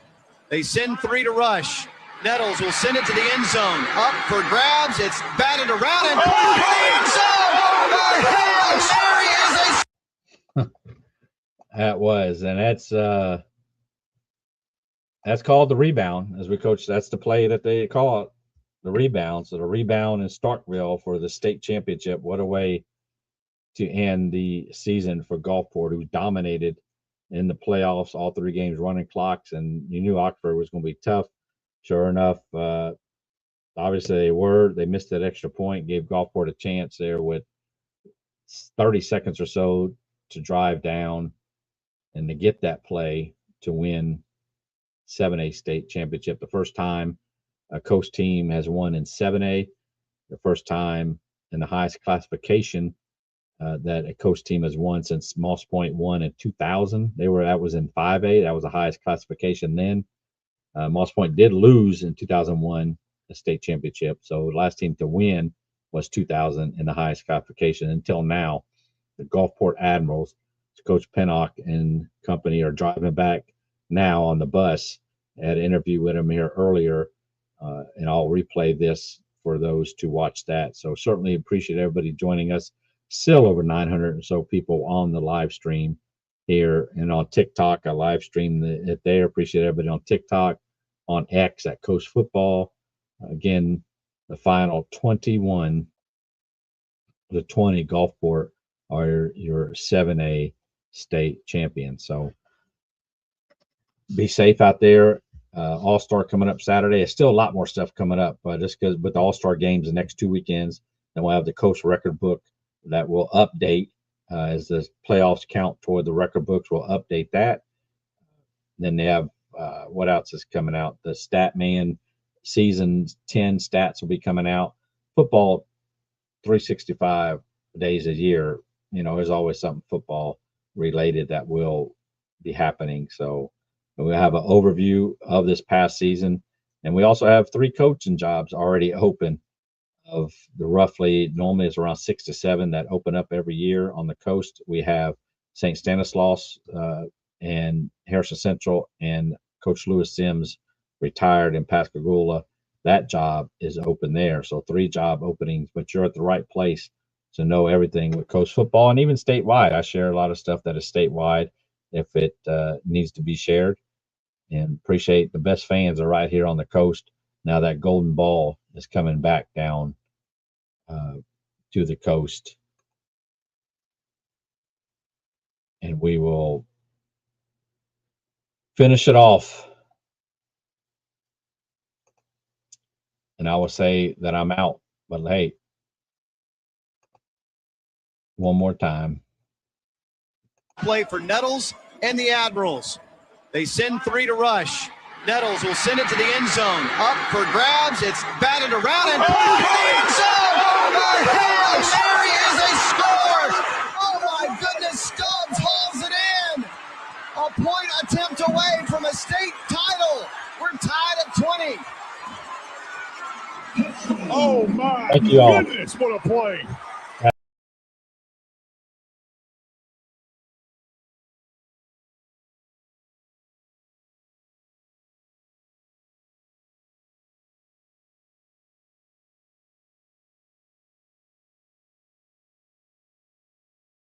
Speaker 7: They send 3 to rush. Nettles will send it to the end zone. Up for grabs. It's batted around and
Speaker 3: That was, and that's called the rebound, as we coach. That's the play that they call it, the rebound. So the rebound in Starkville for the state championship. What a way to end the season for Gulfport, who dominated in the playoffs, all 3 games, running clocks, and you knew Oxford was going to be tough. Sure enough, obviously they missed that extra point, gave Gulfport a chance there with 30 seconds or so to drive down and to get that play to win 7A state championship. The first time a coast team has won in 7A, the first time in the highest classification that a coast team has won since Moss Point won in 2000. That was in 5A. That was the highest classification then. Moss Point did lose in 2001 the state championship. So the last team to win was 2000 in the highest classification. Until now, the Gulfport Admirals, Coach Pennock and company are driving back now on the bus. I had an interview with him here earlier, and I'll replay this for those to watch that. So certainly appreciate everybody joining us. Still over 900 or so people on the live stream here and on TikTok. I live stream it there. Appreciate everybody on TikTok, on X at Coast Football. Again, the final 21 to 20 Gulfport are your 7A state champions. So be safe out there. All-Star coming up Saturday. There's still a lot more stuff coming up, just because with the All-Star games the next 2 weekends, then we'll have the Coast record book that will update as the playoffs count toward the record books. We'll update that. Then they have what else is coming out? The Statman season 10 stats will be coming out. Football 365 days a year. You know, there's always something football related that will be happening. So we'll have an overview of this past season. And we also have 3 coaching jobs already open of the roughly, normally it's around 6 to 7 that open up every year on the coast. We have St. Stanislaus and Harrison Central, and Coach Lewis Sims retired in Pascagoula. That job is open there. So 3 job openings, but you're at the right place to know everything with coast football and even statewide. I share a lot of stuff that is statewide if it needs to be shared, and appreciate the best fans are right here on the coast. Now that golden ball is coming back down to the coast, and we will finish it off. And I will say that I'm out, but hey, one more time.
Speaker 7: Play for Nettles and the Admirals. They send 3 to rush. Nettles will send it to the end zone. Up for grabs. It's batted around and end zone. There is a score. Oh my goodness, Stubbs hauls it in. A point attempt away from a state title. We're tied at 20.
Speaker 2: Oh my
Speaker 3: Thank you all.
Speaker 2: goodness, what a play.